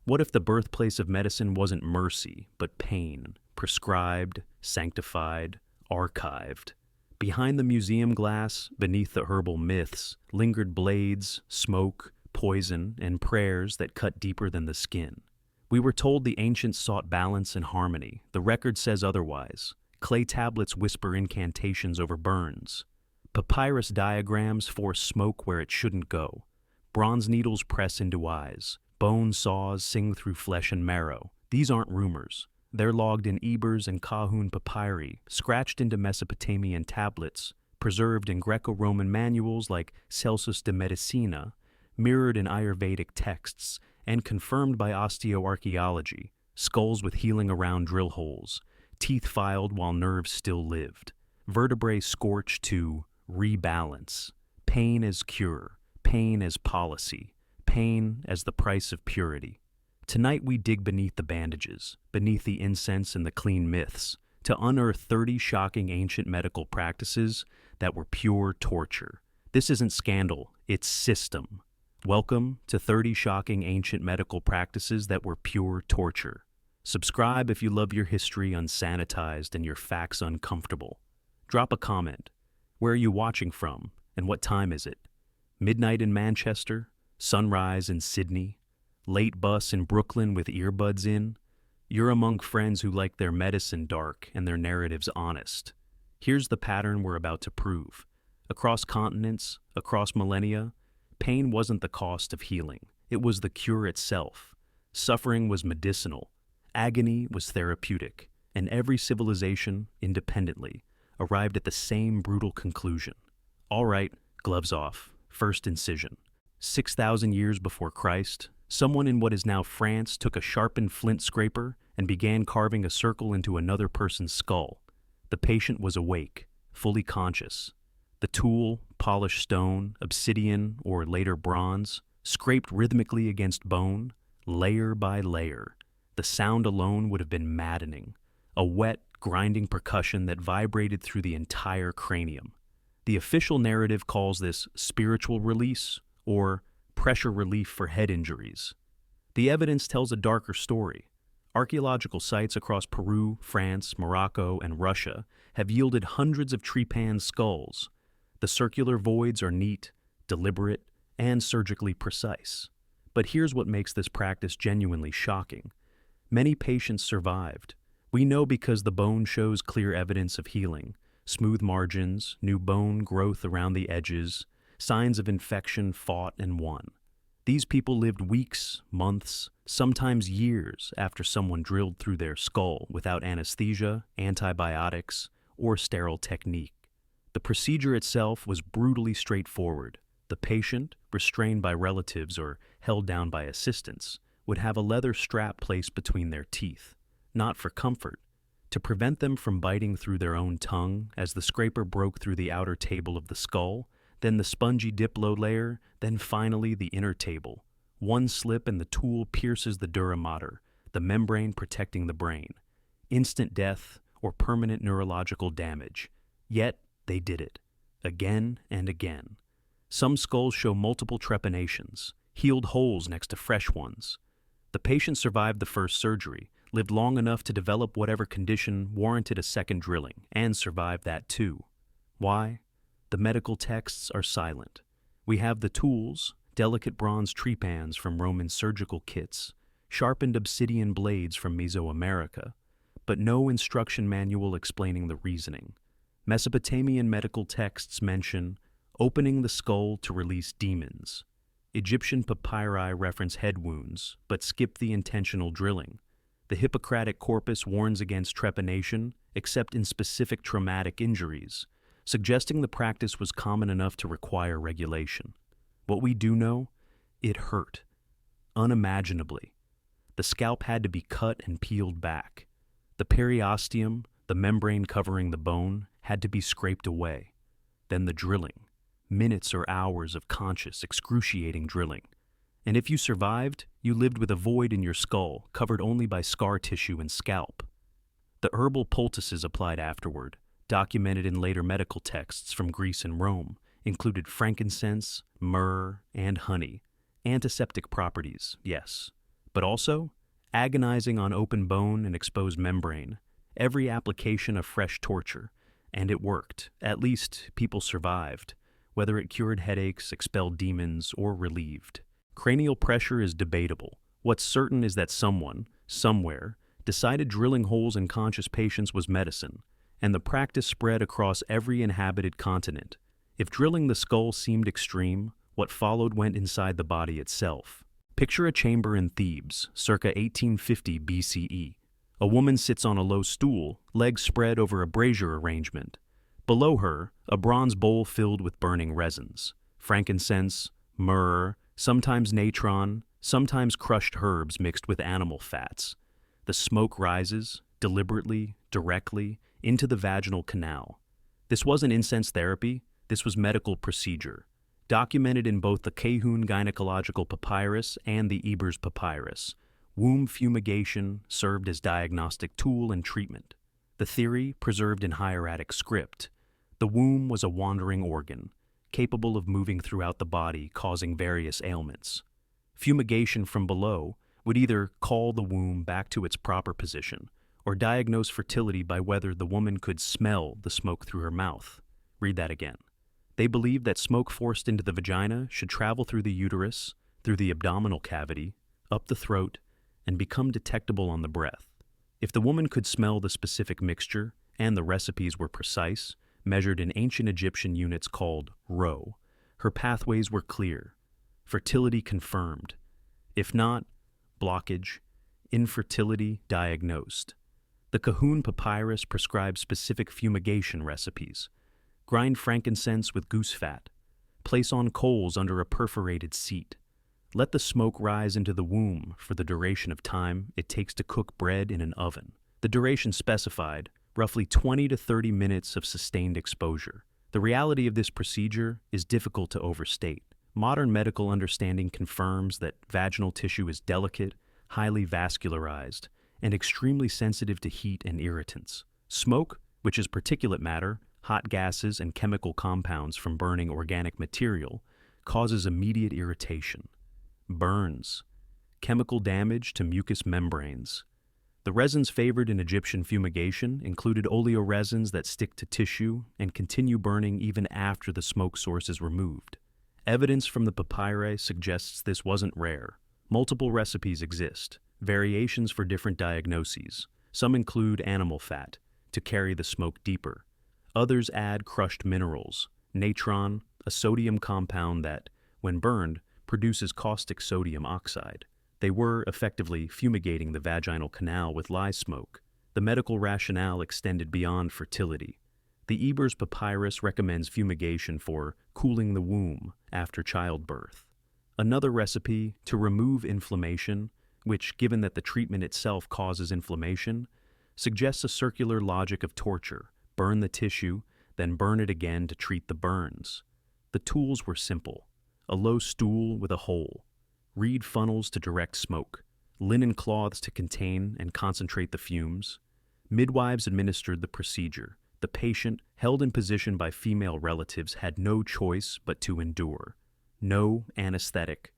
What if the birthplace of medicine wasn't mercy, but pain, prescribed, sanctified, archived? Behind the museum glass, beneath the herbal myths, lingered blades, smoke, poison, and prayers that cut deeper than the skin. We were told the ancients sought balance and harmony. The record says otherwise. Clay tablets whisper incantations over burns. Papyrus diagrams force smoke where it shouldn't go. Bronze needles press into eyes. Bone saws sing through flesh and marrow. These aren't rumors. They're logged in Ebers and Kahun papyri, scratched into Mesopotamian tablets, preserved in Greco-Roman manuals like Celsus de Medicina, mirrored in Ayurvedic texts, and confirmed by osteoarchaeology, skulls with healing around drill holes, teeth filed while nerves still lived, vertebrae scorched to rebalance, pain as cure, pain as policy, pain as the price of purity. Tonight we dig beneath the bandages, beneath the incense and the clean myths, to unearth 30 shocking ancient medical practices that were pure torture. This isn't scandal, it's system. Welcome to 30 shocking ancient medical practices that were pure torture. Subscribe if you love your history unsanitized and your facts uncomfortable. Drop a comment. Where are you watching from, and what time is it? Midnight in Manchester? Sunrise in Sydney? Late bus in Brooklyn with earbuds in? You're among friends who like their medicine dark and their narratives honest. Here's the pattern we're about to prove. Across continents, across millennia, pain wasn't the cost of healing. It was the cure itself. Suffering was medicinal. Agony was therapeutic. And every civilization, independently, arrived at the same brutal conclusion. All right, gloves off. First incision. 6,000 years before Christ, someone in what is now France took a sharpened flint scraper and began carving a circle into another person's skull. The patient was awake, fully conscious. The tool, polished stone, obsidian, or later bronze, scraped rhythmically against bone, layer by layer. The sound alone would have been maddening, a wet, grinding percussion that vibrated through the entire cranium. The official narrative calls this spiritual release or pressure relief for head injuries. The evidence tells a darker story. Archaeological sites across Peru, France, Morocco, and Russia have yielded hundreds of trepan skulls. The circular voids are neat, deliberate, and surgically precise. But here's what makes this practice genuinely shocking. Many patients survived. We know because the bone shows clear evidence of healing, smooth margins, new bone growth around the edges, signs of infection fought and won. These people lived weeks, months, sometimes years after someone drilled through their skull without anesthesia, antibiotics, or sterile technique. The procedure itself was brutally straightforward. The patient, restrained by relatives or held down by assistants, would have a leather strap placed between their teeth, not for comfort, to prevent them from biting through their own tongue as the scraper broke through the outer table of the skull, then the spongy diplo layer, then finally the inner table. One slip and the tool pierces the dura mater, the membrane protecting the brain. Instant death or permanent neurological damage. Yet, they did it. Again and again. Some skulls show multiple trepanations, healed holes next to fresh ones. The patient survived the first surgery, lived long enough to develop whatever condition warranted a second drilling, and survived that too. Why? The medical texts are silent. We have the tools, delicate bronze trepans from Roman surgical kits, sharpened obsidian blades from Mesoamerica, but no instruction manual explaining the reasoning. Mesopotamian medical texts mention opening the skull to release demons. Egyptian papyri reference head wounds, but skip the intentional drilling. The Hippocratic corpus warns against trepanation, except in specific traumatic injuries, suggesting the practice was common enough to require regulation. What we do know, it hurt. Unimaginably. The scalp had to be cut and peeled back. The periosteum, the membrane covering the bone, had to be scraped away. Then the drilling. Minutes or hours of conscious, excruciating drilling. And if you survived, you lived with a void in your skull, covered only by scar tissue and scalp. The herbal poultices applied afterward, documented in later medical texts from Greece and Rome, included frankincense, myrrh, and honey. Antiseptic properties, yes, but also agonizing on open bone and exposed membrane, every application of fresh torture. And it worked. At least people survived, whether it cured headaches, expelled demons, or relieved. Cranial pressure is debatable. What's certain is that someone, somewhere, decided drilling holes in conscious patients was medicine, and the practice spread across every inhabited continent. If drilling the skull seemed extreme, what followed went inside the body itself. Picture a chamber in Thebes, circa 1850 BCE. A woman sits on a low stool, legs spread over a brazier arrangement. Below her, a bronze bowl filled with burning resins, frankincense, myrrh, sometimes natron, sometimes crushed herbs mixed with animal fats. The smoke rises, deliberately, directly, into the vaginal canal. This wasn't incense therapy, this was medical procedure, documented in both the Cahun Gynecological Papyrus and the Ebers Papyrus. Womb fumigation served as diagnostic tool and treatment. The theory, preserved in hieratic script. The womb was a wandering organ, capable of moving throughout the body, causing various ailments. Fumigation from below would either call the womb back to its proper position or diagnose fertility by whether the woman could smell the smoke through her mouth. Read that again. They believed that smoke forced into the vagina should travel through the uterus, through the abdominal cavity, up the throat, and become detectable on the breath. If the woman could smell the specific mixture, and the recipes were precise, measured in ancient Egyptian units called ro, her pathways were clear. Fertility confirmed. If not, blockage, infertility diagnosed. The Cahun Papyrus prescribed specific fumigation recipes. Grind frankincense with goose fat. Place on coals under a perforated seat. Let the smoke rise into the womb for the duration of time it takes to cook bread in an oven. The duration specified, roughly 20 to 30 minutes of sustained exposure. The reality of this procedure is difficult to overstate. Modern medical understanding confirms that vaginal tissue is delicate, highly vascularized, and extremely sensitive to heat and irritants. Smoke, which is particulate matter, hot gases, and chemical compounds from burning organic material, causes immediate irritation. Burns, chemical damage to mucous membranes. The resins favored in Egyptian fumigation included oleoresins that stick to tissue and continue burning even after the smoke source is removed. Evidence from the papyri suggests this wasn't rare. Multiple recipes exist, variations for different diagnoses. Some include animal fat to carry the smoke deeper. Others add crushed minerals, natron, a sodium compound that, when burned, produces caustic sodium oxide. They were effectively fumigating the vaginal canal with lye smoke. The medical rationale extended beyond fertility. The Ebers Papyrus recommends fumigation for cooling the womb after childbirth. Another recipe to remove inflammation, which, given that the treatment itself causes inflammation, suggests a circular logic of torture. Burn the tissue, then burn it again to treat the burns. The tools were simple. A low stool with a hole, reed funnels to direct smoke, linen cloths to contain and concentrate the fumes. Midwives administered the procedure. The patient, held in position by female relatives, had no choice but to endure. No anesthetic,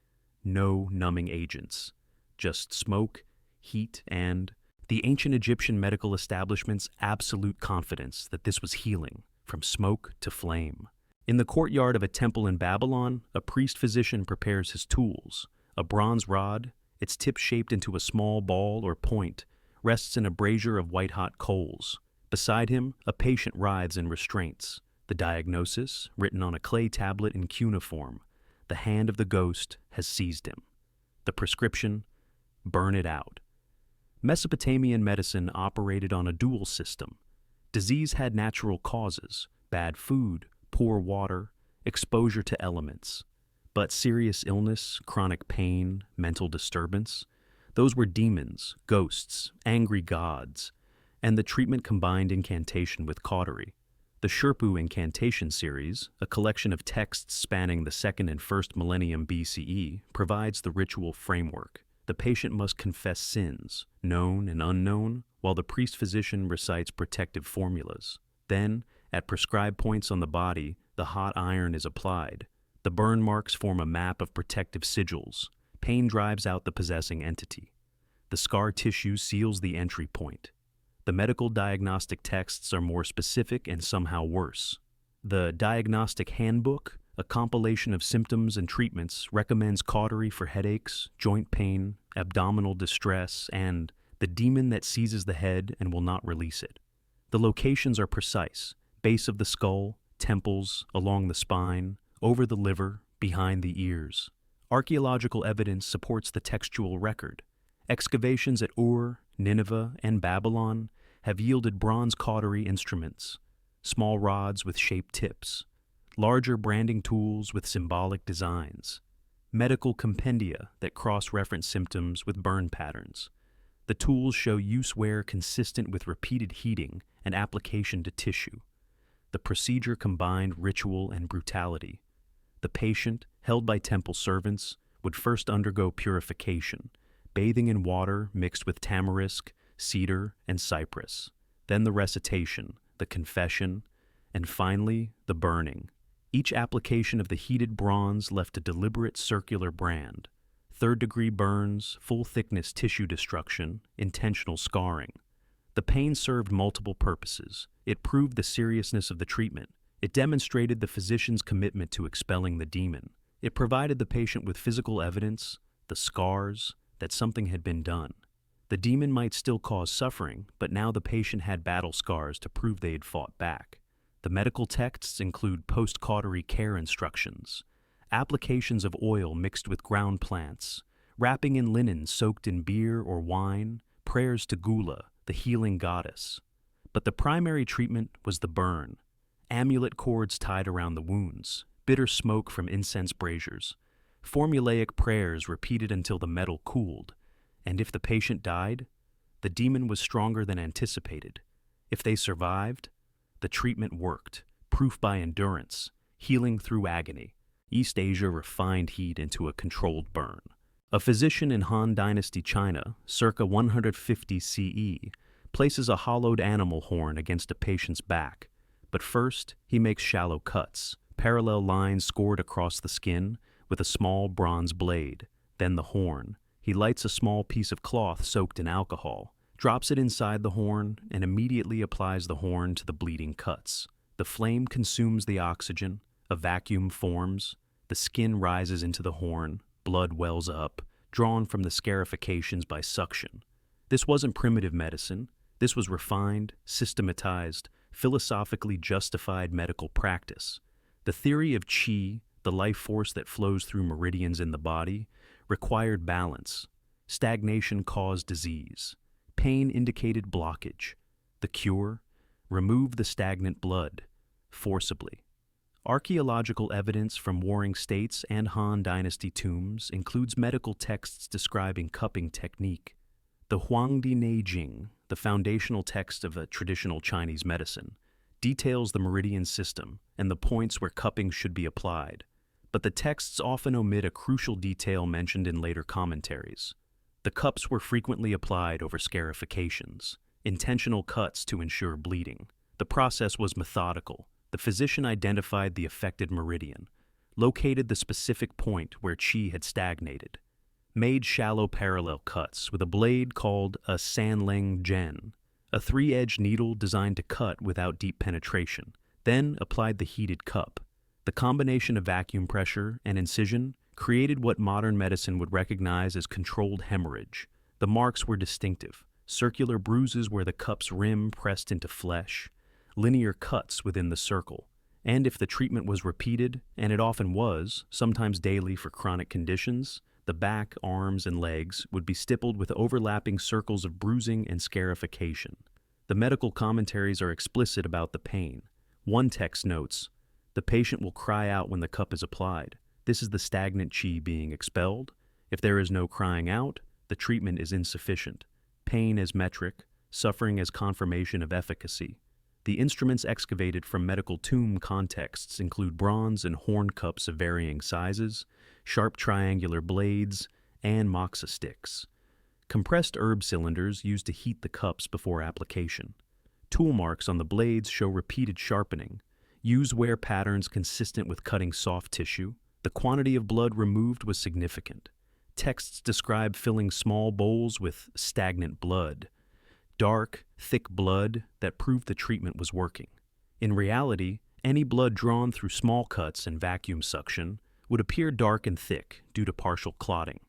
no numbing agents, just smoke, heat, and the ancient Egyptian medical establishment's absolute confidence that this was healing, from smoke to flame. In the courtyard of a temple in Babylon, a priest-physician prepares his tools. A bronze rod, its tip shaped into a small ball or point, rests in a brazier of white-hot coals. Beside him, a patient writhes in restraints. The diagnosis, written on a clay tablet in cuneiform. The hand of the ghost has seized him. The prescription, burn it out. Mesopotamian medicine operated on a dual system. Disease had natural causes, bad food, poor water, exposure to elements. But serious illness, chronic pain, mental disturbance, those were demons, ghosts, angry gods, and the treatment combined incantation with cautery. The Sherpu Incantation series, a collection of texts spanning the 2nd and 1st millennium BCE, provides the ritual framework. The patient must confess sins, known and unknown, while the priest-physician recites protective formulas. Then, at prescribed points on the body, the hot iron is applied. The burn marks form a map of protective sigils, Pain drives out the possessing entity. The scar tissue seals the entry point. The medical diagnostic texts are more specific and somehow worse. The Diagnostic Handbook, a compilation of symptoms and treatments, recommends cautery for headaches, joint pain, abdominal distress, and the demon that seizes the head and will not release it. The locations are precise: base of the skull, temples, along the spine, over the liver, behind the ears. Archaeological evidence supports the textual record. Excavations at Ur, Nineveh, and Babylon have yielded bronze cautery instruments, small rods with shaped tips, larger branding tools with symbolic designs, medical compendia that cross-reference symptoms with burn patterns. The tools show use wear consistent with repeated heating and application to tissue. The procedure combined ritual and brutality. The patient, held by temple servants, would first undergo purification, bathing in water mixed with tamarisk, cedar, and cypress. Then the recitation, the confession, and finally the burning. Each application of the heated bronze left a deliberate circular brand: third-degree burns, full-thickness tissue destruction, intentional scarring. The pain served multiple purposes. It proved the seriousness of the treatment. It demonstrated the physician's commitment to expelling the demon. It provided the patient with physical evidence, the scars, that something had been done. The demon might still cause suffering, but now the patient had battle scars to prove they had fought back. The medical texts include post-cautery care instructions, applications of oil mixed with ground plants, wrapping in linen soaked in beer or wine, prayers to Gula, the healing goddess. But the primary treatment was the burn. Amulet cords tied around the wounds, bitter smoke from incense braziers, formulaic prayers repeated until the metal cooled. And if the patient died, the demon was stronger than anticipated. If they survived, the treatment worked, proof by endurance, healing through agony. East Asia refined heat into a controlled burn. A physician in Han Dynasty China, circa 150 CE, places a hollowed animal horn against a patient's back. But first, he makes shallow cuts, parallel lines scored across the skin with a small bronze blade. Then the horn. He lights a small piece of cloth soaked in alcohol, drops it inside the horn, and immediately applies the horn to the bleeding cuts. The flame consumes the oxygen, a vacuum forms, the skin rises into the horn, blood wells up, drawn from the scarifications by suction. This wasn't primitive medicine. This was refined, systematized, philosophically justified medical practice. The theory of qi, the life force that flows through meridians in the body, required balance. Stagnation caused disease. Pain indicated blockage. The cure? Remove the stagnant blood, forcibly. Archaeological evidence from warring states and Han Dynasty tombs includes medical texts describing cupping technique. The Huangdi Neijing, the foundational text of a traditional Chinese medicine, details the meridian system and the points where cupping should be applied. But the texts often omit a crucial detail mentioned in later commentaries. The cups were frequently applied over scarifications, intentional cuts to ensure bleeding. The process was methodical. The physician identified the affected meridian, located the specific point where qi had stagnated, made shallow parallel cuts with a blade called a sanleng zhen, a three-edged needle designed to cut without deep penetration, then applied the heated cup. The combination of vacuum pressure and incision created what modern medicine would recognize as controlled hemorrhage. The marks were distinctive: circular bruises where the cup's rim pressed into flesh, linear cuts within the circle. And if the treatment was repeated, and it often was, sometimes daily for chronic conditions, the back, arms, and legs would be stippled with overlapping circles of bruising and scarification. The medical commentaries are explicit about the pain. One text notes, "The patient will cry out when the cup is applied. This is the stagnant qi being expelled. If there is no crying out, the treatment is insufficient. Pain as metric, suffering as confirmation of efficacy." The instruments excavated from medical tomb contexts include bronze and horn cups of varying sizes, sharp triangular blades, and moxa sticks. Compressed herb cylinders used to heat the cups before application. Tool marks on the blades show repeated sharpening, use-wear patterns consistent with cutting soft tissue. The quantity of blood removed was significant. Texts describe filling small bowls with stagnant blood, dark, thick blood that proved the treatment was working. In reality, any blood drawn through small cuts and vacuum suction would appear dark and thick due to partial clotting.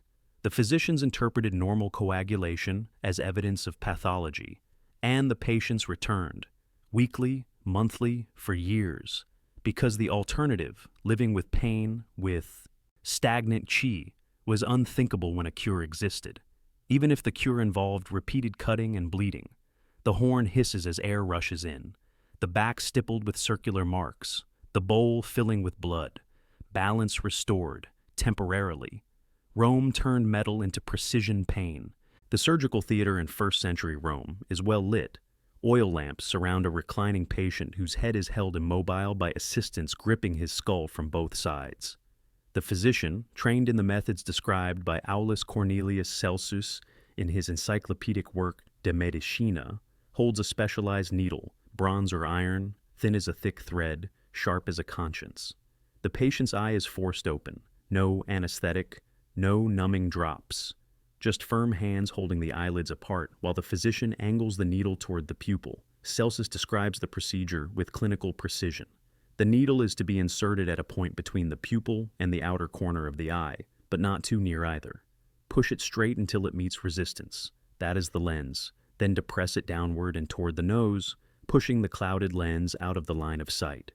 The physicians interpreted normal coagulation as evidence of pathology, and the patients returned, weekly, monthly, for years, because the alternative, living with pain, with stagnant qi, was unthinkable when a cure existed. Even if the cure involved repeated cutting and bleeding, the horn hisses as air rushes in, the back stippled with circular marks, the bowl filling with blood, balance restored, temporarily. Rome turned metal into precision pain. The surgical theater in first-century Rome is well lit. Oil lamps surround a reclining patient whose head is held immobile by assistants gripping his skull from both sides. The physician, trained in the methods described by Aulus Cornelius Celsus in his encyclopedic work De Medicina, holds a specialized needle, bronze or iron, thin as a thick thread, sharp as a conscience. The patient's eye is forced open. No anesthetic, no numbing drops. Just firm hands holding the eyelids apart while the physician angles the needle toward the pupil. Celsus describes the procedure with clinical precision. The needle is to be inserted at a point between the pupil and the outer corner of the eye, but not too near either. Push it straight until it meets resistance. That is the lens. Then depress it downward and toward the nose, pushing the clouded lens out of the line of sight.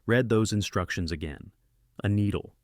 Read those instructions again. A needle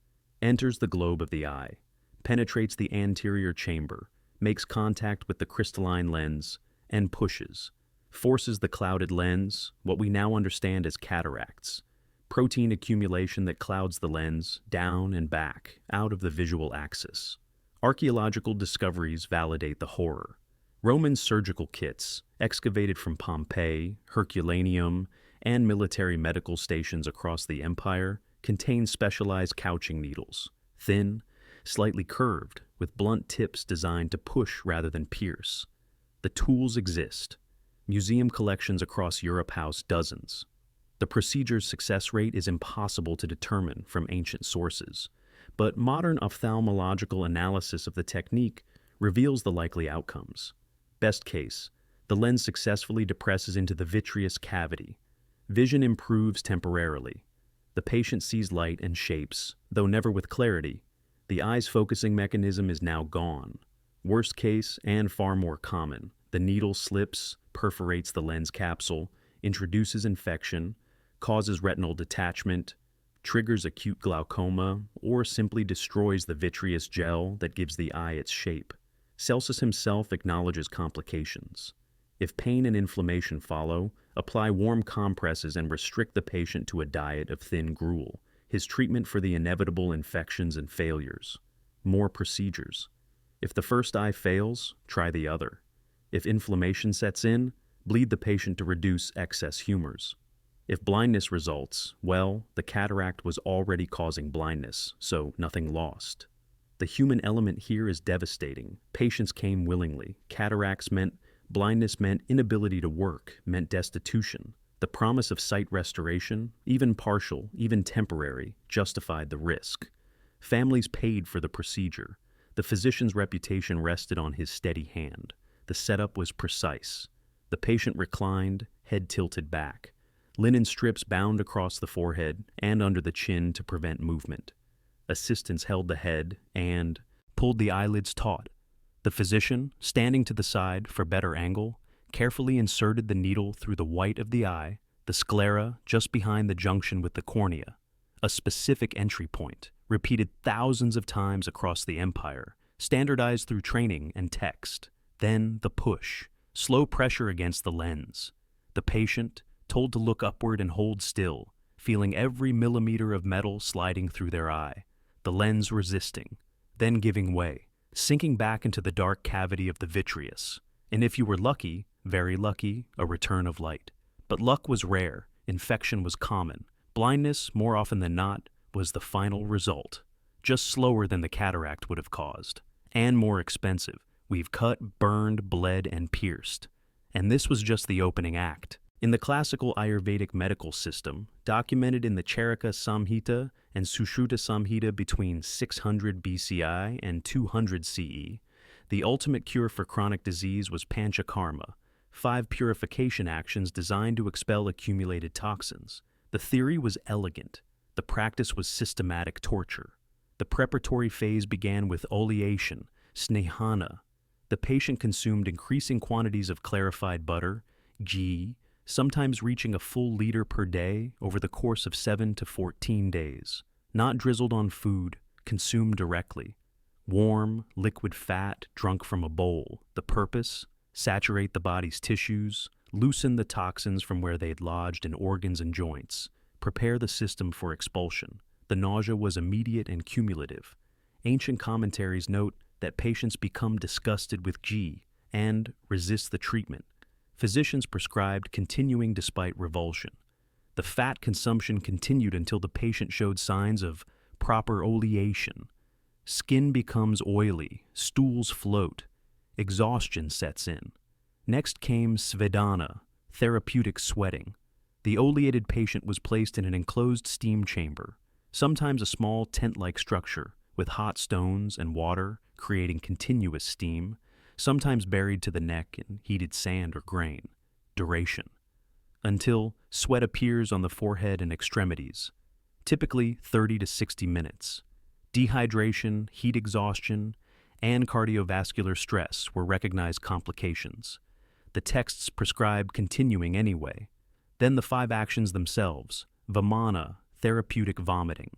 enters the globe of the eye, penetrates the anterior chamber, makes contact with the crystalline lens, and pushes. Forces the clouded lens, what we now understand as cataracts. Protein accumulation that clouds the lens, down and back, out of the visual axis. Archaeological discoveries validate the horror. Roman surgical kits, excavated from Pompeii, Herculaneum, and military medical stations across the empire, contain specialized couching needles, thin, slightly curved, with blunt tips designed to push rather than pierce. The tools exist. Museum collections across Europe house dozens. The procedure's success rate is impossible to determine from ancient sources, but modern ophthalmological analysis of the technique reveals the likely outcomes. Best case, the lens successfully depresses into the vitreous cavity. Vision improves temporarily. The patient sees light and shapes, though never with clarity. The eye's focusing mechanism is now gone. Worst case, and far more common, the needle slips, perforates the lens capsule, introduces infection, causes retinal detachment, triggers acute glaucoma, or simply destroys the vitreous gel that gives the eye its shape. Celsus himself acknowledges complications. If pain and inflammation follow, apply warm compresses and restrict the patient to a diet of thin gruel. His treatment for the inevitable infections and failures. More procedures. If the first eye fails, try the other. If inflammation sets in, bleed the patient to reduce excess humors. If blindness results, well, the cataract was already causing blindness, so nothing lost. The human element here is devastating. Patients came willingly. Cataracts meant blindness, meant inability to work, meant destitution. The promise of sight restoration, even partial, even temporary, justified the risk. Families paid for the procedure. The physician's reputation rested on his steady hand. The setup was precise. The patient reclined, head tilted back. Linen strips bound across the forehead and under the chin to prevent movement. Assistants held the head and pulled the eyelids taut. The physician, standing to the side for better angle, carefully inserted the needle through the white of the eye, the sclera just behind the junction with the cornea, a specific entry point, repeated thousands of times across the empire, standardized through training and text. Then the push, slow pressure against the lens. The patient, told to look upward and hold still, feeling every millimeter of metal sliding through their eye, the lens resisting, then giving way, sinking back into the dark cavity of the vitreous. And if you were lucky, very lucky, a return of light. But luck was rare, infection was common. Blindness, more often than not, was the final result. Just slower than the cataract would have caused. And more expensive. We've cut, burned, bled, and pierced. And this was just the opening act. In the classical Ayurvedic medical system, documented in the Charaka Samhita and Sushruta Samhita between 600 BCI and 200 CE, the ultimate cure for chronic disease was panchakarma, 5 purification actions designed to expel accumulated toxins. The theory was elegant. The practice was systematic torture. The preparatory phase began with oleation, snehana. The patient consumed increasing quantities of clarified butter, ghee, sometimes reaching a full liter per day over the course of 7 to 14 days. Not drizzled on food, consumed directly. Warm, liquid fat drunk from a bowl. The purpose? Saturate the body's tissues, loosen the toxins from where they'd lodged in organs and joints, prepare the system for expulsion. The nausea was immediate and cumulative. Ancient commentaries note that patients become disgusted with ghee and resist the treatment. Physicians prescribed continuing despite revulsion. The fat consumption continued until the patient showed signs of proper oleation. Skin becomes oily, stools float, exhaustion sets in. Next came svedana, therapeutic sweating. The oleated patient was placed in an enclosed steam chamber, sometimes a small tent-like structure with hot stones and water creating continuous steam, sometimes buried to the neck in heated sand or grain. Duration. Until sweat appears on the forehead and extremities, typically 30 to 60 minutes. Dehydration, heat exhaustion, and cardiovascular stress were recognized complications. The texts prescribed continuing anyway. Then the 5 actions themselves. Vamana, therapeutic vomiting.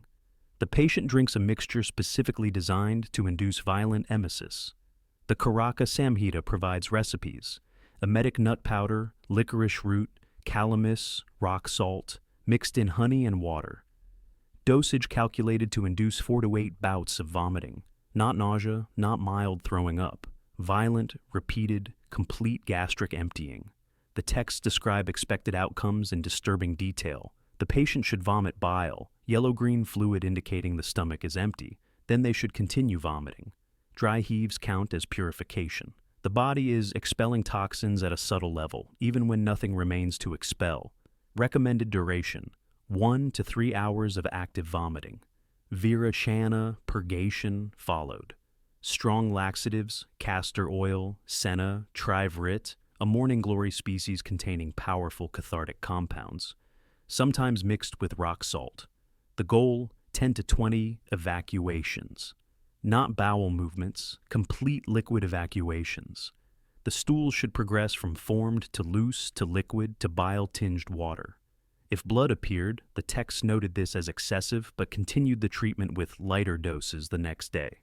The patient drinks a mixture specifically designed to induce violent emesis. The Karaka Samhita provides recipes: emetic nut powder, licorice root, calamus, rock salt, mixed in honey and water. Dosage calculated to induce 4 to 8 bouts of vomiting. Not nausea, not mild throwing up. Violent, repeated, complete gastric emptying. The texts describe expected outcomes in disturbing detail. The patient should vomit bile, yellow-green fluid indicating the stomach is empty. Then they should continue vomiting. Dry heaves count as purification. The body is expelling toxins at a subtle level, even when nothing remains to expel. Recommended duration: 1 to 3 hours of active vomiting. Virachana, purgation, followed. Strong laxatives, castor oil, senna, trivrit, a morning glory species containing powerful cathartic compounds, sometimes mixed with rock salt. The goal, 10 to 20 evacuations. Not bowel movements, complete liquid evacuations. The stool should progress from formed to loose to liquid to bile-tinged water. If blood appeared, the text noted this as excessive but continued the treatment with lighter doses the next day.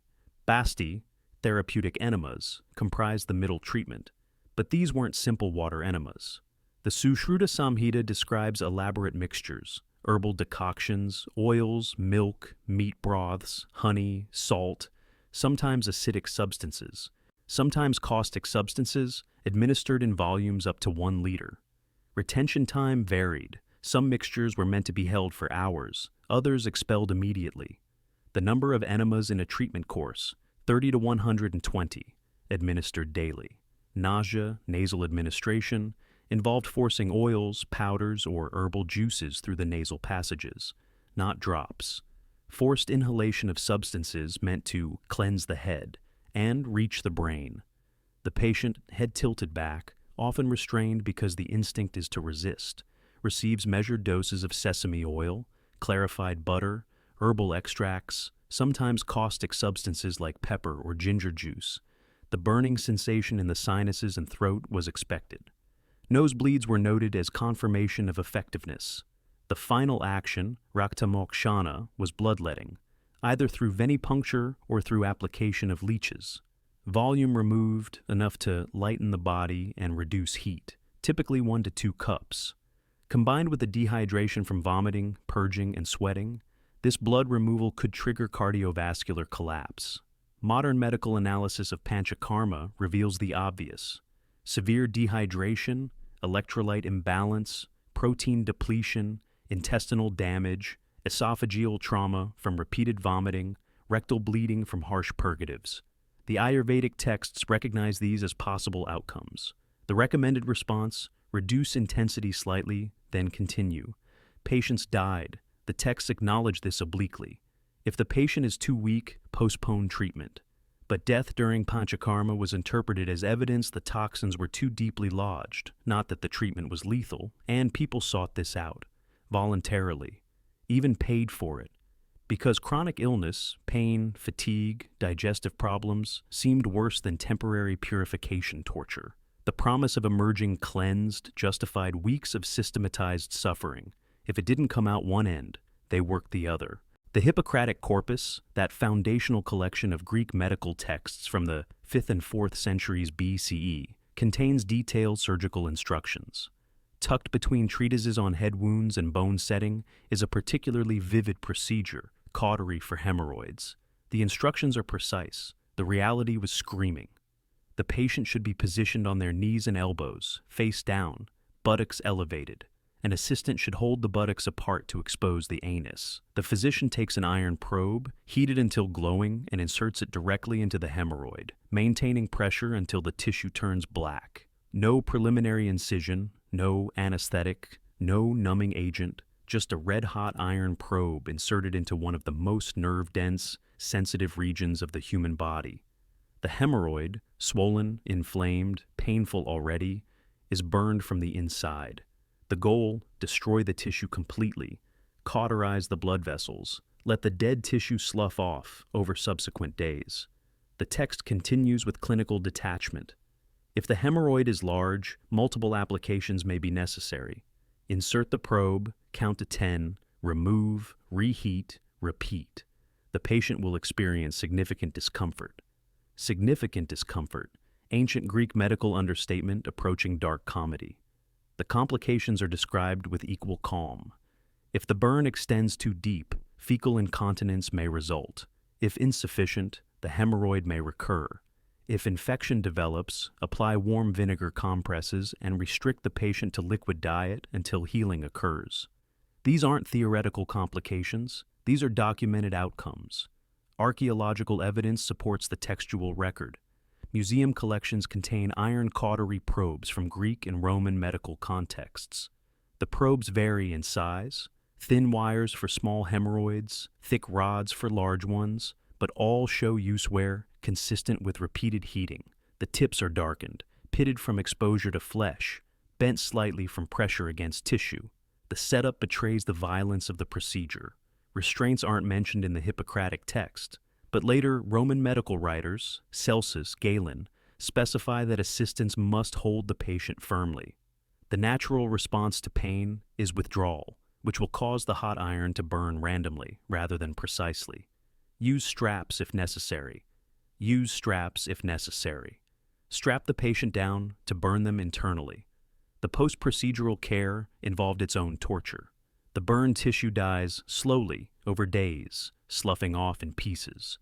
Basti, therapeutic enemas, comprised the middle treatment, but these weren't simple water enemas. The Sushruta Samhita describes elaborate mixtures: herbal decoctions, oils, milk, meat broths, honey, salt, sometimes acidic substances, sometimes caustic substances, administered in volumes up to 1 liter. Retention time varied. Some mixtures were meant to be held for hours, others expelled immediately. The number of enemas in a treatment course, 30 to 120, administered daily. Nausea, nasal administration, involved forcing oils, powders, or herbal juices through the nasal passages, not drops. Forced inhalation of substances meant to cleanse the head and reach the brain. The patient, head tilted back, often restrained because the instinct is to resist, receives measured doses of sesame oil, clarified butter, herbal extracts, sometimes caustic substances like pepper or ginger juice. The burning sensation in the sinuses and throat was expected. Nosebleeds were noted as confirmation of effectiveness. The final action, raktamokshana, was bloodletting, either through venipuncture or through application of leeches. Volume removed, enough to lighten the body and reduce heat, typically 1 to 2 cups. Combined with the dehydration from vomiting, purging, and sweating, this blood removal could trigger cardiovascular collapse. Modern medical analysis of panchakarma reveals the obvious: severe dehydration, electrolyte imbalance, protein depletion, intestinal damage, esophageal trauma from repeated vomiting, rectal bleeding from harsh purgatives. The Ayurvedic texts recognize these as possible outcomes. The recommended response: reduce intensity slightly, then continue. Patients died. The texts acknowledge this obliquely. If the patient is too weak, postpone treatment. But death during panchakarma was interpreted as evidence the toxins were too deeply lodged, not that the treatment was lethal, and people sought this out, voluntarily, even paid for it, because chronic illness, pain, fatigue, digestive problems seemed worse than temporary purification torture. The promise of emerging cleansed justified weeks of systematized suffering. If it didn't come out one end, they worked the other. The Hippocratic Corpus, that foundational collection of Greek medical texts from the 5th and 4th centuries BCE, contains detailed surgical instructions. Tucked between treatises on head wounds and bone setting is a particularly vivid procedure, cautery for hemorrhoids. The instructions are precise. The reality was screaming. The patient should be positioned on their knees and elbows, face down, buttocks elevated. An assistant should hold the buttocks apart to expose the anus. The physician takes an iron probe, heated until glowing, and inserts it directly into the hemorrhoid, maintaining pressure until the tissue turns black. No preliminary incision, no anesthetic, no numbing agent, just a red-hot iron probe inserted into one of the most nerve-dense, sensitive regions of the human body. The hemorrhoid, swollen, inflamed, painful already, is burned from the inside. The goal: destroy the tissue completely, cauterize the blood vessels, let the dead tissue slough off over subsequent days. The text continues with clinical detachment. If the hemorrhoid is large, multiple applications may be necessary. Insert the probe, count to 10, remove, reheat, repeat. The patient will experience significant discomfort. Significant discomfort, ancient Greek medical understatement approaching dark comedy. The complications are described with equal calm. If the burn extends too deep, fecal incontinence may result. If insufficient, the hemorrhoid may recur. If infection develops, apply warm vinegar compresses and restrict the patient to liquid diet until healing occurs. These aren't theoretical complications, these are documented outcomes. Archaeological evidence supports the textual record. Museum collections contain iron cautery probes from Greek and Roman medical contexts. The probes vary in size: thin wires for small hemorrhoids, thick rods for large ones, but all show use wear consistent with repeated heating. The tips are darkened, pitted from exposure to flesh, bent slightly from pressure against tissue. The setup betrays the violence of the procedure. Restraints aren't mentioned in the Hippocratic text, but later Roman medical writers, Celsus, Galen, specify that assistants must hold the patient firmly. The natural response to pain is withdrawal, which will cause the hot iron to burn randomly rather than precisely. Use straps if necessary. Use straps if necessary. Strap the patient down to burn them internally. The post-procedural care involved its own torture. The burned tissue dies slowly over days, sloughing off in pieces.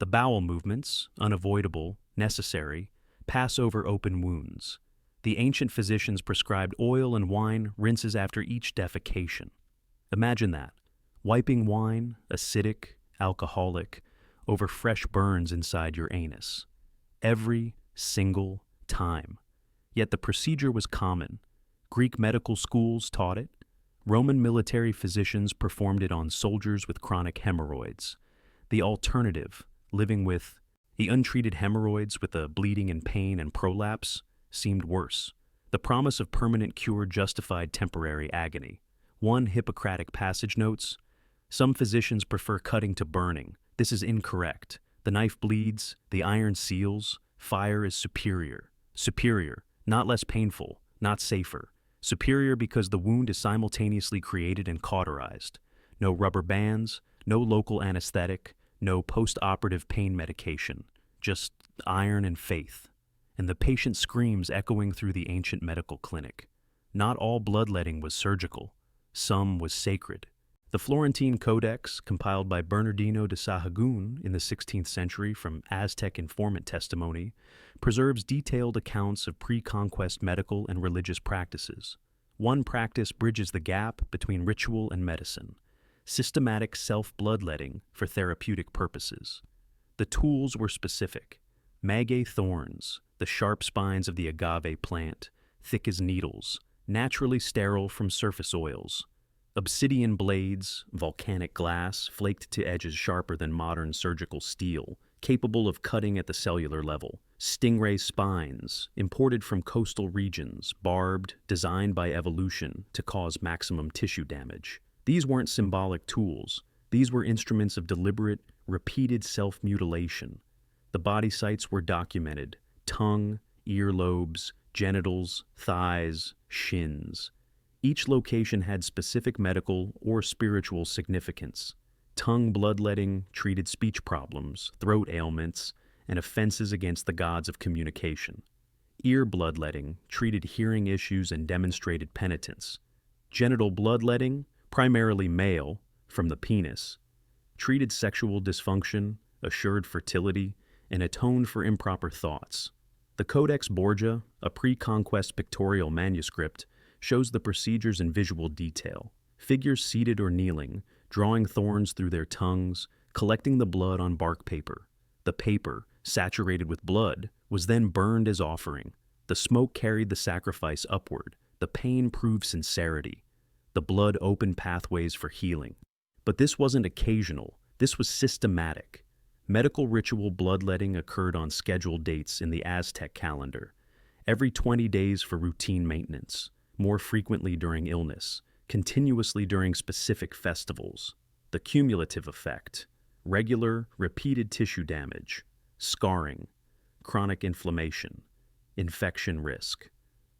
The bowel movements, unavoidable, necessary, pass over open wounds. The ancient physicians prescribed oil and wine rinses after each defecation. Imagine that, wiping wine, acidic, alcoholic, over fresh burns inside your anus. Every single time. Yet the procedure was common. Greek medical schools taught it. Roman military physicians performed it on soldiers with chronic hemorrhoids. The alternative, living with the untreated hemorrhoids with a bleeding and pain and prolapse, seemed worse. The promise of permanent cure justified temporary agony. One Hippocratic passage notes, "Some physicians prefer cutting to burning. This is incorrect. The knife bleeds, the iron seals, fire is superior. Superior, not less painful, not safer. Superior because the wound is simultaneously created and cauterized. No rubber bands, no local anesthetic, no post-operative pain medication, just iron and faith." And the patient screams echoing through the ancient medical clinic. Not all bloodletting was surgical. Some was sacred. The Florentine Codex, compiled by Bernardino de Sahagún in the 16th century from Aztec informant testimony, preserves detailed accounts of pre-conquest medical and religious practices. One practice bridges the gap between ritual and medicine: systematic self-bloodletting for therapeutic purposes. The tools were specific: maguey thorns, the the sharp spines of the agave plant, thick as needles, naturally sterile from surface oils. Obsidian blades, volcanic glass, flaked to edges sharper than modern surgical steel, capable of cutting at the cellular level. Stingray spines, imported from coastal regions, barbed, designed by evolution to cause maximum tissue damage. These weren't symbolic tools. These were instruments of deliberate, repeated self-mutilation. The body sites were documented: tongue, earlobes, genitals, thighs, shins. Each location had specific medical or spiritual significance. Tongue bloodletting treated speech problems, throat ailments, and offenses against the gods of communication. Ear bloodletting treated hearing issues and demonstrated penitence. Genital bloodletting, primarily male, from the penis, treated sexual dysfunction, assured fertility, and atoned for improper thoughts. The Codex Borgia, a pre-conquest pictorial manuscript, shows the procedures in visual detail. Figures seated or kneeling, drawing thorns through their tongues, collecting the blood on bark paper. The paper, saturated with blood, was then burned as offering. The smoke carried the sacrifice upward. The pain proved sincerity. The blood opened pathways for healing. But this wasn't occasional. This was systematic. Medical ritual bloodletting occurred on scheduled dates in the Aztec calendar. Every 20 days for routine maintenance, more frequently during illness, continuously during specific festivals. The cumulative effect: regular, repeated tissue damage, scarring, chronic inflammation, infection risk.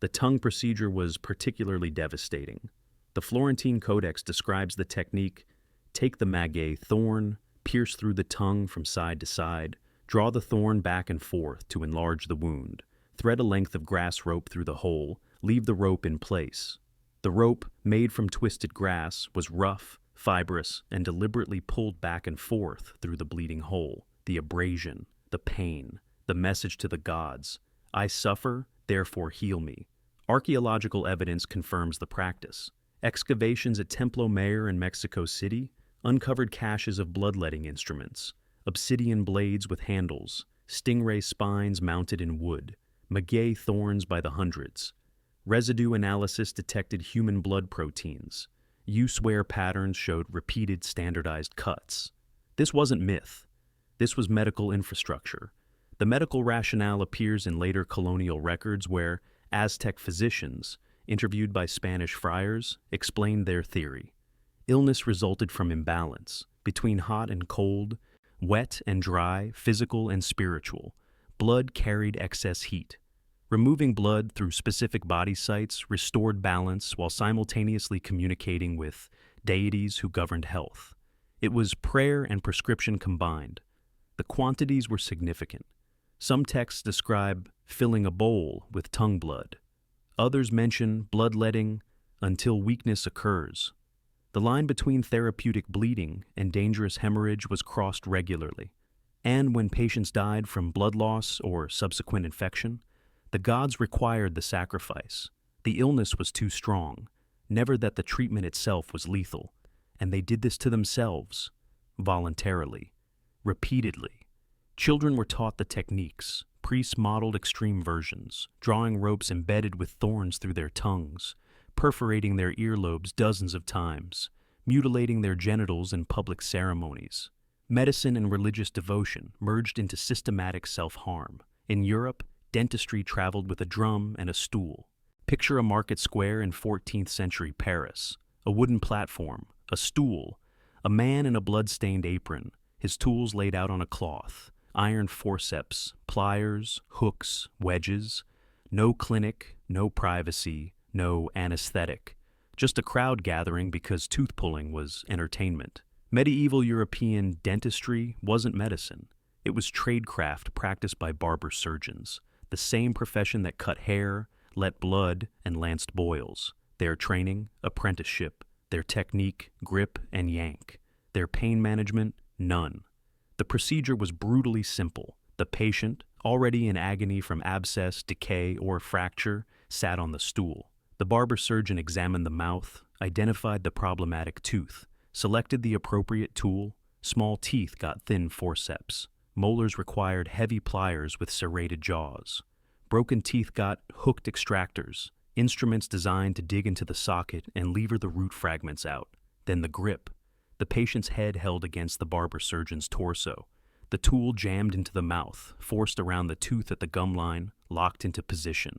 The tongue procedure was particularly devastating. The Florentine Codex describes the technique: take the maguey thorn, pierce through the tongue from side to side, draw the thorn back and forth to enlarge the wound, thread a length of grass rope through the hole, leave the rope in place. The rope, made from twisted grass, was rough, fibrous, and deliberately pulled back and forth through the bleeding hole. The abrasion, the pain, the message to the gods: I suffer, therefore heal me. Archaeological evidence confirms the practice. Excavations at Templo Mayor in Mexico City uncovered caches of bloodletting instruments, obsidian blades with handles, stingray spines mounted in wood, maguey thorns by the hundreds. Residue analysis detected human blood proteins. Use-wear patterns showed repeated standardized cuts. This wasn't myth. This was medical infrastructure. The medical rationale appears in later colonial records where Aztec physicians, interviewed by Spanish friars, explained their theory. Illness resulted from imbalance between hot and cold, wet and dry, physical and spiritual. Blood carried excess heat. Removing blood through specific body sites restored balance while simultaneously communicating with deities who governed health. It was prayer and prescription combined. The quantities were significant. Some texts describe filling a bowl with tongue blood. Others mention bloodletting until weakness occurs. The line between therapeutic bleeding and dangerous hemorrhage was crossed regularly. And when patients died from blood loss or subsequent infection, the gods required the sacrifice. The illness was too strong, never that the treatment itself was lethal, and they did this to themselves, voluntarily, repeatedly. Children were taught the techniques. Priests modeled extreme versions, drawing ropes embedded with thorns through their tongues, perforating their earlobes dozens of times, mutilating their genitals in public ceremonies. Medicine and religious devotion merged into systematic self-harm. In Europe, dentistry traveled with a drum and a stool. Picture a market square in 14th century Paris. A wooden platform, a stool, a man in a blood-stained apron, his tools laid out on a cloth, iron forceps, pliers, hooks, wedges. No clinic, no privacy, no anesthetic. Just a crowd gathering because tooth-pulling was entertainment. Medieval European dentistry wasn't medicine. It was tradecraft practiced by barber surgeons, the same profession that cut hair, let blood, and lanced boils. Their training, apprenticeship. Their technique, grip and yank. Their pain management, none. The procedure was brutally simple. The patient, already in agony from abscess, decay, or fracture, sat on the stool. The barber surgeon examined the mouth, identified the problematic tooth, selected the appropriate tool. Small teeth got thin forceps. Molars required heavy pliers with serrated jaws. broken teeth got hooked extractors, instruments designed to dig into the socket and lever the root fragments out. Then the grip. The patient's head held against the barber surgeon's torso. The tool jammed into the mouth, forced around the tooth at the gum line, locked into position.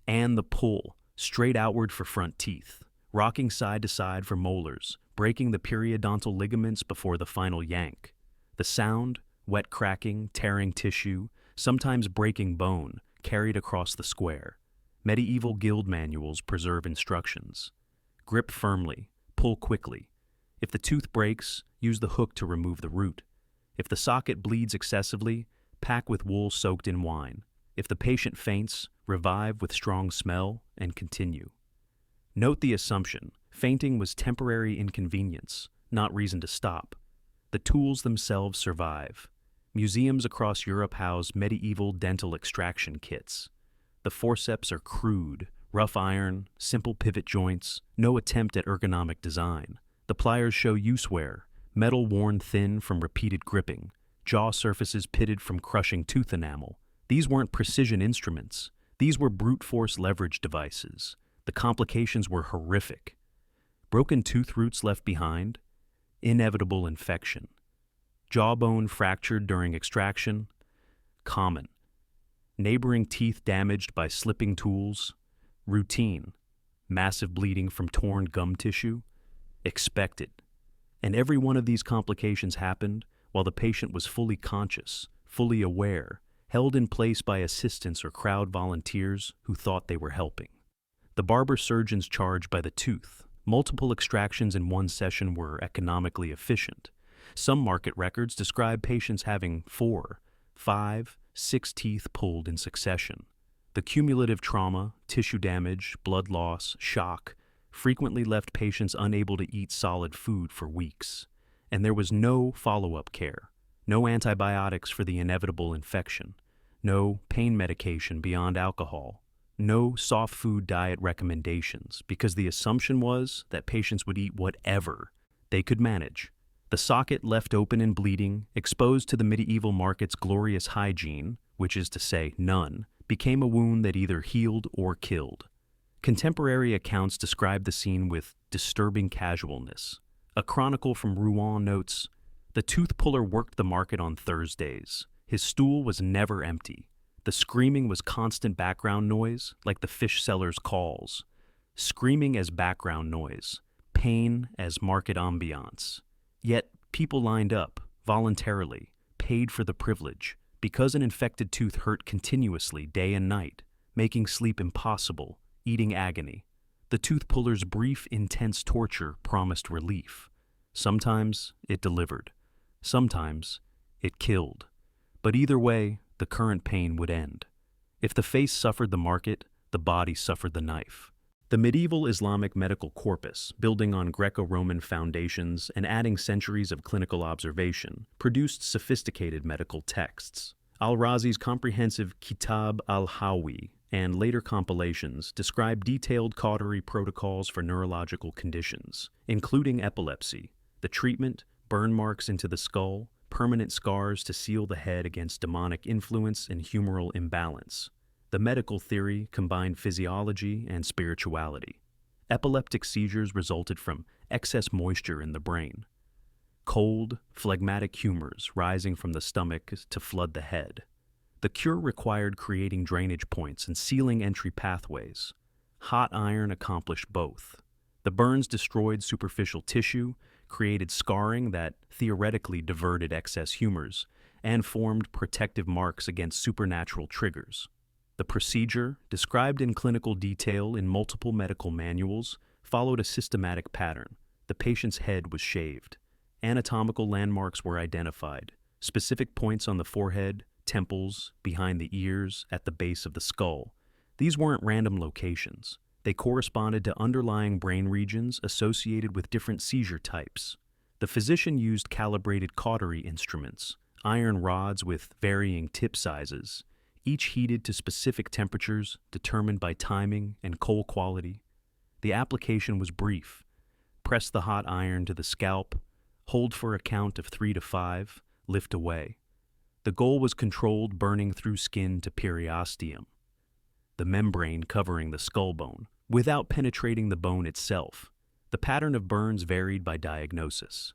And the pull, straight outward for front teeth, rocking side to side for molars, breaking the periodontal ligaments before the final yank. The sound, wet cracking, tearing tissue, sometimes breaking bone, carried across the square. Medieval guild manuals preserve instructions. Grip firmly, pull quickly. If the tooth breaks, use the hook to remove the root. If the socket bleeds excessively, pack with wool soaked in wine. If the patient faints, revive with strong smell and continue. Note the assumption: fainting was temporary inconvenience, not reason to stop. The tools themselves survive. Museums across Europe house medieval dental extraction kits. The forceps are crude, rough iron, simple pivot joints, no attempt at ergonomic design. The pliers show use wear, metal worn thin from repeated gripping, jaw surfaces pitted from crushing tooth enamel. These weren't precision instruments. These were brute force leverage devices. The complications were horrific. Broken tooth roots left behind, inevitable infection. Jawbone fractured during extraction, common. Neighboring teeth damaged by slipping tools, routine. Massive bleeding from torn gum tissue, expected. And every one of these complications happened while the patient was fully conscious, fully aware, held in place by assistants or crowd volunteers who thought they were helping. The barber surgeons charged by the tooth. Multiple extractions in one session were economically efficient. Some market records describe patients having 4, 5, 6 teeth pulled in succession. The cumulative trauma, tissue damage, blood loss, shock, frequently left patients unable to eat solid food for weeks. And there was no follow-up care, no antibiotics for the inevitable infection, no pain medication beyond alcohol, no soft food diet recommendations, because the assumption was that patients would eat whatever they could manage. The socket left open and bleeding, exposed to the medieval market's glorious hygiene, which is to say none, became a wound that either healed or killed. Contemporary accounts describe the scene with disturbing casualness. A chronicle from Rouen notes, "The tooth puller worked the market on Thursdays. His stool was never empty. The screaming was constant background noise, like the fish seller's calls. Screaming as background noise, pain as market ambiance. Yet people lined up, voluntarily, paid for the privilege, because an infected tooth hurt continuously day and night, making sleep impossible, eating agony. The tooth puller's brief, intense torture promised relief. Sometimes it delivered. Sometimes it killed. But either way, the current pain would end. If the face suffered the market, the body suffered the knife." The medieval Islamic medical corpus, building on Greco-Roman foundations and adding centuries of clinical observation, produced sophisticated medical texts. Al-Razi's comprehensive Kitab al-Hawi and later compilations describe detailed cautery protocols for neurological conditions, including epilepsy, the treatment, burn marks into the skull, permanent scars to seal the head against demonic influence and humoral imbalance. The medical theory combined physiology and spirituality. Epileptic seizures resulted from excess moisture in the brain. Cold, phlegmatic humors rising from the stomach to flood the head. The cure required creating drainage points and sealing entry pathways. Hot iron accomplished both. The burns destroyed superficial tissue, created scarring that theoretically diverted excess humors, and formed protective marks against supernatural triggers. The procedure, described in clinical detail in multiple medical manuals, followed a systematic pattern. The patient's head was shaved. Anatomical landmarks were identified, specific points on the forehead, temples, behind the ears, at the base of the skull. These weren't random locations. They corresponded to underlying brain regions associated with different seizure types. The physician used calibrated cautery instruments, iron rods with varying tip sizes, each heated to specific temperatures determined by timing and coal quality. The application was brief. Press the hot iron to the scalp, hold for a count of 3 to 5, lift away. The goal was controlled burning through skin to periosteum. the membrane covering the skull bone, without penetrating the bone itself. The pattern of burns varied by diagnosis.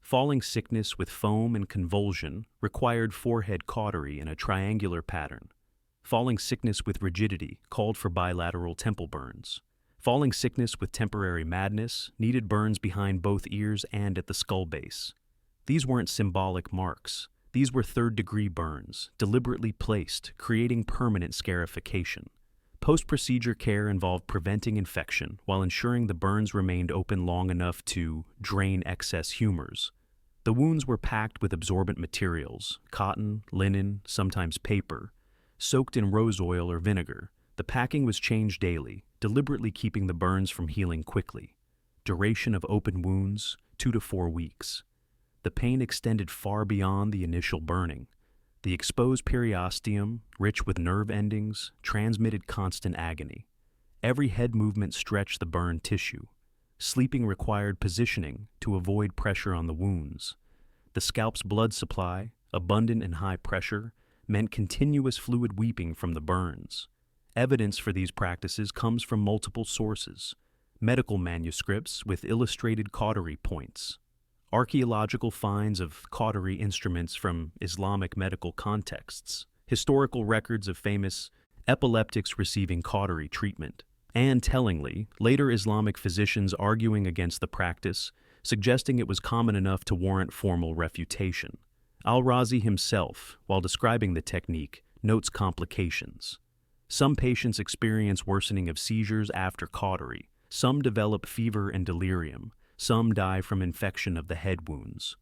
Falling sickness with foam and convulsion required forehead cautery in a triangular pattern. Falling sickness with rigidity called for bilateral temple burns. Falling sickness with temporary madness needed burns behind both ears and at the skull base. These weren't symbolic marks. These were third-degree burns, deliberately placed, creating permanent scarification. Post-procedure care involved preventing infection while ensuring the burns remained open long enough to drain excess humors. The wounds were packed with absorbent materials, cotton, linen, sometimes paper, soaked in rose oil or vinegar. The packing was changed daily, deliberately keeping the burns from healing quickly. Duration of open wounds, 2 to 4 weeks. The pain extended far beyond the initial burning. The exposed periosteum, rich with nerve endings, transmitted constant agony. Every head movement stretched the burned tissue. Sleeping required positioning to avoid pressure on the wounds. The scalp's blood supply, abundant and high pressure, meant continuous fluid weeping from the burns. Evidence for these practices comes from multiple sources: medical manuscripts with illustrated cautery points, archaeological finds of cautery instruments from Islamic medical contexts, historical records of famous epileptics receiving cautery treatment, and, tellingly, later Islamic physicians arguing against the practice, suggesting it was common enough to warrant formal refutation. Al-Razi himself, while describing the technique, notes complications. Some patients experience worsening of seizures after cautery, some develop fever and delirium, some die from infection of the head wounds.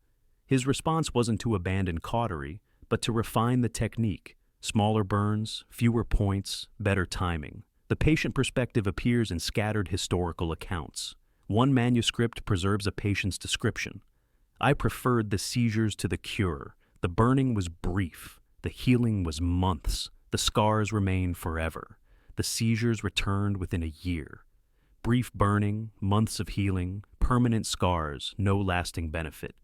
His response wasn't to abandon cautery, but to refine the technique: smaller burns, fewer points, better timing. The patient perspective appears in scattered historical accounts. One manuscript preserves a patient's description. "I preferred the seizures to the cure. The burning was brief. The healing was months. The scars remained forever. The seizures returned within a year. Brief burning, months of healing, permanent scars, no lasting benefit.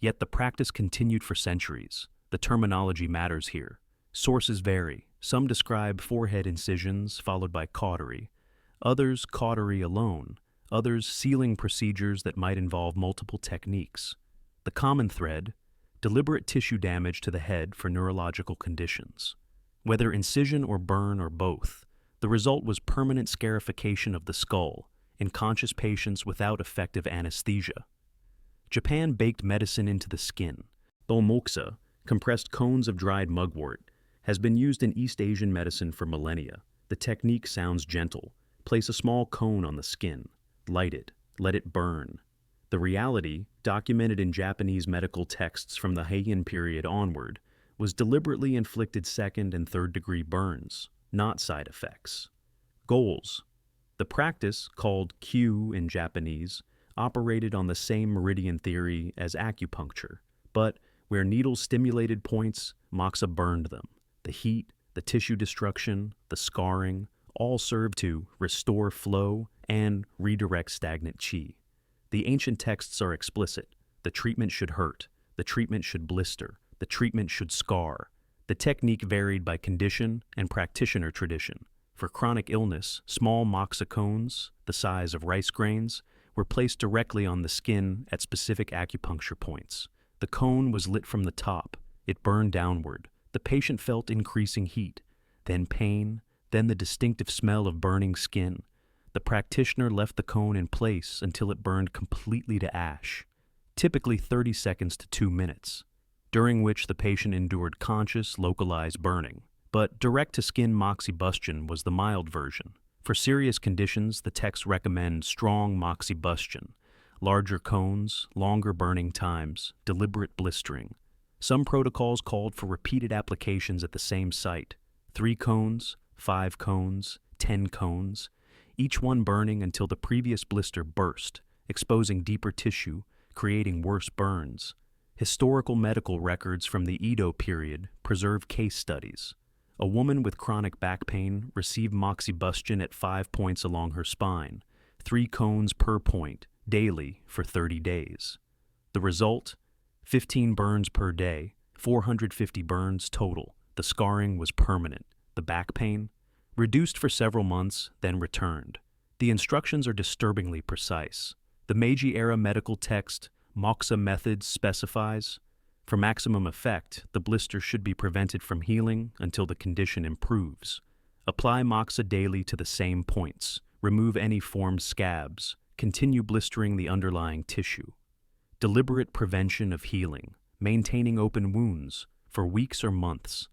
Yet the practice continued for centuries. The terminology matters here. Sources vary. Some describe forehead incisions followed by cautery. Others cautery alone. Others sealing procedures that might involve multiple techniques. The common thread: deliberate tissue damage to the head for neurological conditions. Whether incision or burn or both, the result was permanent scarification of the skull in conscious patients without effective anesthesia. Japan baked medicine into the skin. Bomoksa, compressed cones of dried mugwort, has been used in East Asian medicine for millennia. The technique sounds gentle. Place a small cone on the skin, light it, let it burn. The reality, documented in Japanese medical texts from the Heian period onward, was deliberately inflicted second and third degree burns, not side effects. Goals. The practice, called Q in Japanese, operated on the same meridian theory as acupuncture, but where needles stimulated points, moxa burned them. The heat, the tissue destruction, the scarring, all served to restore flow and redirect stagnant qi. The ancient texts are explicit. The treatment should hurt. The treatment should blister. The treatment should scar. The technique varied by condition and practitioner tradition. For chronic illness, small moxa cones, the size of rice grains, were placed directly on the skin at specific acupuncture points. The cone was lit from the top. It burned downward. The patient felt increasing heat, then pain, then the distinctive smell of burning skin. The practitioner left the cone in place until it burned completely to ash, typically 30 seconds to 2 minutes, during which the patient endured conscious, localized burning. But direct-to-skin moxibustion was the mild version. For serious conditions, the texts recommend strong moxibustion, larger cones, longer burning times, deliberate blistering. Some protocols called for repeated applications at the same site: 3 cones, 5 cones, 10 cones, each one burning until the previous blister burst, exposing deeper tissue, creating worse burns. Historical medical records from the Edo period preserve case studies. A woman with chronic back pain received moxibustion at 5 points along her spine, 3 cones per point, daily for 30 days. The result? 15 burns per day, 450 burns total. The scarring was permanent. The back pain? reduced for several months, then returned. The instructions are disturbingly precise. The Meiji-era medical text, Moxa Methods, specifies, for maximum effect, the blister should be prevented from healing until the condition improves. Apply Moxa daily to the same points. Remove any formed scabs. Continue blistering the underlying tissue. Deliberate prevention of healing, maintaining open wounds for weeks or months.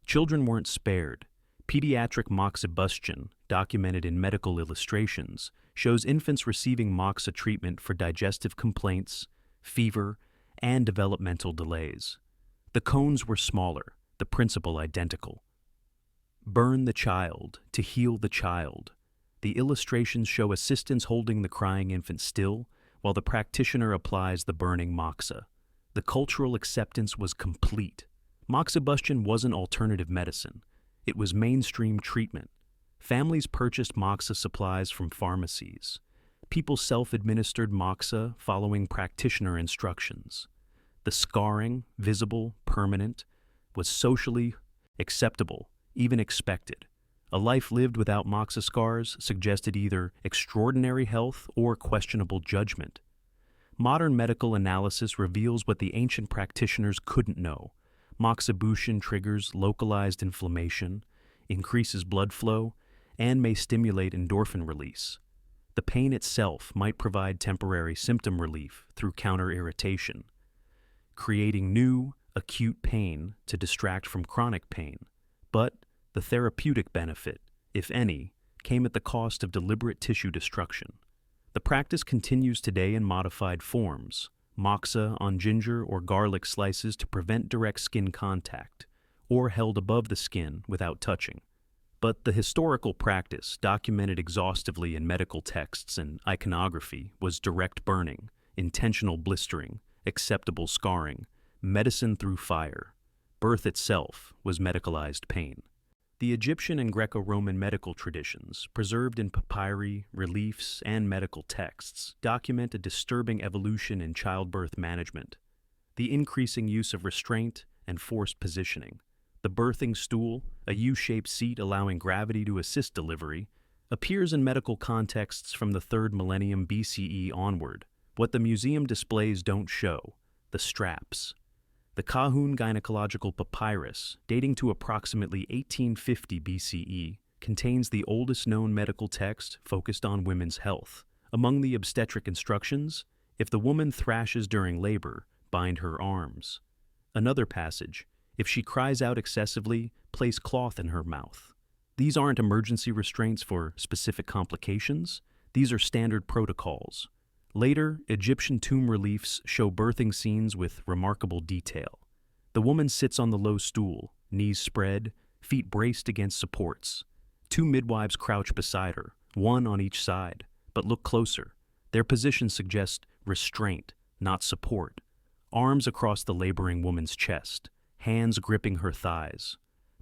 Children weren't spared. Pediatric moxibustion, documented in medical illustrations, shows infants receiving moxa treatment for digestive complaints, fever, and developmental delays. The cones were smaller, the principle identical. Burn the child to heal the child. The illustrations show assistants holding the crying infant still, while the practitioner applies the burning moxa. The cultural acceptance was complete. Moxibustion wasn't alternative medicine. It was mainstream treatment. Families purchased moxa supplies from pharmacies. People self-administered moxa following practitioner instructions. The scarring, visible, permanent, was socially acceptable, even expected. A life lived without moxa scars suggested either extraordinary health or questionable judgment. Modern medical analysis reveals what the ancient practitioners couldn't know. Moxibustion triggers localized inflammation, increases blood flow, and may stimulate endorphin release. The pain itself might provide temporary symptom relief through counter-irritation, creating new, acute pain to distract from chronic pain. But the therapeutic benefit, if any, came at the cost of deliberate tissue destruction. The practice continues today in modified forms, moxa on ginger or garlic slices to prevent direct skin contact, or held above the skin without touching. But the historical practice, documented exhaustively in medical texts and iconography, was direct burning, intentional blistering, acceptable scarring, medicine through fire. Birth itself was medicalized pain. The Egyptian and Greco-Roman medical traditions, preserved in papyri, reliefs, and medical texts, document a disturbing evolution in childbirth management. The increasing use of restraint and forced positioning. The birthing stool, a U-shaped seat allowing gravity to assist delivery, appears in medical contexts from the 3rd millennium BCE onward. What the museum displays don't show: the straps. The Kahun gynecological papyrus, dating to approximately 1850 BCE, contains the oldest known medical text focused on women's health. Among the obstetric instructions, if the woman thrashes during labor, bind her arms. Another passage, if she cries out excessively, place cloth in her mouth. These aren't emergency restraints for specific complications. These are standard protocols. Later, Egyptian tomb reliefs show birthing scenes with remarkable detail. The woman sits on the low stool, knees spread, feet braced against supports. 2 midwives crouch beside her, one on each side, but look closer. Their position suggests restraint, not support. Arms across the laboring woman's chest, hands gripping her thighs.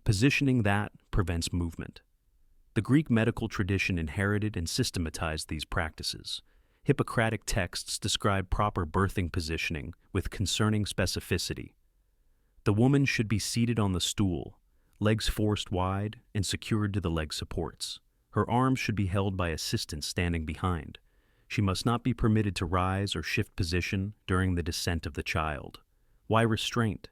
Positioning that prevents movement. The Greek medical tradition inherited and systematized these practices. Hippocratic texts describe proper birthing positioning with concerning specificity. The woman should be seated on the stool, legs forced wide and secured to the leg supports. Her arms should be held by assistants standing behind. She must not be permitted to rise or shift position during the descent of the child. Why restraint?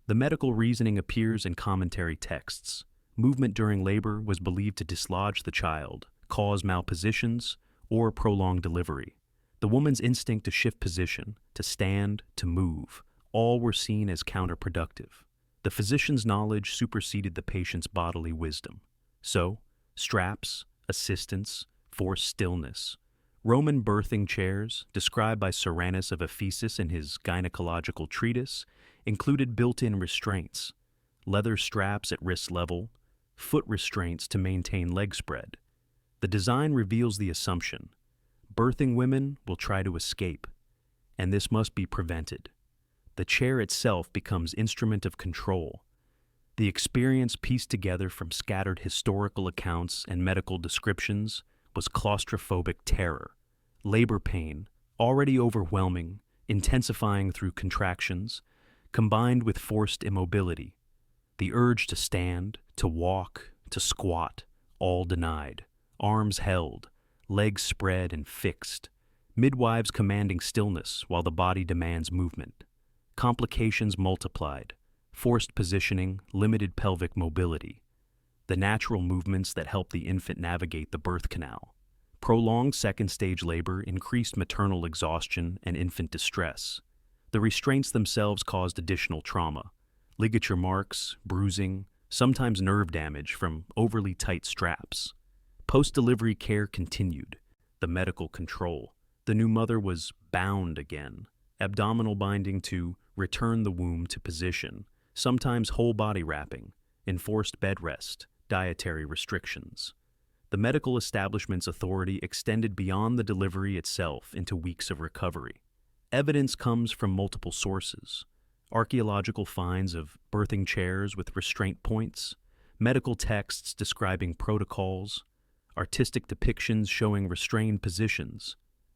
The medical reasoning appears in commentary texts. Movement during labor was believed to dislodge the child, cause malpositions, or prolong delivery. The woman's instinct to shift position, to stand, to move, all were seen as counterproductive. The physician's knowledge superseded the patient's bodily wisdom. So, straps, assistance, forced stillness. Roman birthing chairs, described by Cyrannus of Ephesus in his gynecological treatise, included built-in restraints, leather straps at wrist level, foot restraints to maintain leg spread. The design reveals the assumption: birthing women will try to escape, and this must be prevented. The chair itself becomes instrument of control. The experience pieced together from scattered historical accounts and medical descriptions was claustrophobic terror. Labor pain, already overwhelming, intensifying through contractions, combined with forced immobility. The urge to stand, to walk, to squat, all denied, arms held, legs spread and fixed, midwives commanding stillness while the body demands movement. Complications multiplied, forced positioning, limited pelvic mobility, the natural movements that help the infant navigate the birth canal. Prolonged second-stage labor increased maternal exhaustion and infant distress. The restraints themselves caused additional trauma, ligature marks, bruising, sometimes nerve damage from overly tight straps. Post-delivery care continued. The medical control. The new mother was bound again, abdominal binding to return the womb to position, sometimes whole body wrapping, enforced bed rest, dietary restrictions. The medical establishment's authority extended beyond the delivery itself into weeks of recovery. Evidence comes from multiple sources: archaeological finds of birthing chairs with restraint points, medical texts describing protocols, artistic depictions showing restrained positions.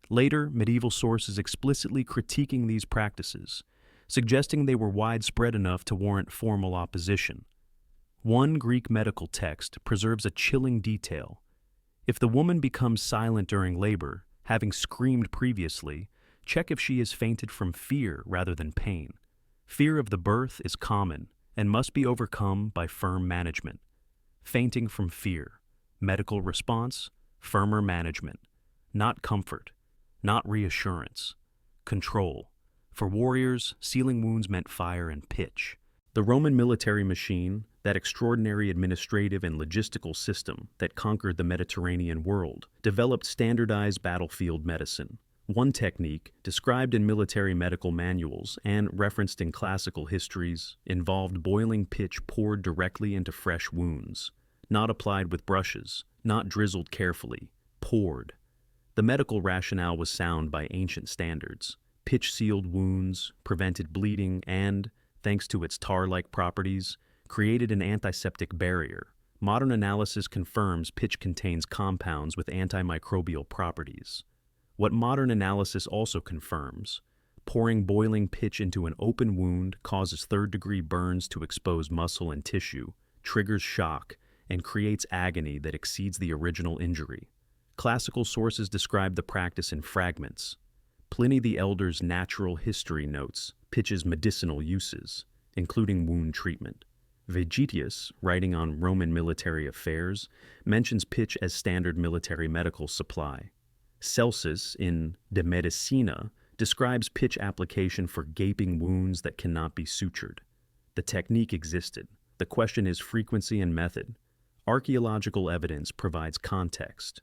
Later, medieval sources explicitly critiquing these practices, suggesting they were widespread enough to warrant formal opposition. One Greek medical text preserves a chilling detail. If the woman becomes silent during labor, having screamed previously, check if she has fainted from fear rather than pain. Fear of the birth is common and must be overcome by firm management. Fainting from fear. Medical response: firmer management. Not comfort. Not reassurance. Control. For warriors, sealing wounds meant fire and pitch. The Roman military machine, that extraordinary administrative and logistical system that conquered the Mediterranean world, developed standardized battlefield medicine. One technique, described in military medical manuals and referenced in classical histories, involved boiling pitch poured directly into fresh wounds, not applied with brushes, not drizzled carefully, poured. The medical rationale was sound by ancient standards. Pitch-sealed wounds prevented bleeding and, thanks to its tar-like properties, created an antiseptic barrier. Modern analysis confirms pitch contains compounds with antimicrobial properties. What modern analysis also confirms: pouring boiling pitch into an open wound causes third-degree burns to expose muscle and tissue, triggers shock, and creates agony that exceeds the original injury. Classical sources describe the practice in fragments. Pliny the Elder's Natural History notes pitch's medicinal uses, including wound treatment. Vegetius, writing on Roman military affairs, mentions pitch as standard military medical supply. Celsus, in De Medicina, describes pitch application for gaping wounds that cannot be sutured. The technique existed. The question is frequency and method. Archaeological evidence provides context.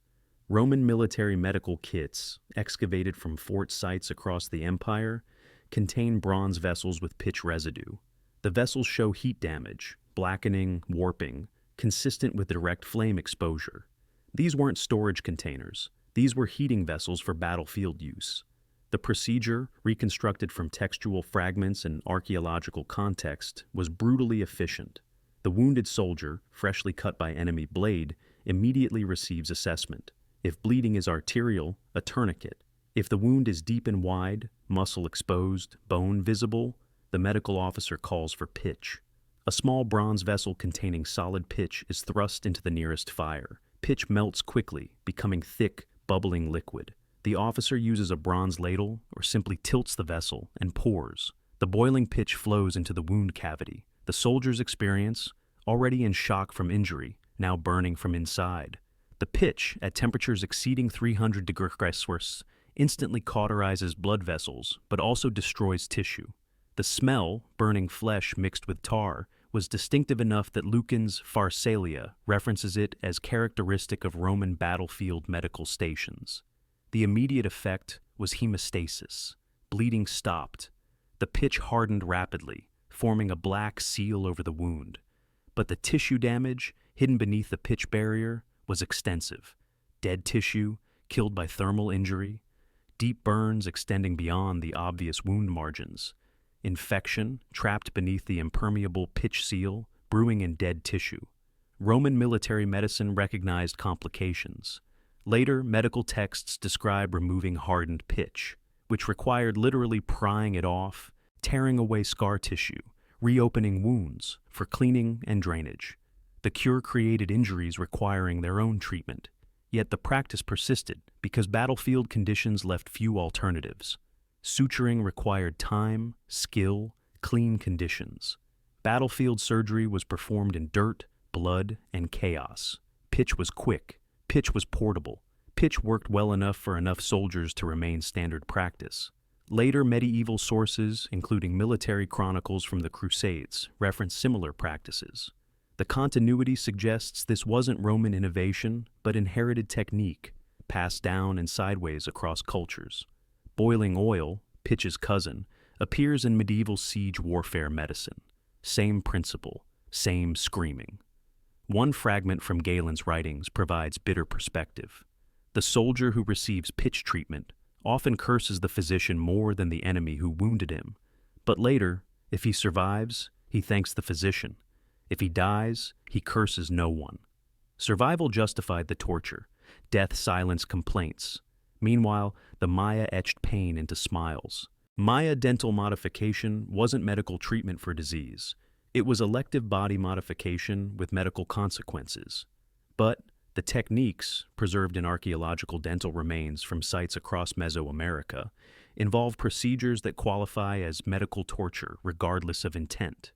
Roman military medical kits, excavated from fort sites across the empire, contain bronze vessels with pitch residue. The vessels show heat damage, blackening, warping, consistent with direct flame exposure. These weren't storage containers. These were heating vessels for battlefield use. The procedure, reconstructed from textual fragments and archaeological context, was brutally efficient. The wounded soldier, freshly cut by enemy blade, immediately receives assessment. If bleeding is arterial, a tourniquet. If the wound is deep and wide, muscle exposed, bone visible, the medical officer calls for pitch. A small bronze vessel containing solid pitch is thrust into the nearest fire. Pitch melts quickly, becoming thick, bubbling liquid. The officer uses a bronze ladle or simply tilts the vessel and pours. The boiling pitch flows into the wound cavity. The soldier's experience, already in shock from injury, now burning from inside. The pitch, at temperatures exceeding 300 degrees Celsius, instantly cauterizes blood vessels, but also destroys tissue. The smell, burning flesh mixed with tar, was distinctive enough that Lucan's Pharsalia references it as characteristic of Roman battlefield medical stations. The immediate effect was hemostasis. Bleeding stopped. The pitch hardened rapidly, forming a black seal over the wound. But the tissue damage, hidden beneath the pitch barrier, was extensive. Dead tissue, killed by thermal injury, deep burns extending beyond the obvious wound margins, infection trapped beneath the impermeable pitch seal, brewing in dead tissue. Roman military medicine recognized complications. Later, medical texts describe removing hardened pitch, which required literally prying it off, tearing away scar tissue, reopening wounds for cleaning and drainage. The The cure created injuries requiring their own treatment. Yet the practice persisted because battlefield conditions left few alternatives. Suturing required time, skill, clean conditions. Battlefield surgery was performed in dirt, blood, and chaos. Pitch was quick. Pitch was portable. Pitch worked well enough for enough soldiers to remain standard practice. Later medieval sources, including military chronicles from the Crusades, reference similar practices. The continuity suggests this wasn't Roman innovation, but inherited technique, passed down and sideways across cultures. Boiling oil, pitch's cousin, appears in medieval siege warfare medicine. Same principle, same screaming. One fragment from Galen's writings provides bitter perspective. The soldier who receives pitch treatment often curses the physician more than the enemy who wounded him. But later, if he survives, he thanks the physician. If he dies, he curses no one. Survival justified the torture. Death silenced complaints. Meanwhile, the Maya etched pain into smiles. Maya dental modification wasn't medical treatment for disease. It was elective body modification with medical consequences. But the techniques, preserved in archaeological dental remains from sites across Mesoamerica, involve procedures that qualify as medical torture regardless of intent.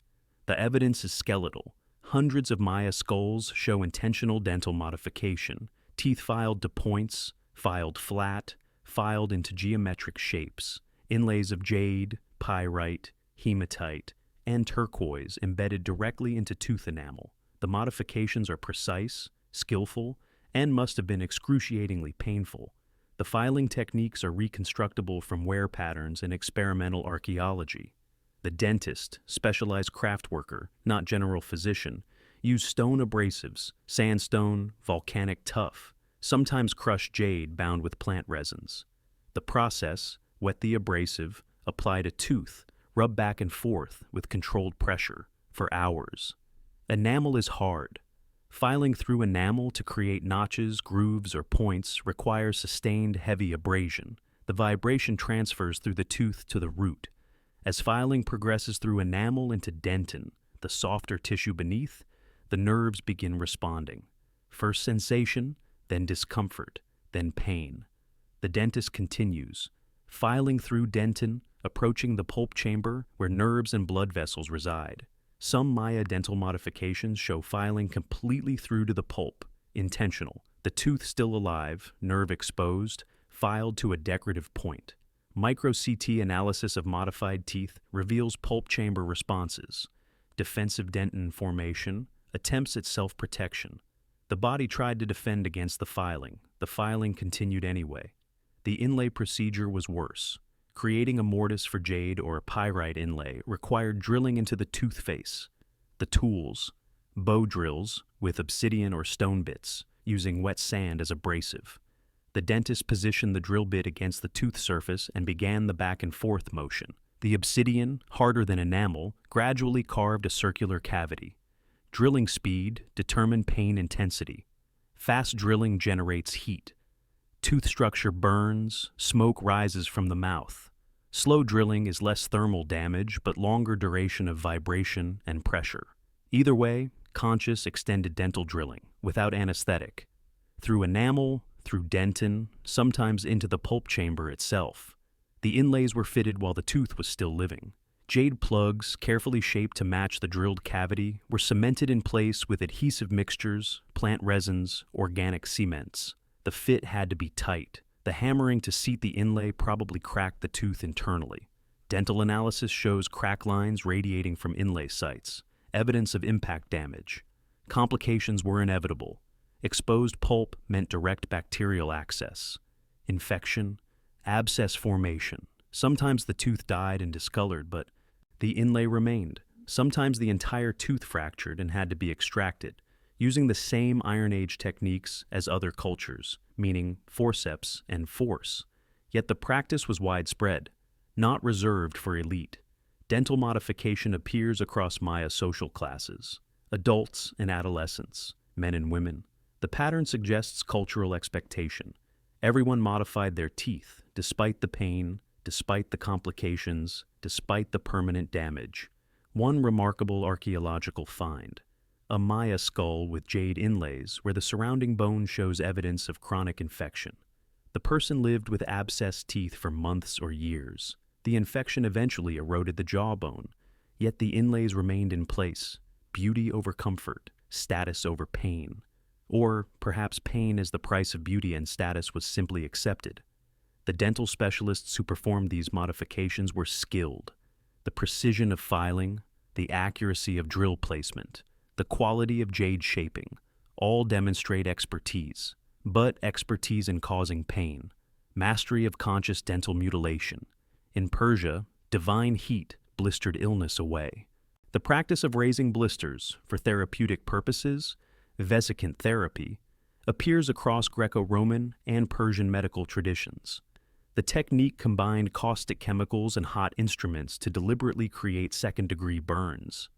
The evidence is skeletal. Hundreds of Maya skulls show intentional dental modification, teeth filed to points, filed flat, filed into geometric shapes, inlays of jade, pyrite, hematite, and turquoise embedded directly into tooth enamel. The modifications are precise, skillful, and must have been excruciatingly painful. The filing techniques are reconstructible from wear patterns in experimental archaeology. The dentist, specialized craft worker, not general physician, used stone abrasives, sandstone, volcanic tuff, sometimes crushed jade bound with plant resins. The process, wet the abrasive, apply to tooth, rub back and forth with controlled pressure for hours. Enamel is hard. Filing through enamel to create notches, grooves, or points requires sustained heavy abrasion. The vibration transfers through the tooth to the root. As filing progresses through enamel into dentin, the softer tissue beneath, the nerves begin responding. First sensation, then discomfort, then pain. The dentist continues, filing through dentin, approaching the pulp chamber where nerves and blood vessels reside. Some Maya dental modifications show filing completely through to the pulp, intentional. The tooth still alive, nerve exposed, filed to a decorative point. Micro-CT analysis of modified teeth reveals pulp chamber responses. Defensive dentin formation, attempts at self-protection. The body tried to defend against the filing. The filing continued anyway. The inlay procedure was worse. Creating a mortise for jade or a pyrite inlay required drilling into the tooth face. The tools, bow drills with obsidian or stone bits, using wet sand as abrasive. The dentist positioned the drill bit against the tooth surface and began the back and forth motion. The obsidian, harder than enamel, gradually carved a circular cavity. Drilling speed determined pain intensity. Fast drilling generates heat. Tooth structure burns, smoke rises from the mouth. Slow drilling is less thermal damage but longer duration of vibration and pressure. Either way, conscious extended dental drilling, without anesthetic. Through enamel, through dentin, sometimes into the pulp chamber itself. The inlays were fitted while the tooth was still living. Jade plugs, carefully shaped to match the drilled cavity, were cemented in place with adhesive mixtures, plant resins, organic cements. The fit had to be tight. The hammering to seat the inlay probably cracked the tooth internally. Dental analysis shows crack lines radiating from inlay sites, evidence of impact damage. Complications were inevitable. Exposed pulp meant direct bacterial access. Infection, abscess formation. Sometimes the tooth died and discolored, but the inlay remained. Sometimes the entire tooth fractured and had to be extracted, using the same Iron Age techniques as other cultures, meaning forceps and force. Yet the practice was widespread, not reserved for elite. Dental modification appears across Maya social classes, adults and adolescents, men and women. The pattern suggests cultural expectation. Everyone modified their teeth, despite the pain, despite the complications, despite the permanent damage. One remarkable archaeological find: a Maya skull with jade inlays where the surrounding bone shows evidence of chronic infection. The person lived with abscessed teeth for months or years. The infection eventually eroded the jawbone, yet the inlays remained in place. Beauty over comfort, status over pain. Or perhaps pain as the price of beauty and status was simply accepted. The dental specialists who performed these modifications were skilled. The precision of filing, the accuracy of drill placement, the quality of jade shaping, all demonstrate expertise. But expertise in causing pain, mastery of conscious dental mutilation. In Persia, divine heat blistered illness away. The practice of raising blisters for therapeutic purposes, vesicant therapy, appears across Greco-Roman and Persian medical traditions. The technique combined caustic chemicals and hot instruments to deliberately create second-degree burns,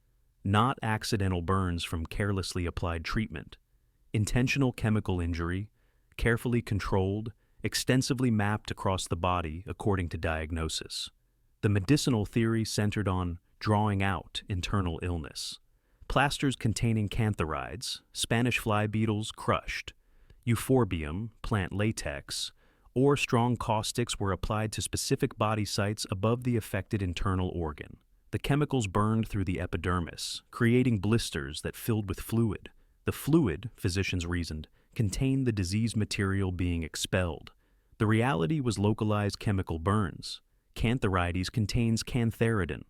not accidental burns from carelessly applied treatment. Intentional chemical injury, carefully controlled, extensively mapped across the body according to diagnosis. The medicinal theory centered on drawing out internal illness. Plasters containing cantharides, Spanish fly beetles crushed, euphorbium, plant latex, or strong caustics were applied to specific body sites above the affected internal organ. The chemicals burned through the epidermis, creating blisters that filled with fluid. The fluid, physicians reasoned, contained the disease material being expelled. The reality was localized chemical burns. Cantharides contains cantharidin,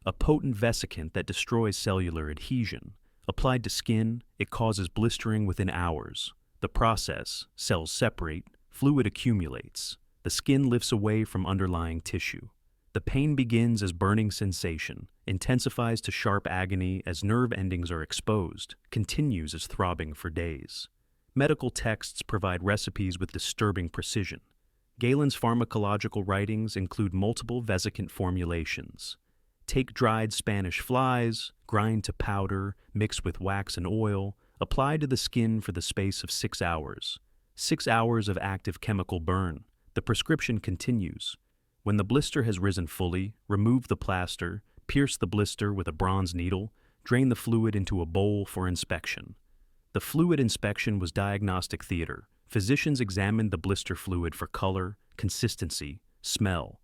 a potent vesicant that destroys cellular adhesion. Applied to skin, it causes blistering within hours. The process, cells separate, fluid accumulates. The skin lifts away from underlying tissue. The pain begins as burning sensation, intensifies to sharp agony as nerve endings are exposed, continues as throbbing for days. Medical texts provide recipes with disturbing precision. Galen's pharmacological writings include multiple vesicant formulations. Take dried Spanish flies, grind to powder, mix with wax and oil, apply to the skin for the space of 6 hours. 6 hours of active chemical burn. The prescription continues. When the blister has risen fully, remove the plaster, pierce the blister with a bronze needle, drain the fluid into a bowl for inspection. The fluid inspection was diagnostic theater. Physicians examined the blister fluid for color, consistency, smell.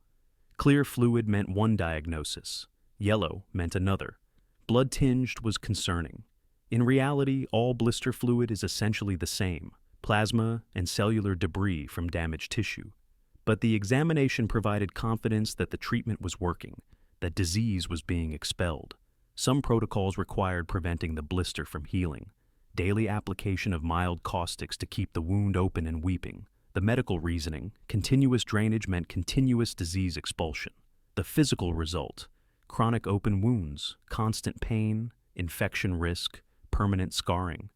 Clear fluid meant one diagnosis. Yellow meant another. Blood-tinged was concerning. In reality, all blister fluid is essentially the same, plasma and cellular debris from damaged tissue. But the examination provided confidence that the treatment was working, that disease was being expelled. Some protocols required preventing the blister from healing. Daily application of mild caustics to keep the wound open and weeping. The medical reasoning, continuous drainage meant continuous disease expulsion. The physical result, chronic open wounds, constant pain, infection risk, permanent scarring.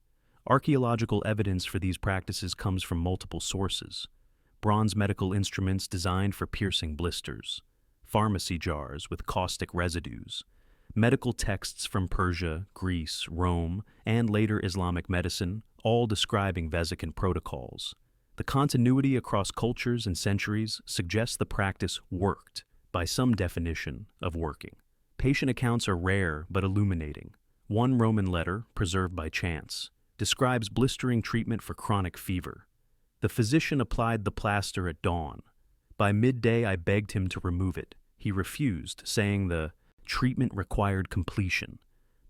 Archaeological evidence for these practices comes from multiple sources. Bronze medical instruments designed for piercing blisters, pharmacy jars with caustic residues, medical texts from Persia, Greece, Rome, and later Islamic medicine, all describing vesicant protocols. The continuity across cultures and centuries suggests the practice worked, by some definition of working. Patient accounts are rare but illuminating. One Roman letter, preserved by chance, describes blistering treatment for chronic fever. The physician applied the plaster at dawn. By midday, I begged him to remove it. He refused, saying the treatment required completion.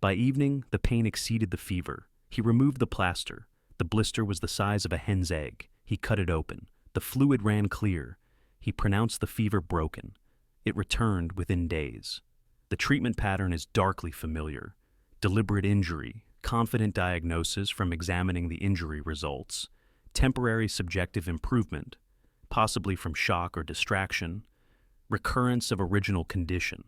By evening, the pain exceeded the fever. He removed the plaster. The blister was the size of a hen's egg. He cut it open. The fluid ran clear. He pronounced the fever broken. It returned within days. The treatment pattern is darkly familiar. Deliberate injury, confident diagnosis from examining the injury results, temporary subjective improvement, possibly from shock or distraction, recurrence of original condition.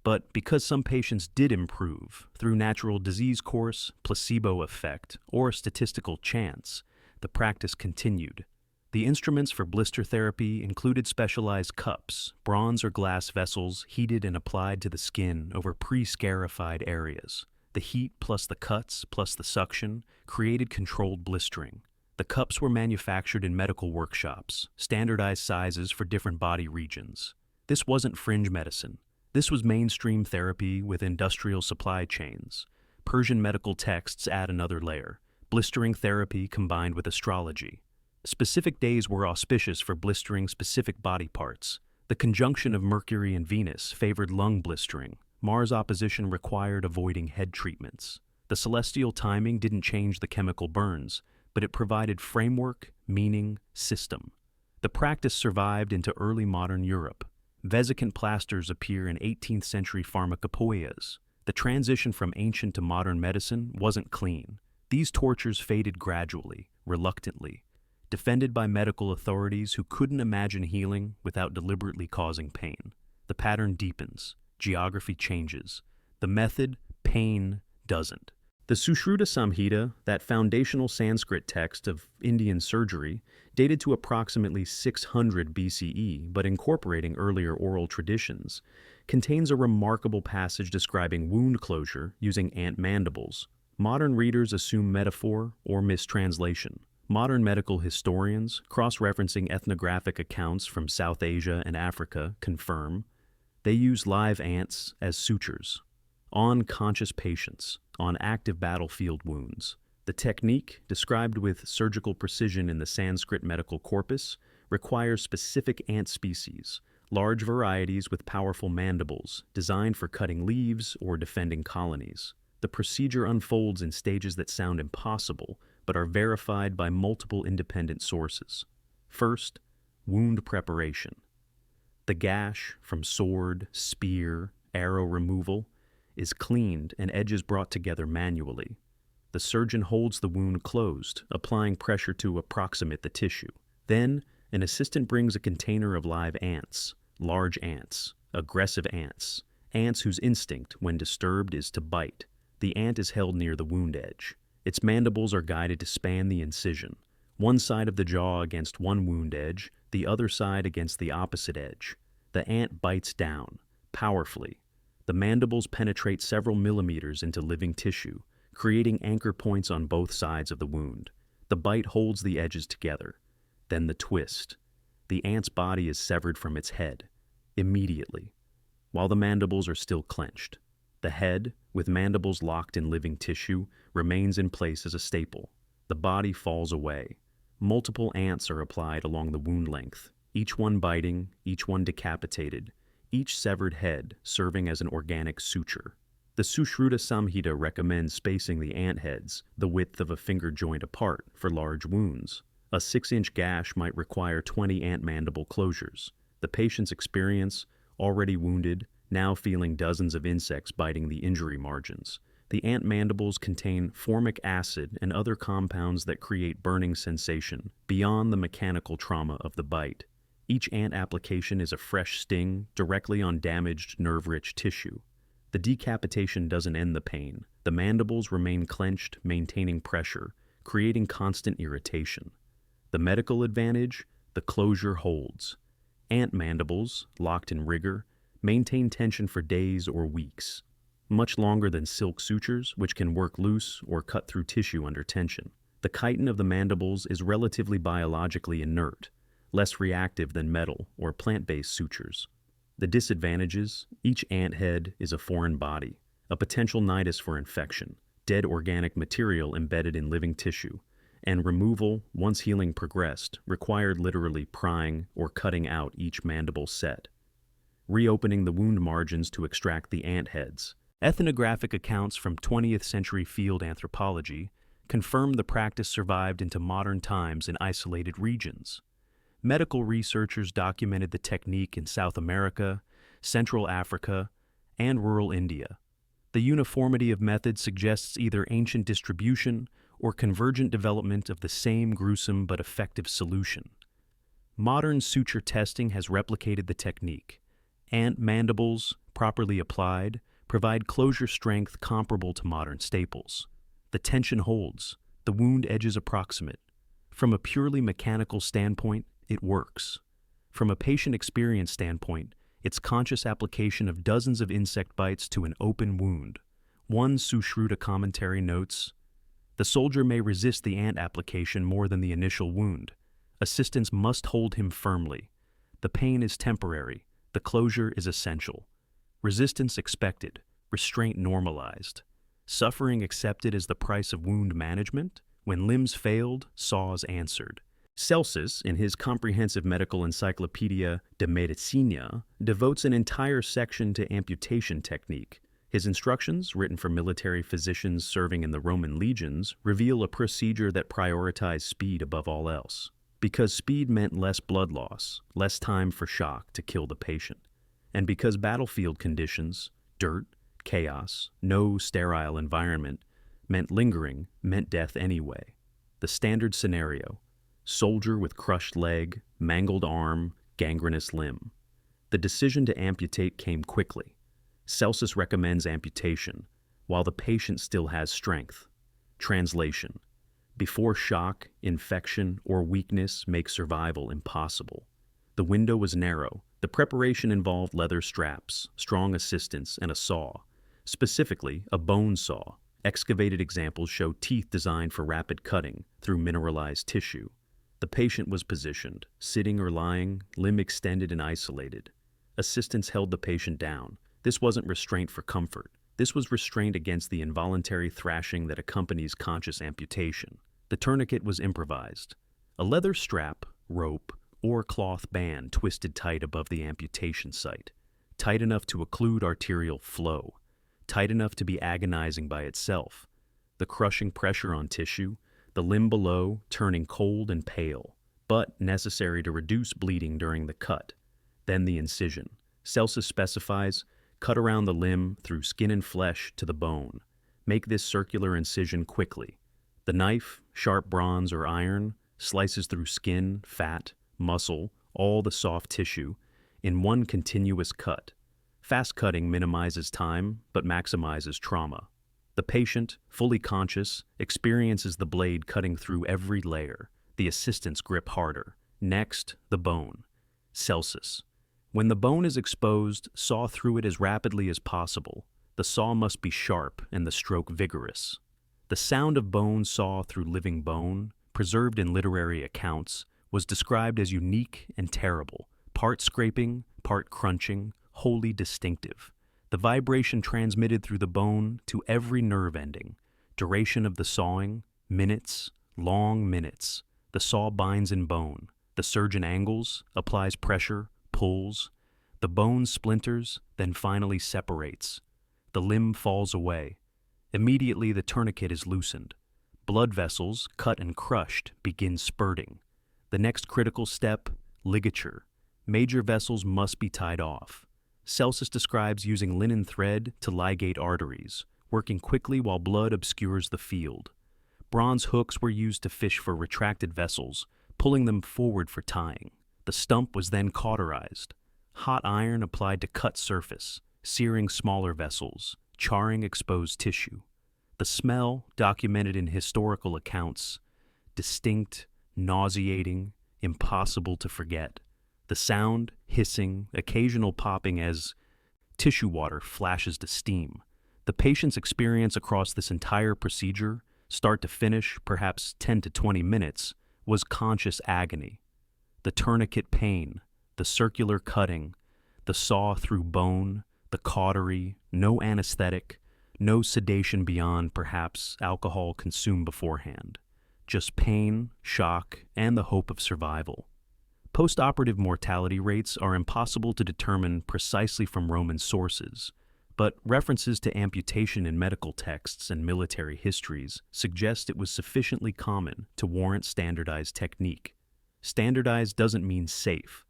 But because some patients did improve through natural disease course, placebo effect, or statistical chance, the practice continued. The instruments for blister therapy included specialized cups, bronze or glass vessels heated and applied to the skin over pre-scarified areas. The heat plus the cuts plus the suction created controlled blistering. The cups were manufactured in medical workshops, standardized sizes for different body regions. This wasn't fringe medicine. This was mainstream therapy with industrial supply chains. Persian medical texts add another layer: blistering therapy combined with astrology. Specific days were auspicious for blistering specific body parts. The conjunction of Mercury and Venus favored lung blistering. Mars opposition required avoiding head treatments. The celestial timing didn't change the chemical burns, but it provided framework, meaning, system. The practice survived into early modern Europe. Vesicant plasters appear in 18th century pharmacopoeias. The transition from ancient to modern medicine wasn't clean. These tortures faded gradually, reluctantly, defended by medical authorities who couldn't imagine healing without deliberately causing pain. The pattern deepens, geography changes. The method, pain, doesn't. The Sushruta Samhita, that foundational Sanskrit text of Indian surgery, dated to approximately 600 BCE, but incorporating earlier oral traditions, contains a remarkable passage describing wound closure using ant mandibles. Modern readers assume metaphor or mistranslation. Modern medical historians, cross-referencing ethnographic accounts from South Asia and Africa, confirm they use live ants as sutures on conscious patients, on active battlefield wounds. The technique, described with surgical precision in the Sanskrit medical corpus, requires specific ant species, large varieties with powerful mandibles, designed for cutting leaves or defending colonies. The procedure unfolds in stages that sound impossible, but are verified by multiple independent sources. First, wound preparation. The gash, from sword, spear, arrow removal, is cleaned and edges brought together manually. The surgeon holds the wound closed, applying pressure to approximate the tissue. Then, an assistant brings a container of live ants, large ants, aggressive ants, ants whose instinct, when disturbed, is to bite. The ant is held near the wound edge. Its mandibles are guided to span the incision, one side of the jaw against one wound edge, the other side against the opposite edge. The ant bites down, powerfully. The mandibles penetrate several millimeters into living tissue, creating anchor points on both sides of the wound. The bite holds the edges together. Then the twist. The ant's body is severed from its head, immediately, while the mandibles are still clenched. The head, with mandibles locked in living tissue, remains in place as a staple. The body falls away. Multiple ants are applied along the wound length, each one biting, each one decapitated, each severed head serving as an organic suture. The Sushruta Samhita recommends spacing the ant heads the width of a finger joint apart for large wounds. A 6-inch gash might require 20 ant mandible closures. The patient's experience, already wounded, now feeling dozens of insects biting the injury margins. The ant mandibles contain formic acid and other compounds that create burning sensation beyond the mechanical trauma of the bite. Each ant application is a fresh sting directly on damaged, nerve-rich tissue. The decapitation doesn't end the pain. The mandibles remain clenched, maintaining pressure, creating constant irritation. The medical advantage? The closure holds. Ant mandibles, locked in rigor, maintain tension for days or weeks, much longer than silk sutures, which can work loose or cut through tissue under tension. The chitin of the mandibles is relatively biologically inert, less reactive than metal or plant-based sutures. The disadvantages: each ant head is a foreign body, a potential nidus for infection, dead organic material embedded in living tissue, and removal, once healing progressed, required literally prying or cutting out each mandible set, reopening the wound margins to extract the ant heads. Ethnographic accounts from 20th century field anthropology confirm the practice survived into modern times in isolated regions. Medical researchers documented the technique in South America, Central Africa, and rural India. The uniformity of method suggests either ancient distribution or convergent development of the same gruesome but effective solution. Modern suture testing has replicated the technique. Ant mandibles, properly applied, provide closure strength comparable to modern staples. The tension holds, the wound edges approximate. From a purely mechanical standpoint, it works. From a patient experience standpoint, its conscious application of dozens of insect bites to an open wound. One Sushruta commentary notes, "The soldier may resist the ant application more than the initial wound. Assistants must hold him firmly. The pain is temporary. The closure is essential. Resistance expected. Restraint normalized. Suffering accepted as the price of wound management? When limbs failed, saws answered. Celsus, in his comprehensive medical encyclopedia De Medicina, devotes an entire section to amputation technique. His instructions, written for military physicians serving in the Roman legions, reveal a procedure that prioritized speed above all else. Because speed meant less blood loss, less time for shock to kill the patient. And because battlefield conditions, dirt, chaos, no sterile environment, meant lingering, meant death anyway. The standard scenario: soldier with crushed leg, mangled arm, gangrenous limb. The decision to amputate came quickly. Celsus recommends amputation, while the patient still has strength. Translation: before shock, infection, or weakness make survival impossible. The window was narrow. The preparation involved leather straps, strong assistance, and a saw. Specifically, a bone saw. Excavated examples show teeth designed for rapid cutting through mineralized tissue. The patient was positioned, sitting or lying, limb extended and isolated. Assistants held the patient down. This wasn't restraint for comfort. This was restraint against the involuntary thrashing that accompanies conscious amputation. The tourniquet was improvised. A leather strap, rope, or cloth band twisted tight above the amputation site, tight enough to occlude arterial flow, tight enough to be agonizing by itself. The crushing pressure on tissue, the limb below turning cold and pale, but necessary to reduce bleeding during the cut. Then the incision. Celsus specifies, cut around the limb through skin and flesh to the bone. Make this circular incision quickly. The knife, sharp bronze or iron, slices through skin, fat, muscle, all the soft tissue, in one continuous cut. Fast cutting minimizes time, but maximizes trauma. The patient, fully conscious, experiences the blade cutting through every layer. The assistants grip harder. Next, the bone. Celsus: when the bone is exposed, saw through it as rapidly as possible. The saw must be sharp and the stroke vigorous. The sound of bone saw through living bone, preserved in literary accounts, was described as unique and terrible, part scraping, part crunching, wholly distinctive. The vibration transmitted through the bone to every nerve ending. Duration of the sawing: minutes, long minutes. The saw binds in bone. The surgeon angles, applies pressure, pulls. The bone splinters, then finally separates. The limb falls away. Immediately the tourniquet is loosened. Blood vessels, cut and crushed, begin spurting. The next critical step: ligature. Major vessels must be tied off. Celsus describes using linen thread to ligate arteries, working quickly while blood obscures the field. Bronze hooks were used to fish for retracted vessels, pulling them forward for tying. The stump was then cauterized. Hot iron applied to cut surface, searing smaller vessels, charring exposed tissue. The smell, documented in historical accounts: distinct, nauseating, impossible to forget. The sound, hissing, occasional popping as tissue water flashes to steam. The patient's experience across this entire procedure, start to finish, perhaps 10 to 20 minutes, was conscious agony. The tourniquet pain, the circular cutting, the saw through bone, the cautery, no anesthetic, no sedation beyond perhaps alcohol consumed beforehand. Just pain, shock, and the hope of survival. Post-operative mortality rates are impossible to determine precisely from Roman sources, but references to amputation in medical texts and military histories suggest it was sufficiently common to warrant standardized technique. Standardized doesn't mean safe.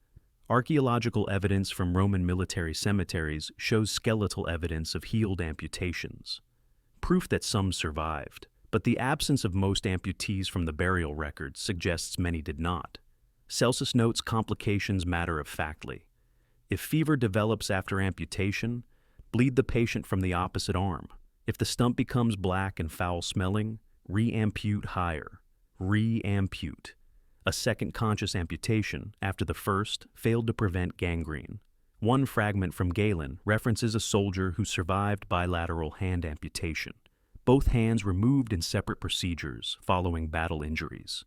Archaeological evidence from Roman military cemeteries shows skeletal evidence of healed amputations, proof that some survived, but the absence of most amputees from the burial records suggests many did not. Celsus notes complications matter-of-factly. If fever develops after amputation, bleed the patient from the opposite arm. If the stump becomes black and foul-smelling, re-ampute higher. Re-ampute. A second conscious amputation, after the first, failed to prevent gangrene. One fragment from Galen references a soldier who survived bilateral hand amputation. Both hands removed in separate procedures following battle injuries.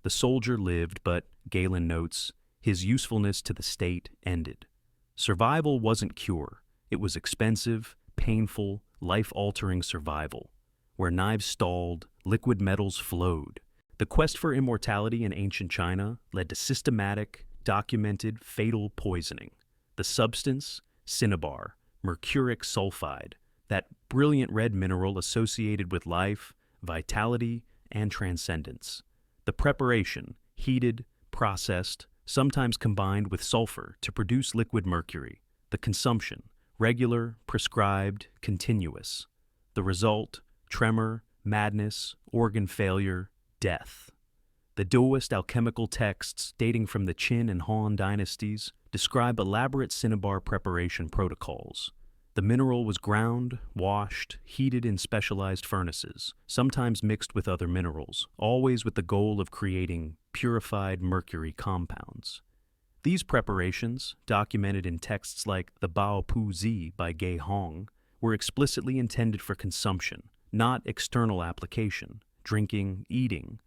The soldier lived, but, Galen notes, his usefulness to the state ended. Survival wasn't cure. It was expensive, painful, life-altering survival. where knives stalled, liquid metals flowed. The quest for immortality in ancient China led to systematic, documented, fatal poisoning. The substance, cinnabar, mercuric sulfide, that brilliant red mineral associated with life, vitality, and transcendence. The preparation, heated, processed, sometimes combined with sulfur to produce liquid mercury. The consumption, regular, prescribed, continuous. The result, tremor, madness, organ failure, death. The Daoist alchemical texts dating from the Qin and Han dynasties describe elaborate cinnabar preparation protocols. The mineral was ground, washed, heated in specialized furnaces, sometimes mixed with other minerals, always with the goal of creating purified mercury compounds. These preparations, documented in texts like the Bao Pu Zi by Ge Hong, were explicitly intended for consumption, not external application, drinking, eating,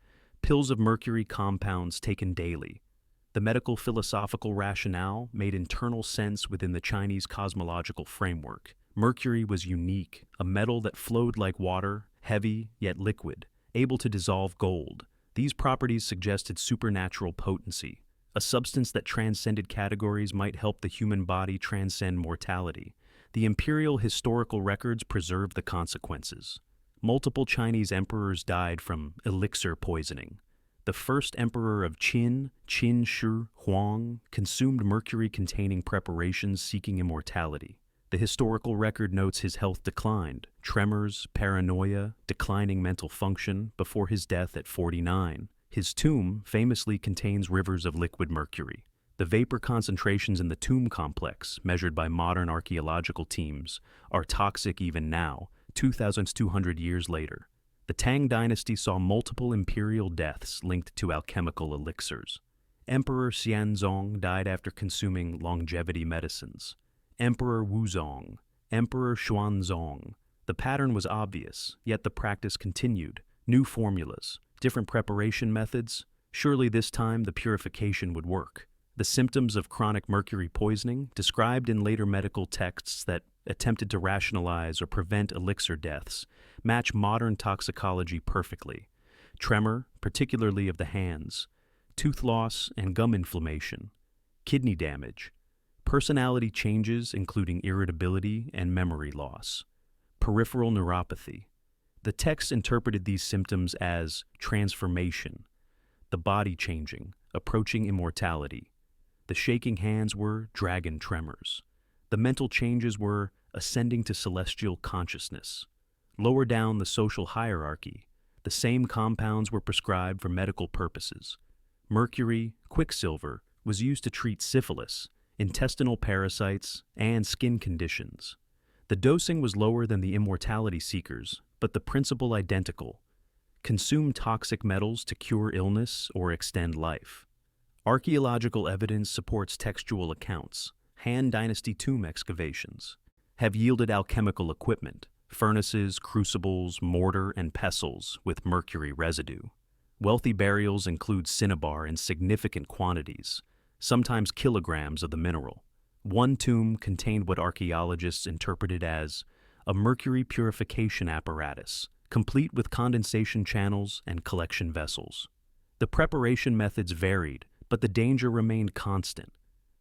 pills of mercury compounds taken daily. The medical philosophical rationale made internal sense within the Chinese cosmological framework. Mercury was unique, a metal that flowed like water, heavy yet liquid, able to dissolve gold. These properties suggested supernatural potency. A substance that transcended categories might help the human body transcend mortality. The imperial historical records preserve the consequences. Multiple Chinese emperors died from elixir poisoning. The first emperor of Qin, Qin Shi Huang, consumed mercury-containing preparations seeking immortality. The historical record notes his health declined, tremors, paranoia, declining mental function, before his death at 49. His tomb famously contains rivers of liquid mercury. The vapor concentrations in the tomb complex, measured by modern archaeological teams, are toxic even now, 2,200 years later. The Tang dynasty saw multiple imperial deaths linked to alchemical elixirs. Emperor Xianzong died after consuming longevity medicines. Emperor Wuzong, Emperor Xuanzong. The pattern was obvious, yet the practice continued. New formulas, different preparation methods. Surely this time the purification would work. The symptoms of chronic mercury poisoning, described in later medical texts that attempted to rationalize or prevent elixir deaths, match modern toxicology perfectly. Tremor, particularly of the hands, tooth loss and gum inflammation, kidney damage, personality changes including irritability and memory loss, peripheral neuropathy. The text interpreted these symptoms as transformation, the body changing, approaching immortality. The shaking hands were dragon tremors. The mental changes were ascending to celestial consciousness. Lower down the social hierarchy, the same compounds were prescribed for medical purposes. Mercury, quicksilver, was used to treat syphilis, intestinal parasites, and skin conditions. The dosing was lower than the immortality seekers, but the principle identical. Consume toxic metals to cure illness or extend life. Archaeological evidence supports textual accounts. Han Dynasty tomb excavations have yielded alchemical equipment, furnaces, crucibles, mortar, and pestles with mercury residue. Wealthy burials include cinnabar in significant quantities, sometimes kilograms of the mineral. One tomb contained what archaeologists interpreted as a mercury purification apparatus, complete with condensation channels and collection vessels. The preparation methods varied, but the danger remained constant.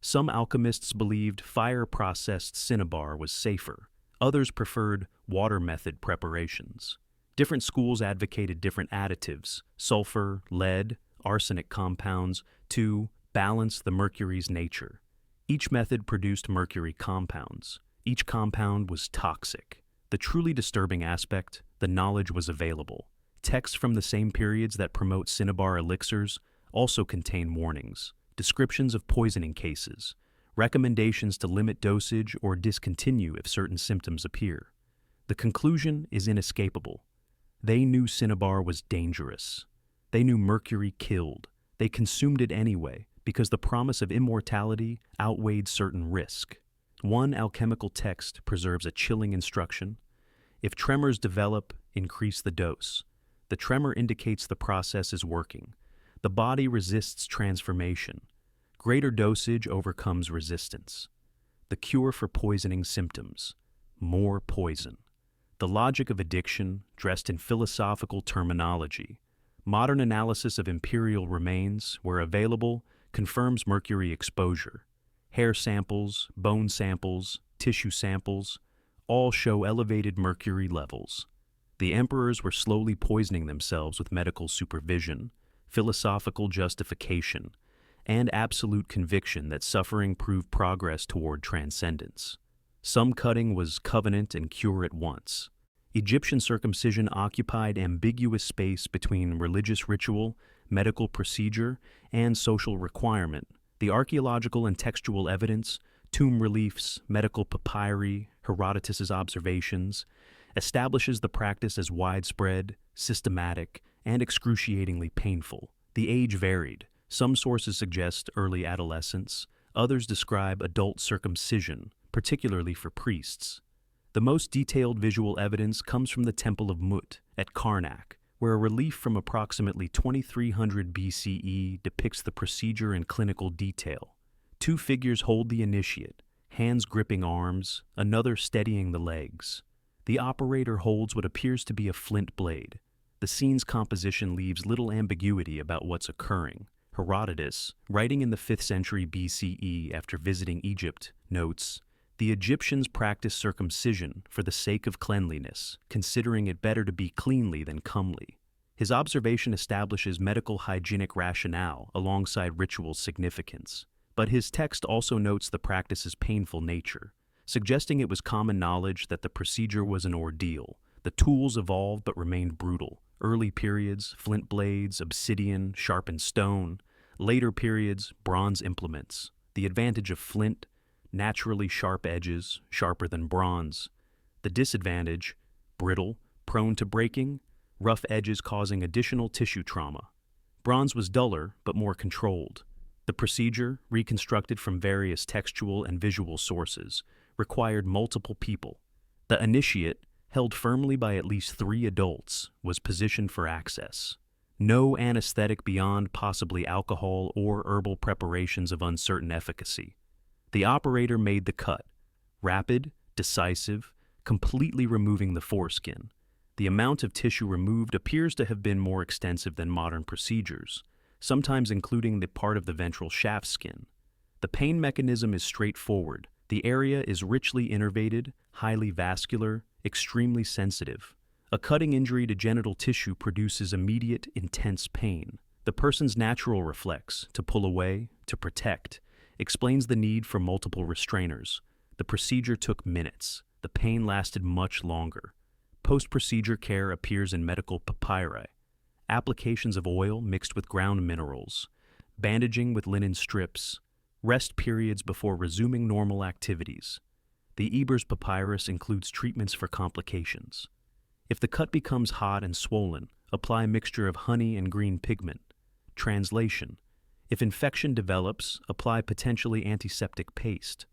Some alchemists believed fire-processed cinnabar was safer. Others preferred water method preparations. Different schools advocated different additives, sulfur, lead, arsenic compounds, to balance the mercury's nature. Each method produced mercury compounds. Each compound was toxic. The truly disturbing aspect, the knowledge was available. Texts from the same periods that promote cinnabar elixirs also contain warnings, descriptions of poisoning cases, recommendations to limit dosage or discontinue if certain symptoms appear. The conclusion is inescapable. They knew cinnabar was dangerous. They knew mercury killed. They consumed it anyway because the promise of immortality outweighed certain risk. One alchemical text preserves a chilling instruction. If tremors develop, increase the dose. The tremor indicates the process is working. The body resists transformation. Greater dosage overcomes resistance. The cure for poisoning symptoms: more poison. the logic of addiction dressed in philosophical terminology. Modern analysis of imperial remains, where available, confirms mercury exposure. Hair samples, bone samples, tissue samples, all show elevated mercury levels. The emperors were slowly poisoning themselves with medical supervision, philosophical justification, and absolute conviction that suffering proved progress toward transcendence. Some cutting was covenant and cure at once. Egyptian circumcision occupied ambiguous space between religious ritual, medical procedure, and social requirement. The archaeological and textual evidence, tomb reliefs, medical papyri, Herodotus's observations, establishes the practice as widespread, systematic, and excruciatingly painful. The age varied. Some sources suggest early adolescence, others describe adult circumcision, particularly for priests. The most detailed visual evidence comes from the Temple of Mut at Karnak, where a relief from approximately 2300 BCE depicts the procedure in clinical detail. Two figures hold the initiate, hands gripping arms, another steadying the legs. The operator holds what appears to be a flint blade. The scene's composition leaves little ambiguity about what's occurring. Herodotus, writing in the 5th century BCE after visiting Egypt, notes, "The Egyptians practiced circumcision for the sake of cleanliness, considering it better to be cleanly than comely." His observation establishes medical hygienic rationale alongside ritual significance. But his text also notes the practice's painful nature, suggesting it was common knowledge that the procedure was an ordeal. The tools evolved but remained brutal. Early periods, flint blades, obsidian, sharpened stone. Later periods, bronze implements. The advantage of flint, naturally sharp edges, sharper than bronze. The disadvantage, brittle, prone to breaking, rough edges causing additional tissue trauma. Bronze was duller but more controlled. The procedure, reconstructed from various textual and visual sources, required multiple people. The initiate, held firmly by at least 3 adults, was positioned for access. No anesthetic beyond possibly alcohol or herbal preparations of uncertain efficacy. The operator made the cut, rapid, decisive, completely removing the foreskin. The amount of tissue removed appears to have been more extensive than modern procedures, sometimes including the part of the ventral shaft skin. The pain mechanism is straightforward. The area is richly innervated, highly vascular, extremely sensitive. A cutting injury to genital tissue produces immediate, intense pain. The person's natural reflex, to pull away, to protect, explains the need for multiple restrainers. The procedure took minutes. The pain lasted much longer. Post-procedure care appears in medical papyri. Applications of oil mixed with ground minerals, bandaging with linen strips, rest periods before resuming normal activities. The Ebers Papyrus includes treatments for complications. If the cut becomes hot and swollen, apply a mixture of honey and green pigment. Translation: if infection develops, apply potentially antiseptic paste.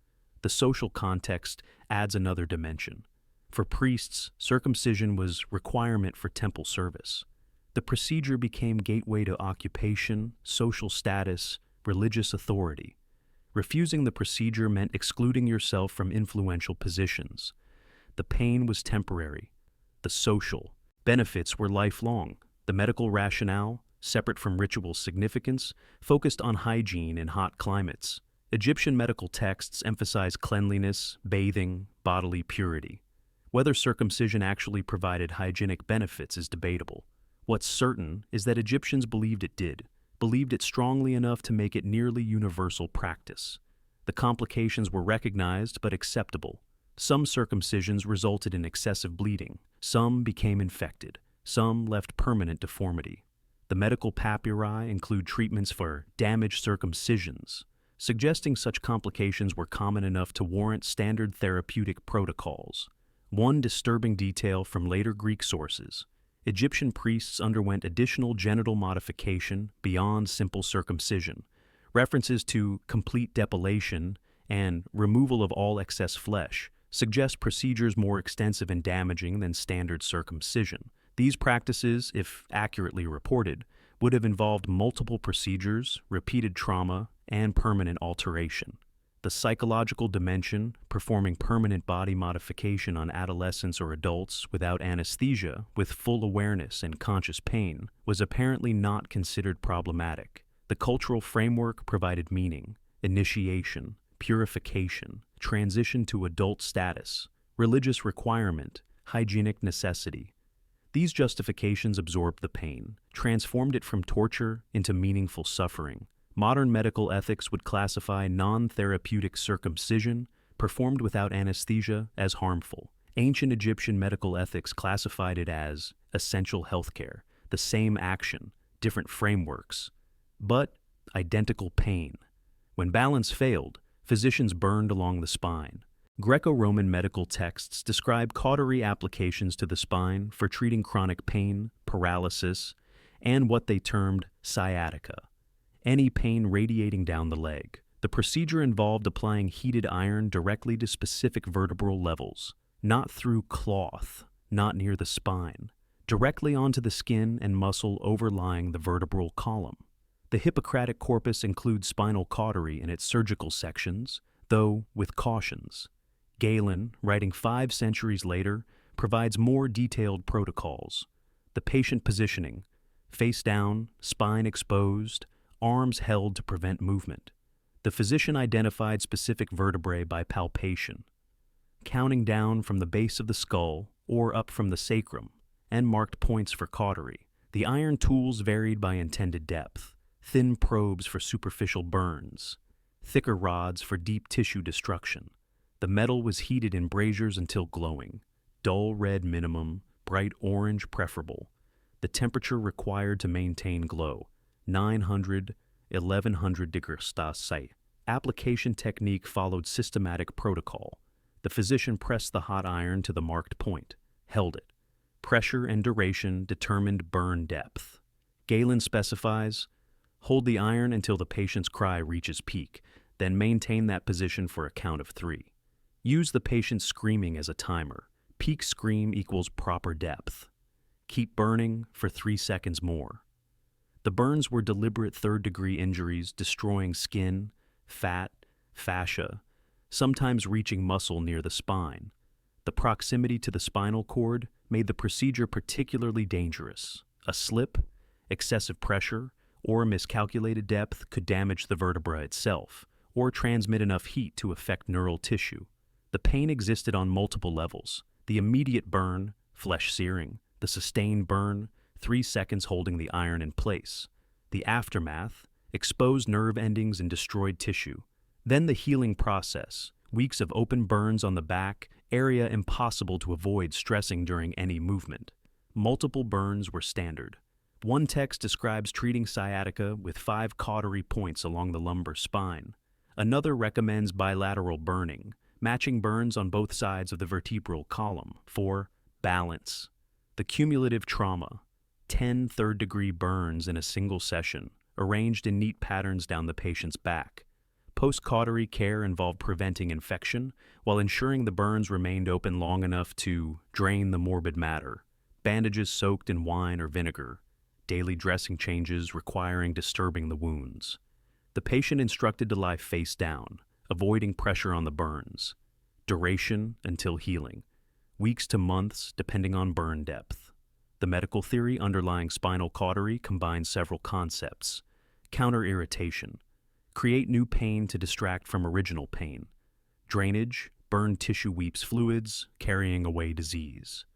The social context adds another dimension. For priests, circumcision was requirement for temple service. The procedure became gateway to occupation, social status, religious authority. Refusing the procedure meant excluding yourself from influential positions. The pain was temporary. The social benefits were lifelong. The medical rationale, separate from ritual significance, focused on hygiene in hot climates. Egyptian medical texts emphasize cleanliness, bathing, bodily purity. Whether circumcision actually provided hygienic benefits is debatable. What's certain is that Egyptians believed it strongly enough to make it nearly universal practice. The complications were recognized but acceptable. Some circumcisions resulted in excessive bleeding, some became infected, some left permanent deformity. The medical papyri include treatments for damaged circumcisions, suggesting such complications were common enough to warrant standard therapeutic protocols. One disturbing detail from later Greek sources: Egyptian priests underwent additional genital modification beyond simple circumcision. References to complete depilation and removal of all excess flesh suggest procedures more extensive and damaging than standard circumcision. These practices, if accurately reported, would have involved multiple procedures, repeated trauma, and permanent alteration. the psychological dimension, performing permanent body modification on adolescents or adults without anesthesia, with full awareness and conscious pain, was apparently not considered problematic. The cultural framework provided meaning, initiation, purification, transition to adult status, religious requirement, hygienic necessity. These justifications absorbed the pain, transformed it from torture into meaningful suffering. Modern medical ethics would classify non-therapeutic circumcision performed without anesthesia as harmful. Ancient Egyptian medical ethics classified it as essential healthcare, the same action, different frameworks, but identical pain. When balance failed, physicians burned along the spine. Greco-Roman medical texts describe cautery applications to the spine for treating chronic pain, paralysis, and what they termed sciatica, any pain radiating down the leg. The procedure involved applying heated iron directly to specific vertebral levels, not through cloth, not near the spine, directly onto the skin and muscle overlying the vertebral column. The Hippocratic corpus includes spinal cautery in its surgical sections, though with cautions. Galen, writing 5 centuries later, provides more detailed protocols. The patient positioning, face down, spine exposed, arms held to prevent movement. The physician identified specific vertebrae by palpation, counting down from the base of the skull or up from the sacrum, and marked points for cautery. The iron tools varied by intended depth, thin probes for superficial burns, thicker rods for deep tissue destruction. The metal was heated in braziers until glowing, dull red minimum, bright orange preferable. The temperature required to maintain glow, 900, 1100 degrees Celsius. Application technique followed systematic protocol. The physician pressed the hot iron to the marked point, held it. Pressure and duration determined burn depth. Galen specifies, hold the iron until the patient's cry reaches peak, then maintain that position for a count of 3. Use the patient's screaming as a timer. Peak scream equals proper depth. Keep burning for 3 seconds more. The burns were deliberate third-degree injuries destroying skin, fat, fascia, sometimes reaching muscle near the spine. The proximity to the spinal cord made the procedure particularly dangerous. A slip, excessive pressure, or miscalculated depth could damage the vertebra itself, or transmit enough heat to affect neural tissue. The pain existed on multiple levels. The immediate burn, flesh searing. The sustained burn, 3 seconds holding the iron in place. The aftermath, exposed nerve endings and destroyed tissue. Then the healing process, weeks of open burns on the back, area impossible to avoid stressing during any movement. Multiple burns were standard. One text describes treating sciatica with 5 cautery points along the lumbar spine. Another recommends bilateral burning, matching burns on both sides of the vertebral column for balance. The cumulative trauma, 10 third-degree burns in a single session, arranged in neat patterns down the patient's back. Post-cautery care involved preventing infection while ensuring the burns remained open long enough to drain the morbid matter. Bandages soaked in wine or vinegar. Daily dressing changes requiring disturbing the wounds. The patient instructed to lie face down, avoiding pressure on the burns. Duration until healing. Weeks to months depending on burn depth. The medical theory underlying spinal cautery combines several concepts. Counter-irritation. Create new pain to distract from original pain. Drainage. Burned tissue weeps fluids, carrying away disease.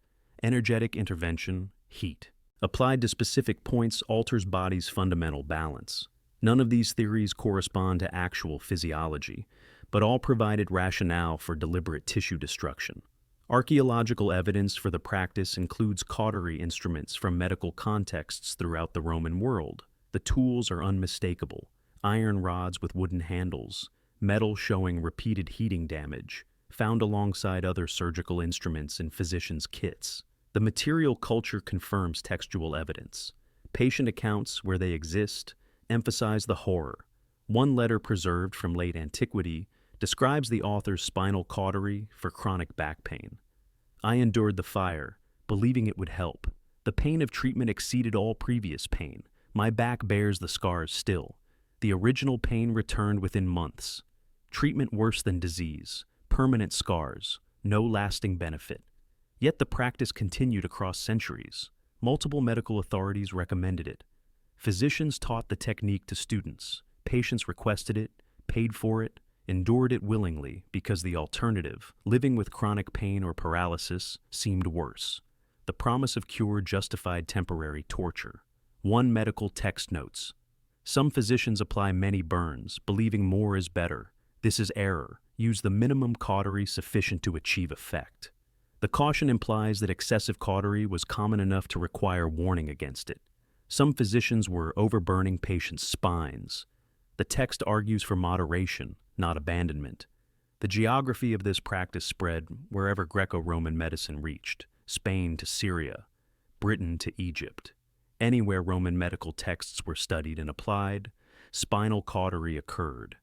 Energetic intervention. Heat. Applied to specific points alters body's fundamental balance. None of these theories correspond to actual physiology, but all provided rationale for deliberate tissue destruction. Archaeological evidence for the practice includes cautery instruments from medical contexts throughout the Roman world. The tools are unmistakable. Iron rods with wooden handles, metal showing repeated heating damage, found alongside other surgical instruments in physicians' kits. The material culture confirms textual evidence. Patient accounts, where they exist, emphasize the horror. One letter preserved from late antiquity describes the author's spinal cautery for chronic back pain. I endured the fire, believing it would help. The pain of treatment exceeded all previous pain. My back bears the scars still. The original pain returned within months. Treatment worse than disease, permanent scars, no lasting benefit. Yet the practice continued across centuries. Multiple medical authorities recommended it. Physicians taught the technique to students. Patients requested it, paid for it, endured it willingly because the alternative, living with chronic pain or paralysis, seemed worse. The promise of cure justified temporary torture. One medical text notes, "Some physicians apply many burns, believing more is better. This is error. Use the minimum cautery sufficient to achieve effect." The caution implies that excessive cautery was common enough to require warning against it. Some physicians were overburning patients' spines. The text argues for moderation, not abandonment. The geography of this practice spread wherever Greco-Roman medicine reached, Spain to Syria, Britain to Egypt. Anywhere Roman medical texts were studied and applied, spinal cautery occurred.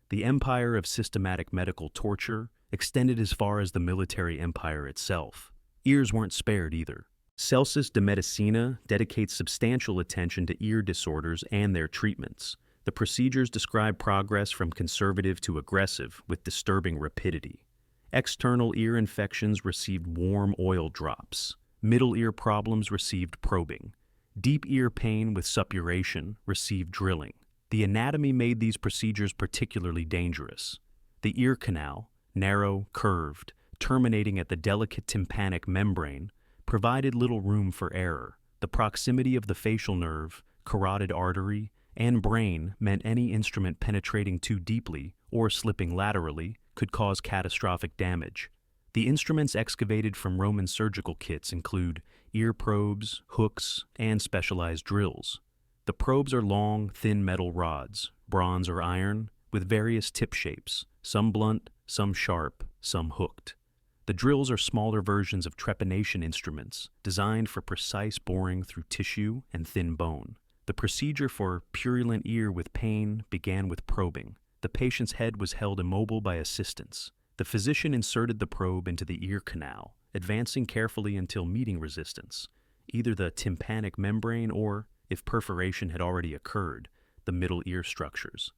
The empire of systematic medical torture extended as far as the military empire itself. Ears weren't spared either. Celsus de Medicina dedicates substantial attention to ear disorders and their treatments. The procedures describe progress from conservative to aggressive with disturbing rapidity. External ear infections received warm oil drops. Middle ear problems received probing. Deep ear pain with suppuration received drilling. The anatomy made these procedures particularly dangerous. The ear canal, narrow, curved, terminating at the delicate tympanic membrane, provided little room for error. The proximity of the facial nerve, carotid artery, and brain meant any instrument penetrating too deeply or slipping laterally could cause catastrophic damage. The instruments excavated from Roman surgical kits include ear probes, hooks, and specialized drills. The probes are long, thin metal rods, bronze or iron, with various tip shapes, some blunt, some sharp, some hooked. The drills are smaller versions of trepanation instruments, designed for precise boring through tissue and thin bone. The procedure for purulent ear with pain began with probing. The patient's head was held immobile by assistants. The physician inserted the probe into the ear canal, advancing carefully until meeting resistance, either the tympanic membrane or, if perforation had already occurred, the middle ear structures.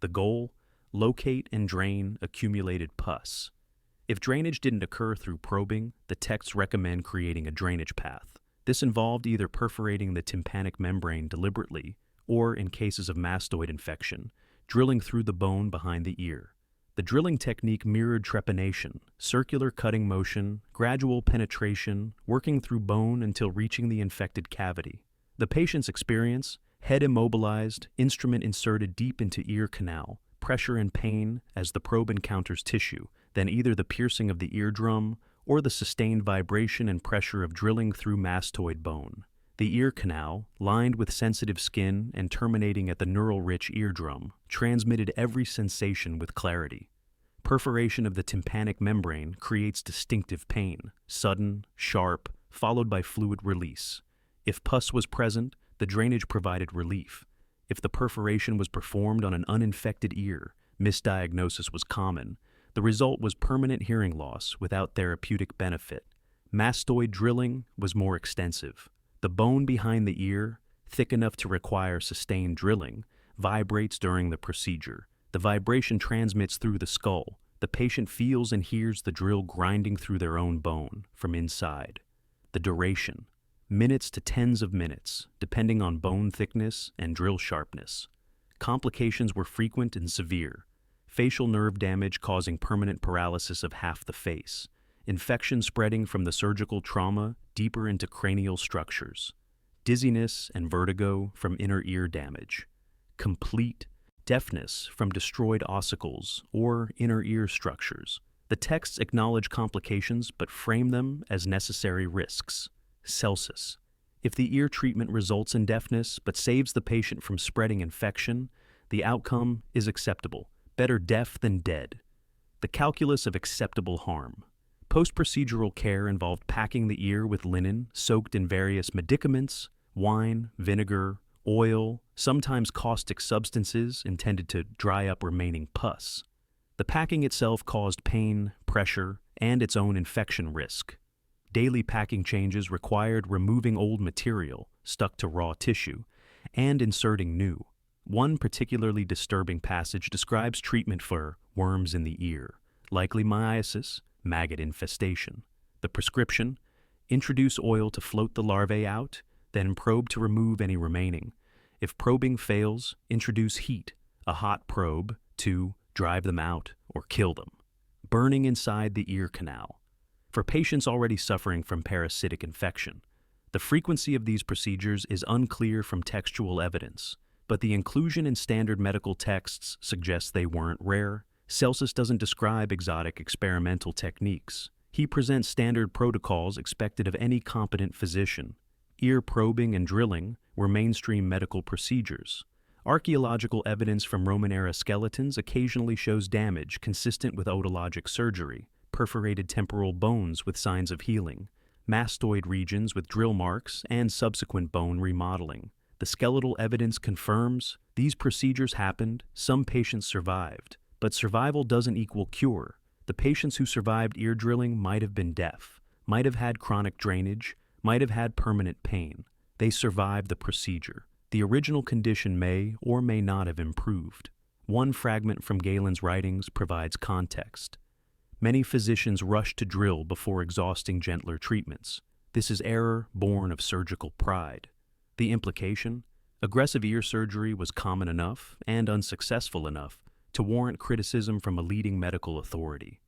The goal? Locate and drain accumulated pus. If drainage didn't occur through probing, the texts recommend creating a drainage path. This involved either perforating the tympanic membrane deliberately or, in cases of mastoid infection, drilling through the bone behind the ear. The drilling technique mirrored trepanation, circular cutting motion, gradual penetration, working through bone until reaching the infected cavity. The patient's experience: head immobilized, instrument inserted deep into ear canal, pressure and pain as the probe encounters tissue, then either the piercing of the eardrum or the sustained vibration and pressure of drilling through mastoid bone. The ear canal, lined with sensitive skin and terminating at the neural-rich eardrum, transmitted every sensation with clarity. Perforation of the tympanic membrane creates distinctive pain, sudden, sharp, followed by fluid release. If pus was present, the drainage provided relief. If the perforation was performed on an uninfected ear, misdiagnosis was common. The result was permanent hearing loss without therapeutic benefit. Mastoid drilling was more extensive. The bone behind the ear, thick enough to require sustained drilling, vibrates during the procedure. The vibration transmits through the skull. The patient feels and hears the drill grinding through their own bone from inside. The duration: minutes to tens of minutes, depending on bone thickness and drill sharpness. Complications were frequent and severe. Facial nerve damage causing permanent paralysis of half the face. Infection spreading from the surgical trauma deeper into cranial structures. Dizziness and vertigo from inner ear damage. Complete deafness from destroyed ossicles or inner ear structures. The texts acknowledge complications but frame them as necessary risks. Celsus: if the ear treatment results in deafness but saves the patient from spreading infection, the outcome is acceptable. Better deaf than dead. The calculus of acceptable harm. Post-procedural care involved packing the ear with linen soaked in various medicaments, wine, vinegar, oil, sometimes caustic substances intended to dry up remaining pus. The packing itself caused pain, pressure, and its own infection risk. Daily packing changes required removing old material stuck to raw tissue and inserting new. One particularly disturbing passage describes treatment for worms in the ear, likely myiasis, maggot infestation. The prescription: introduce oil to float the larvae out, then probe to remove any remaining. If probing fails, introduce heat, a hot probe, to drive them out or kill them. Burning inside the ear canal. For patients already suffering from parasitic infection, the frequency of these procedures is unclear from textual evidence, but the inclusion in standard medical texts suggests they weren't rare. Celsus doesn't describe exotic experimental techniques. He presents standard protocols expected of any competent physician. Ear probing and drilling were mainstream medical procedures. Archaeological evidence from Roman-era skeletons occasionally shows damage consistent with otologic surgery, perforated temporal bones with signs of healing, mastoid regions with drill marks, and subsequent bone remodeling. The skeletal evidence confirms these procedures happened, some patients survived, but survival doesn't equal cure. The patients who survived ear drilling might have been deaf, might have had chronic drainage, might have had permanent pain. They survived the procedure. The original condition may or may not have improved. One fragment from Galen's writings provides context. Many physicians rush to drill before exhausting gentler treatments. This is error born of surgical pride. The implication: aggressive ear surgery was common enough and unsuccessful enough to warrant criticism from a leading medical authority.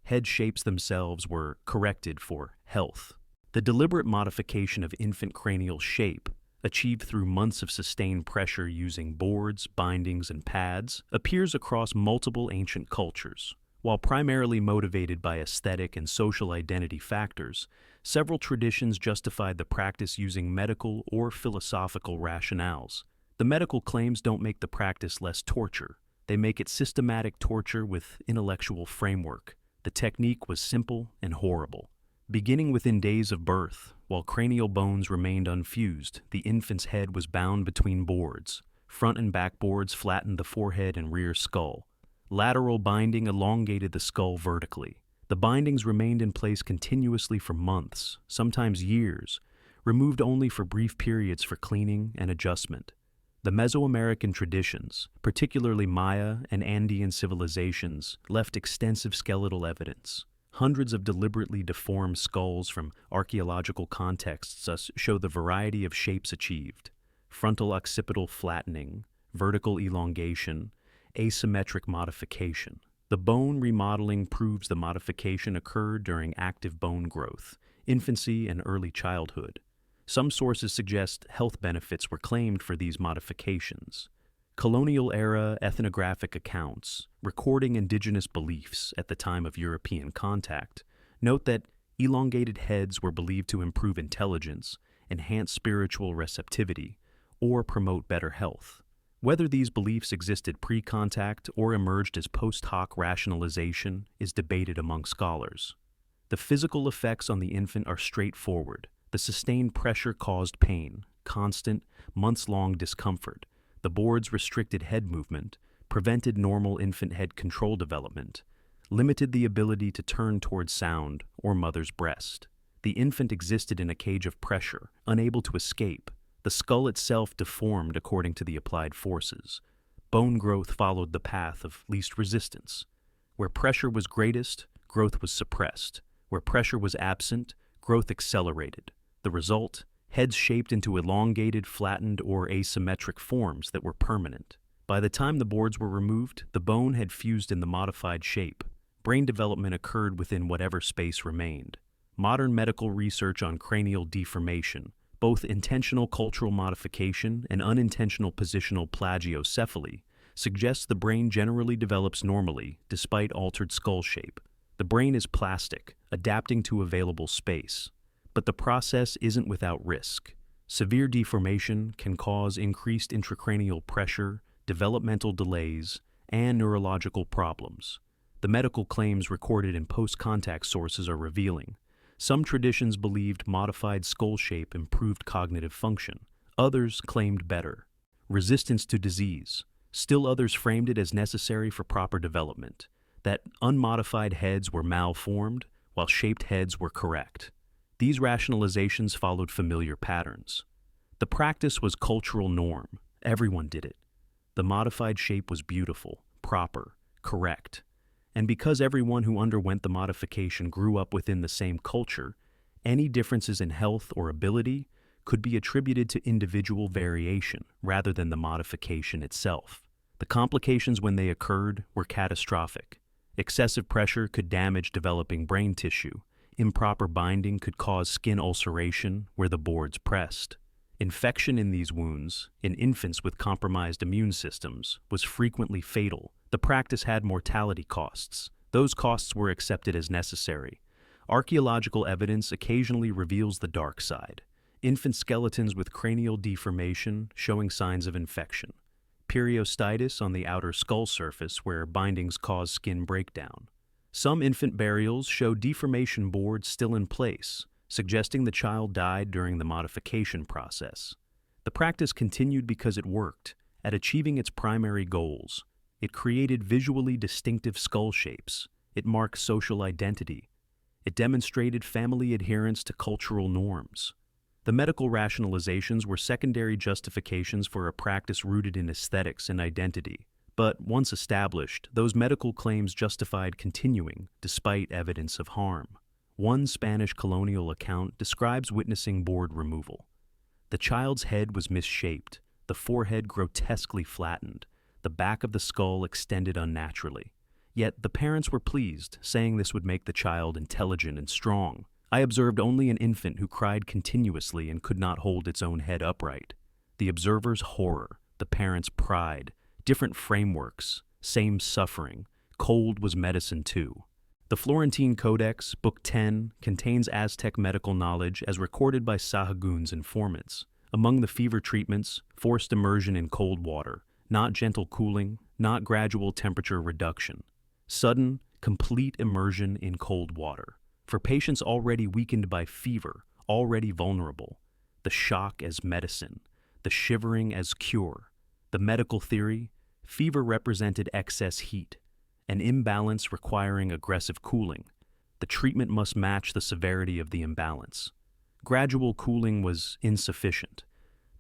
Head shapes themselves were corrected for health. The deliberate modification of infant cranial shape, achieved through months of sustained pressure using boards, bindings, and pads, appears across multiple ancient cultures. While primarily motivated by aesthetic and social identity factors, several traditions justified the practice using medical or philosophical rationales. The medical claims don't make the practice less torture. They make it systematic torture with intellectual framework. The technique was simple and horrible. Beginning within days of birth, while cranial bones remained unfused, the infant's head was bound between boards. Front and back boards flattened the forehead and rear skull. Lateral binding elongated the skull vertically. The bindings remained in place continuously for months, sometimes years, removed only for brief periods for cleaning and adjustment. The Mesoamerican traditions, particularly Maya and Andean civilizations, left extensive skeletal evidence. Hundreds of deliberately deformed skulls from archaeological contexts show the variety of shapes achieved: frontal occipital flattening, vertical elongation, asymmetric modification. The bone remodeling proves the modification occurred during active bone growth, infancy, and early childhood. Some sources suggest health benefits were claimed for these modifications. Colonial-era ethnographic accounts, recording indigenous beliefs at the time of European contact, note that elongated heads were believed to improve intelligence, enhance spiritual receptivity, or promote better health. Whether these beliefs existed pre-contact or emerged as post-hoc rationalization is debated among scholars. The physical effects on the infant are straightforward. The sustained pressure caused pain, constant, months-long discomfort. The boards restricted head movement, prevented normal infant head control development, limited the ability to turn towards sound or mother's breast. The infant existed in a cage of pressure, unable to escape. The skull itself deformed according to the applied forces. Bone growth followed the path of least resistance. Where pressure was greatest, growth was suppressed. Where pressure was absent, growth accelerated. The result: heads shaped into elongated, flattened, or asymmetric forms that were permanent. By the time the boards were removed, the bone had fused in the modified shape. Brain development occurred within whatever space remained. Modern medical research on cranial deformation, both intentional cultural modification and unintentional positional plagiocephaly, suggests the brain generally develops normally despite altered skull shape. The brain is plastic, adapting to available space. But the process isn't without risk. Severe deformation can cause increased intracranial pressure, developmental delays, and neurological problems. The medical claims recorded in post-contact sources are revealing. Some traditions believed modified skull shape improved cognitive function. Others claimed better. Resistance to disease. Still others framed it as necessary for proper development, that unmodified heads were malformed, while shaped heads were correct. These rationalizations followed familiar patterns. The practice was cultural norm. Everyone did it. The modified shape was beautiful, proper, correct. And because everyone who underwent the modification grew up within the same culture, any differences in health or ability could be attributed to individual variation rather than the modification itself. The complications when they occurred were catastrophic. Excessive pressure could damage developing brain tissue. Improper binding could cause skin ulceration where the boards pressed. Infection in these wounds, in infants with compromised immune systems, was frequently fatal. The practice had mortality costs. Those costs were accepted as necessary. Archaeological evidence occasionally reveals the dark side. Infant skeletons with cranial deformation showing signs of infection. Periostitis on the outer skull surface where bindings cause skin breakdown. Some infant burials show deformation boards still in place, suggesting the child died during the modification process. The practice continued because it worked, at achieving its primary goals. It created visually distinctive skull shapes. It marked social identity. It demonstrated family adherence to cultural norms. The medical rationalizations were secondary justifications for a practice rooted in aesthetics and identity. But once established, those medical claims justified continuing, despite evidence of harm. One Spanish colonial account describes witnessing board removal. The child's head was misshaped, the forehead grotesquely flattened, the back of the skull extended unnaturally. Yet the parents were pleased, saying this would make the child intelligent and strong. I observed only an infant who cried continuously and could not hold its own head upright. The observer's horror, the parents' pride, different frameworks, same suffering. Cold was medicine too. The Florentine Codex, Book 10, contains Aztec medical knowledge as recorded by Sahagun's informants. Among the fever treatments, forced immersion in cold water, not gentle cooling, not gradual temperature reduction. Sudden, complete immersion in cold water. For patients already weakened by fever, already vulnerable. The shock as medicine, the shivering as cure. The medical theory, fever represented excess heat. An imbalance requiring aggressive cooling. The treatment must match the severity of the imbalance. Gradual cooling was insufficient.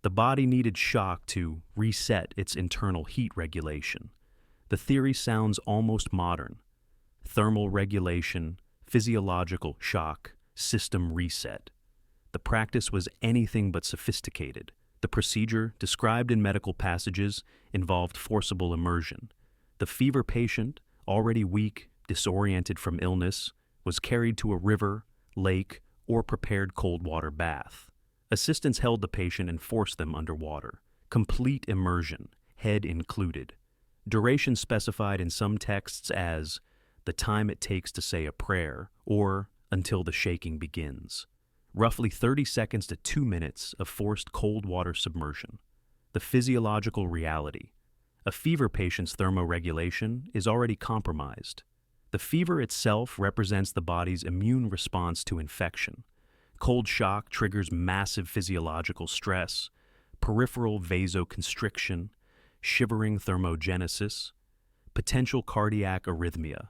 The body needed shock to reset its internal heat regulation. The theory sounds almost modern. Thermal regulation, physiological shock, system reset. The practice was anything but sophisticated. The procedure, described in medical passages, involved forcible immersion. The fever patient, already weak, disoriented from illness, was carried to a river, lake, or prepared cold water bath. Assistants held the patient and forced them underwater. Complete immersion, head included. Duration specified in some texts as the time it takes to say a prayer, or until the shaking begins. Roughly 30 seconds to 2 minutes of forced cold water submersion. The physiological reality. A fever patient's thermoregulation is already compromised. The fever itself represents the body's immune response to infection. Cold shock triggers massive physiological stress, peripheral vasoconstriction, shivering thermogenesis, potential cardiac arrhythmia,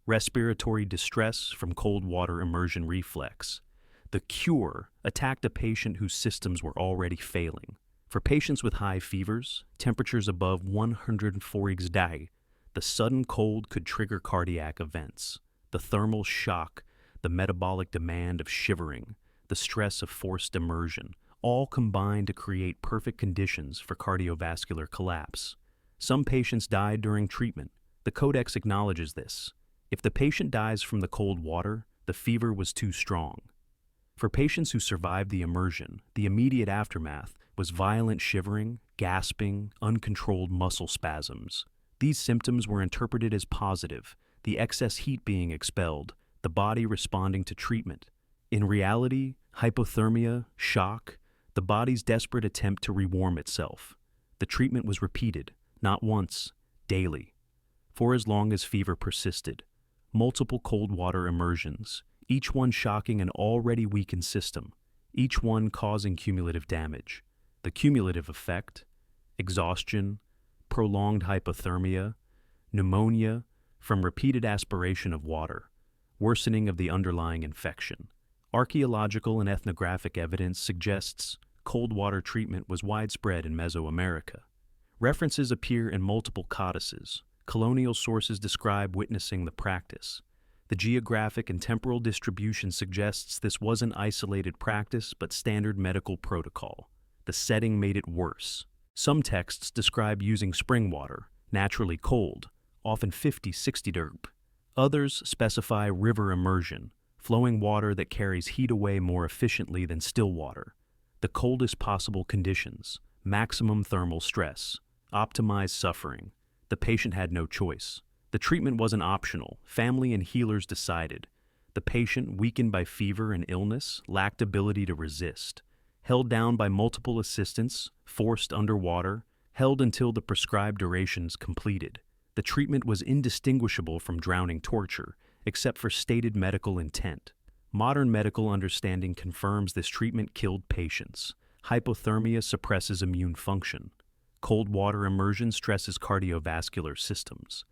respiratory distress from cold water immersion reflex. The cure attacked a patient whose systems were already failing. For patients with high fevers, temperatures above 104 Day, the sudden cold could trigger cardiac events. The thermal shock, the metabolic demand of shivering, the stress of forced immersion, all combined to create perfect conditions for cardiovascular collapse. Some patients died during treatment. The Codex acknowledges this. If the patient dies from the cold water, the fever was too strong. For patients who survived the immersion, the immediate aftermath was violent shivering, gasping, uncontrolled muscle spasms. These symptoms were interpreted as positive, the excess heat being expelled, the body responding to treatment. In reality, hypothermia, shock, the body's desperate attempt to rewarm itself. The treatment was repeated, not once, daily, for as long as fever persisted. Multiple cold water immersions, each one shocking an already weakened system, each one causing cumulative damage. The cumulative effect, exhaustion, prolonged hypothermia, pneumonia from repeated aspiration of water, worsening of the underlying infection. Archaeological and ethnographic evidence suggests cold water treatment was widespread in Mesoamerica. References appear in multiple codices. Colonial sources describe witnessing the practice. The geographic and temporal distribution suggests this wasn't isolated practice but standard medical protocol. The setting made it worse. Some texts describe using spring water, naturally cold, often 50-60 derp. Others specify river immersion, flowing water that carries heat away more efficiently than still water. The coldest possible conditions, maximum thermal stress, optimized suffering. The patient had no choice. The treatment wasn't optional. Family and healers decided. The patient, weakened by fever and illness, lacked ability to resist. Held down by multiple assistants, forced underwater, held until the prescribed durations completed. The treatment was indistinguishable from drowning torture, except for stated medical intent. Modern medical understanding confirms this treatment killed patients. Hypothermia suppresses immune function. Cold water immersion stresses cardiovascular systems.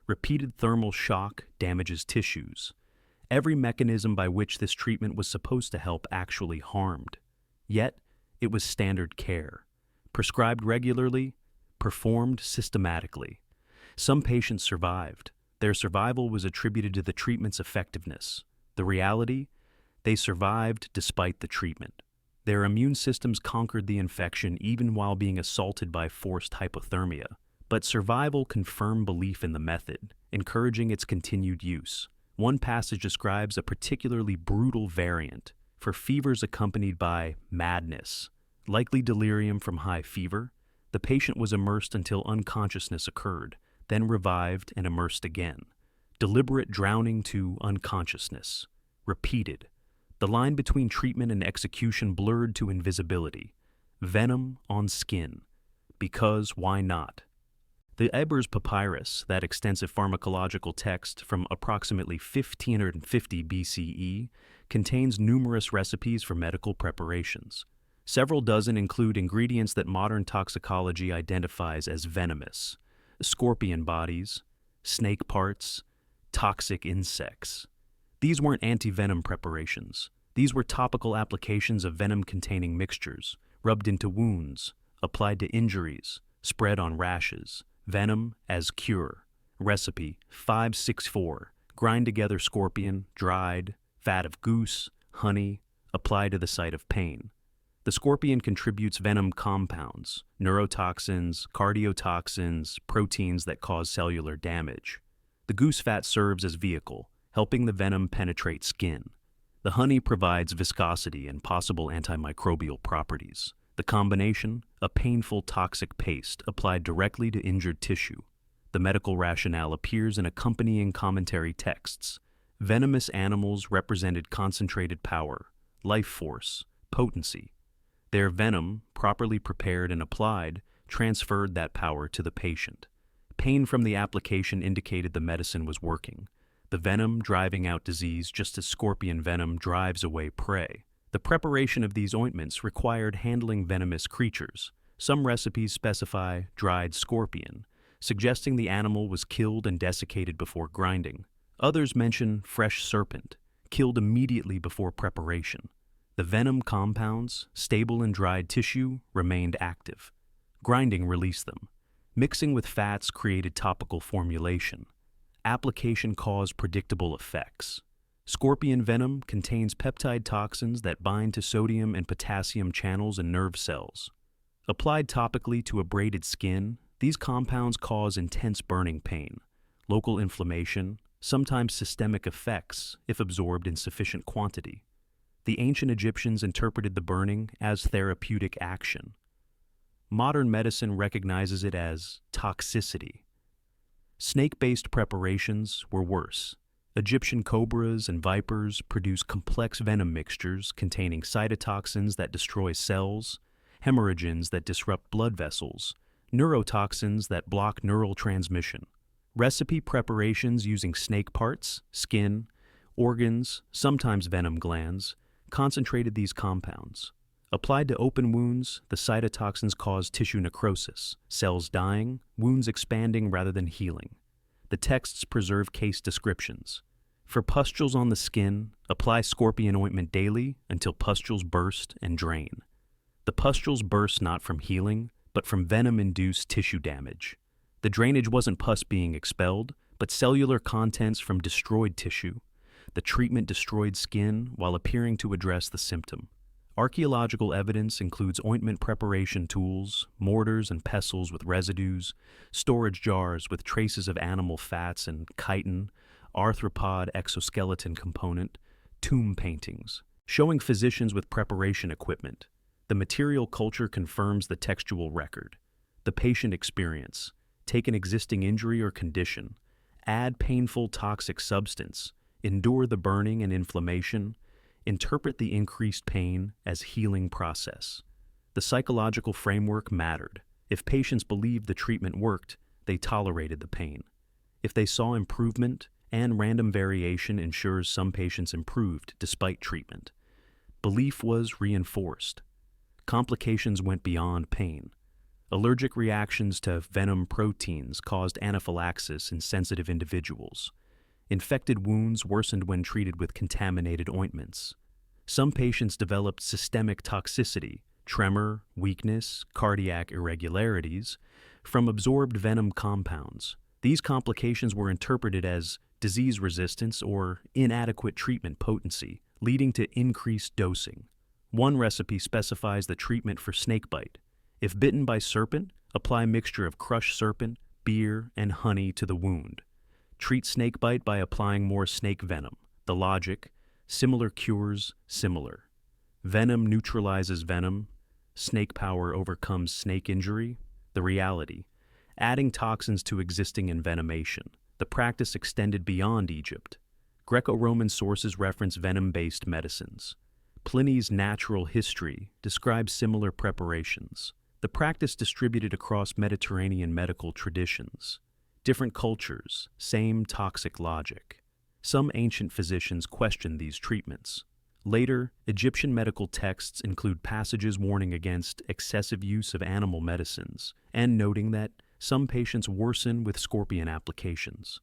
Repeated thermal shock damages tissues. Every mechanism by which this treatment was supposed to help actually harmed. Yet, it was standard care. Prescribed regularly, performed systematically. Some patients survived. Their survival was attributed to the treatment's effectiveness. The reality? They survived despite the treatment. Their immune systems conquered the infection even while being assaulted by forced hypothermia. But survival confirmed belief in the method, encouraging its continued use. One passage describes a particularly brutal variant for fevers accompanied by madness, likely delirium from high fever. The patient was immersed until unconsciousness occurred, then revived and immersed again. Deliberate drowning to unconsciousness. Repeated. The line between treatment and execution blurred to invisibility. Venom on skin. Because why not? The Ebers Papyrus, that extensive pharmacological text from approximately 1550 BCE, contains numerous recipes for medical preparations. Several dozen include ingredients that modern toxicology identifies as venomous: scorpion bodies, snake parts, toxic insects. These weren't anti-venom preparations. These were topical applications of venom-containing mixtures, rubbed into wounds, applied to injuries, spread on rashes. Venom as cure. Recipe 564. Grind together scorpion, dried, fat of goose, honey, apply to the site of pain. The scorpion contributes venom compounds, neurotoxins, cardiotoxins, proteins that cause cellular damage. The goose fat serves as vehicle, helping the venom penetrate skin. The honey provides viscosity and possible antimicrobial properties. The combination, a painful toxic paste applied directly to injured tissue. The medical rationale appears in accompanying commentary texts. Venomous animals represented concentrated power, life force, potency. Their venom, properly prepared and applied, transferred that power to the patient. Pain from the application indicated the medicine was working. The venom driving out disease just as scorpion venom drives away prey. The preparation of these ointments required handling venomous creatures. Some recipes specify dried scorpion, suggesting the animal was killed and desiccated before grinding. Others mention fresh serpent, killed immediately before preparation. The venom compounds, stable in dried tissue, remained active. Grinding released them. Mixing with fats created topical formulation. Application caused predictable effects. Scorpion venom contains peptide toxins that bind to sodium and potassium channels in nerve cells. Applied topically to abraded skin, these compounds cause intense burning pain, local inflammation, sometimes systemic effects if absorbed in sufficient quantity. The ancient Egyptians interpreted the burning as therapeutic action. Modern medicine recognizes it as toxicity. Snake-based preparations were worse. Egyptian cobras and vipers produce complex venom mixtures containing cytotoxins that destroy cells, hemorrhagens that disrupt blood vessels, neurotoxins that block neural transmission. Recipe preparations using snake parts, skin, organs, sometimes venom glands, concentrated these compounds. Applied to open wounds, the cytotoxins cause tissue necrosis, cells dying, wounds expanding rather than healing. The texts preserve case descriptions. For pustules on the skin, apply scorpion ointment daily until pustules burst and drain. The pustules burst not from healing, but from venom-induced tissue damage. The drainage wasn't pus being expelled, but cellular contents from destroyed tissue. The treatment destroyed skin while appearing to address the symptom. Archaeological evidence includes ointment preparation tools, mortars and pestles with residues, storage jars with traces of animal fats and chitin, arthropod exoskeleton component, tomb paintings, showing physicians with preparation equipment. The material culture confirms the textual record. The patient experience. Take an existing injury or condition, add painful toxic substance, endure the burning and inflammation, interpret the increased pain as healing process. The psychological framework mattered. If patients believed the treatment worked, they tolerated the pain. If they saw improvement, and random variation ensures some patients improved despite treatment. Belief was reinforced. Complications went beyond pain. Allergic reactions to venom proteins caused anaphylaxis in sensitive individuals. Infected wounds worsened when treated with contaminated ointments. Some patients developed systemic toxicity, tremor, weakness, cardiac irregularities, from absorbed venom compounds. These complications were interpreted as disease resistance or inadequate treatment potency, leading to increased dosing. One recipe specifies the treatment for snakebite. If bitten by serpent, apply mixture of crushed serpent, beer, and honey to the wound. Treat snakebite by applying more snake venom. The logic: similar cures similar. Venom neutralizes venom. Snake power overcomes snake injury. The reality: adding toxins to existing envenomation. The practice extended beyond Egypt. Greco-Roman sources reference venom-based medicines. Pliny's Natural History describes similar preparations. The practice distributed across Mediterranean medical traditions. Different cultures, same toxic logic. Some ancient physicians questioned these treatments. Later, Egyptian medical texts include passages warning against excessive use of animal medicines and noting that some patients worsen with scorpion applications.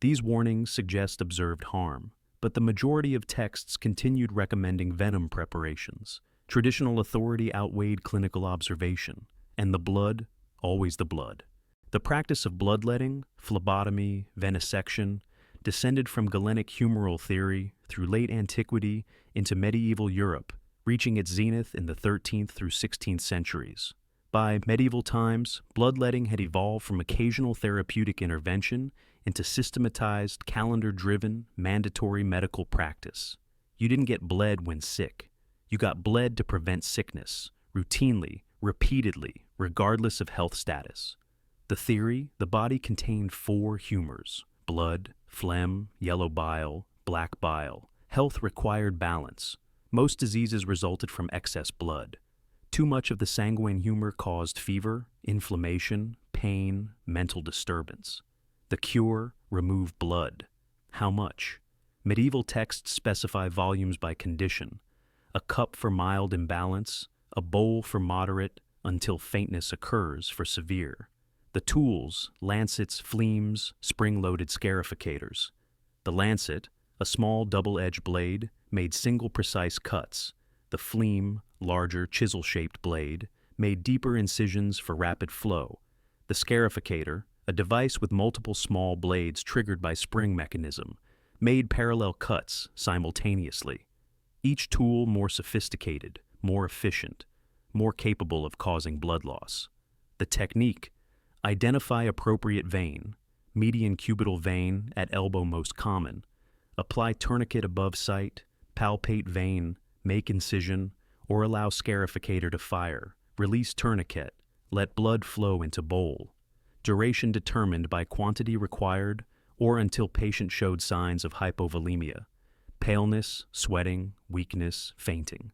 These warnings suggest observed harm, but the majority of texts continued recommending venom preparations. Traditional authority outweighed clinical observation, and the blood, always the blood. The practice of bloodletting, phlebotomy, venesection, descended from Galenic humoral theory through late antiquity into medieval Europe, reaching its zenith in the 13th through 16th centuries. By medieval times, bloodletting had evolved from occasional therapeutic intervention into systematized, calendar-driven, mandatory medical practice. You didn't get bled when sick. You got bled to prevent sickness, routinely, repeatedly, regardless of health status. The theory: the body contained 4 humors: blood, phlegm, yellow bile, black bile. Health required balance. Most diseases resulted from excess blood. Too much of the sanguine humor caused fever, inflammation, pain, mental disturbance. The cure: remove blood. How much? Medieval texts specify volumes by condition: a cup for mild imbalance, a bowl for moderate, until faintness occurs for severe. The tools: lancets, fleams, spring-loaded scarificators. The lancet, a small double-edged blade, made single precise cuts. The fleam, larger chisel-shaped blade, made deeper incisions for rapid flow. The scarificator, a device with multiple small blades triggered by spring mechanism, made parallel cuts simultaneously. Each tool more sophisticated, more efficient, more capable of causing blood loss. The technique: identify appropriate vein, median cubital vein at elbow most common. Apply tourniquet above site, palpate vein, make incision, or allow scarificator to fire. Release tourniquet, let blood flow into bowl. Duration determined by quantity required or until patient showed signs of hypovolemia, paleness, sweating, weakness, fainting.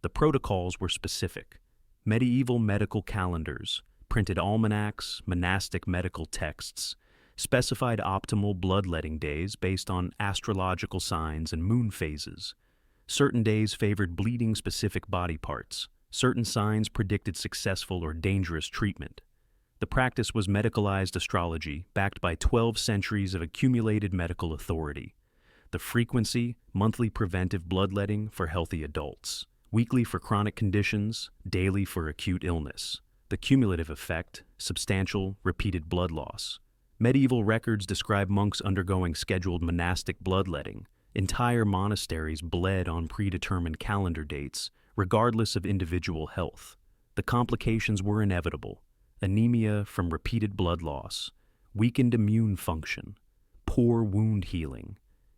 The protocols were specific. Medieval medical calendars, printed almanacs, monastic medical texts, specified optimal bloodletting days based on astrological signs and moon phases. Certain days favored bleeding specific body parts. Certain signs predicted successful or dangerous treatment. The practice was medicalized astrology, backed by 12 centuries of accumulated medical authority. The frequency: monthly preventive bloodletting for healthy adults, weekly for chronic conditions, daily for acute illness. The cumulative effect, substantial, repeated blood loss. Medieval records describe monks undergoing scheduled monastic bloodletting. Entire monasteries bled on predetermined calendar dates, regardless of individual health. The complications were inevitable: anemia from repeated blood loss, weakened immune function, poor wound healing,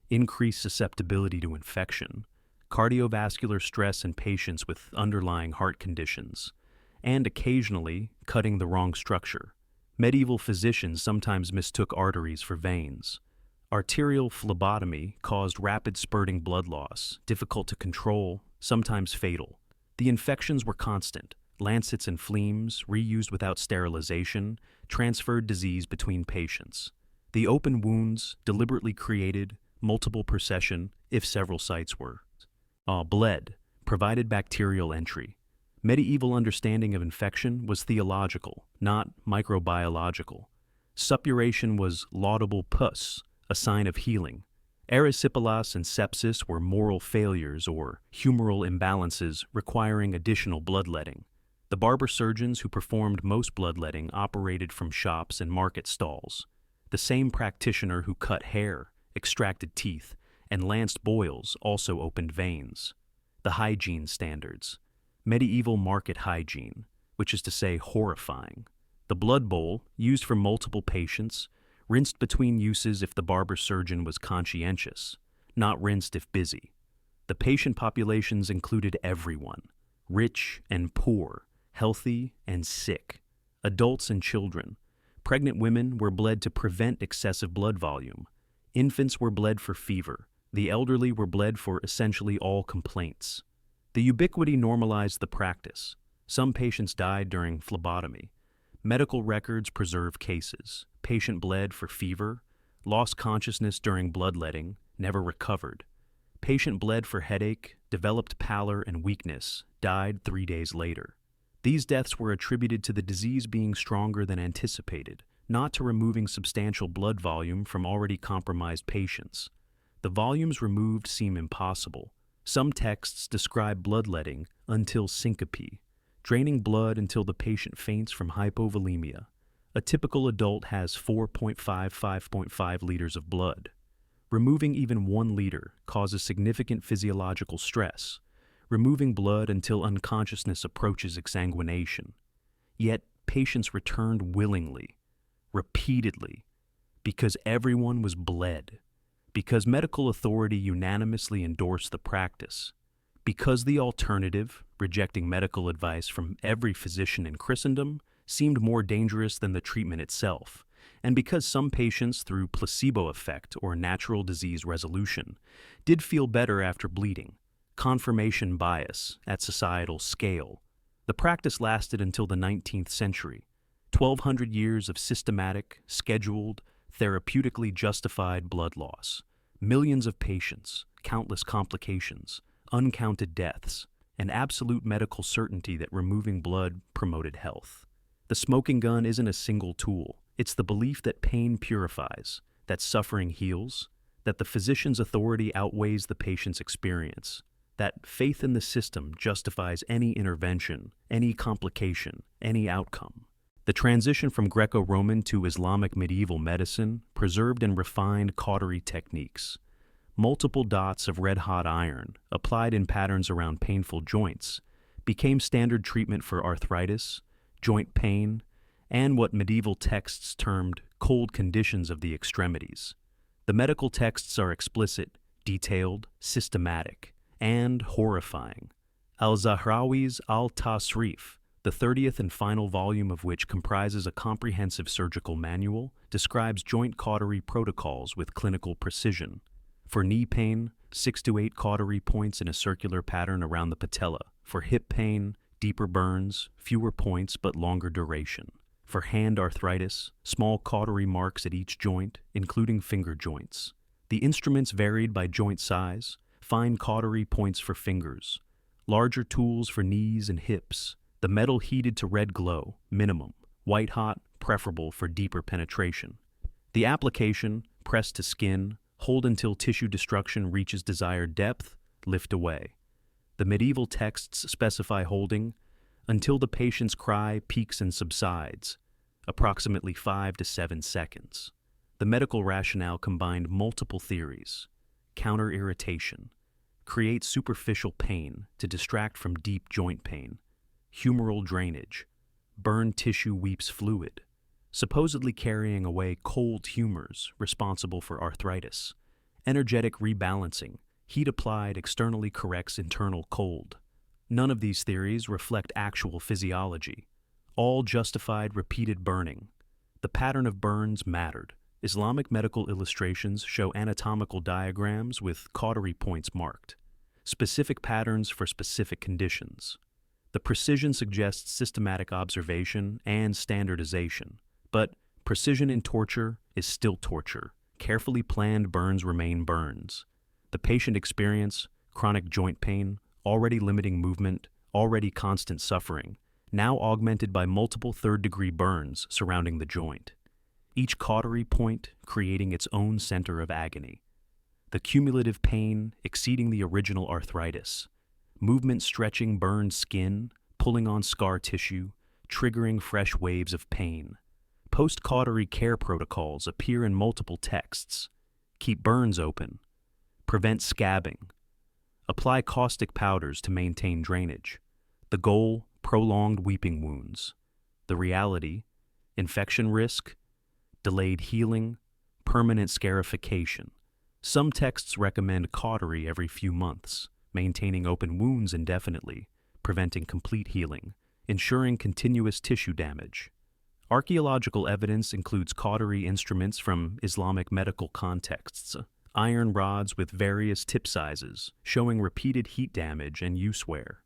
increased susceptibility to infection, cardiovascular stress in patients with underlying heart conditions, and occasionally cutting the wrong structure. Medieval physicians sometimes mistook arteries for veins. Arterial phlebotomy caused rapid spurting blood loss, difficult to control, sometimes fatal. The infections were constant. Lancets and phlegms, reused without sterilization, transferred disease between patients. The open wounds, deliberately created, multiple procession, if several sites were. Bled, provided bacterial entry. Medieval understanding of infection was theological, not microbiological. Suppuration was laudable pus, a sign of healing. Erysipelas and sepsis were moral failures or humoral imbalances requiring additional bloodletting. The barber surgeons who performed most bloodletting operated from shops and market stalls. The same practitioner who cut hair, extracted teeth, and lanced boils also opened veins. The hygiene standards. Medieval market hygiene, which is to say horrifying. The blood bowl, used for multiple patients, rinsed between uses if the barber surgeon was conscientious, not rinsed if busy. The patient populations included everyone, rich and poor, healthy and sick, adults and children. Pregnant women were bled to prevent excessive blood volume. Infants were bled for fever. The elderly were bled for essentially all complaints. The ubiquity normalized the practice. Some patients died during phlebotomy. Medical records preserve cases. Patient bled for fever, lost consciousness during bloodletting, never recovered. Patient bled for headache, developed pallor and weakness, died 3 days later. These deaths were attributed to the disease being stronger than anticipated, not to removing substantial blood volume from already compromised patients. The volumes removed seem impossible. Some texts describe bloodletting until syncope, draining blood until the patient faints from hypovolemia. A typical adult has 5.5 liters of blood. Removing even 1 liter causes significant physiological stress, removing blood until unconsciousness approaches exsanguination. Yet patients returned willingly, repeatedly, because everyone was bled, because medical authority unanimously endorsed the practice, because the alternative, rejecting medical advice from every physician in Christendom, seemed more dangerous than the treatment itself, and because some patients, through placebo effect or natural disease resolution, did feel better after bleeding. Confirmation bias at societal scale. The practice lasted until the 19th century. 1,200 years of systematic, scheduled, therapeutically justified blood loss. Millions of patients, countless complications, uncounted deaths, and absolute medical certainty that removing blood promoted health. The smoking gun isn't a single tool. It's the belief that pain purifies, that suffering heals, that the physician's authority outweighs the patient's experience, that faith in the system justifies any intervention, any complication, any outcome. The transition from Greco-Roman to Islamic medieval medicine preserved and refined cautery techniques. Multiple dots of red-hot iron, applied in patterns around painful joints, became standard treatment for arthritis, joint pain, and what medieval texts termed cold conditions of the extremities. The medical texts are explicit, detailed, systematic, and horrifying. Al-Zahrawi's Al-Tasrif, the 30th and final volume of which comprises a comprehensive surgical manual, describes joint cautery protocols with clinical precision. For knee pain, 6 to 8 cautery points in a circular pattern around the patella. For hip pain, deeper burns, fewer points but longer duration. For hand arthritis, small cautery marks at each joint, including finger joints. The instruments varied by joint size, fine cautery points for fingers, larger tools for knees and hips, the metal heated to red glow, minimum, white hot, preferable for deeper penetration. The application, pressed to skin, hold until tissue destruction reaches desired depth, lift away. The medieval texts specify holding until the patient's cry peaks and subsides, approximately 5 to 7 seconds. The medical rationale combined multiple theories: counter-irritation, create superficial pain to distract from deep joint pain; humoral drainage, burn tissue weeps fluid, supposedly carrying away cold humors responsible for arthritis; energetic rebalancing, heat applied externally corrects internal cold. None of these theories reflect actual physiology. All justified repeated burning. The pattern of burns mattered. Islamic medical illustrations show anatomical diagrams with cautery points marked, specific patterns for specific conditions. The precision suggests systematic observation and standardization. But precision in torture is still torture. Carefully planned burns remain burns. The patient experience chronic joint pain, already limiting movement, already constant suffering, now augmented by multiple third-degree burns surrounding the joint, each cautery point creating its own center of agony. The cumulative pain exceeding the original arthritis, movement stretching burned skin, pulling on scar tissue, triggering fresh waves of pain. Post-cautery care protocols appear in multiple texts. Keep burns open. Prevent scabbing. Apply caustic powders to maintain drainage. The goal, prolonged weeping wounds. The reality, infection risk, delayed healing, permanent scarification. Some texts recommend cautery every few months, maintaining open wounds indefinitely, preventing complete healing, ensuring continuous tissue damage. Archaeological evidence includes cautery instruments from Islamic medical contexts, iron rods with various tip sizes, showing repeated heat damage and use wear.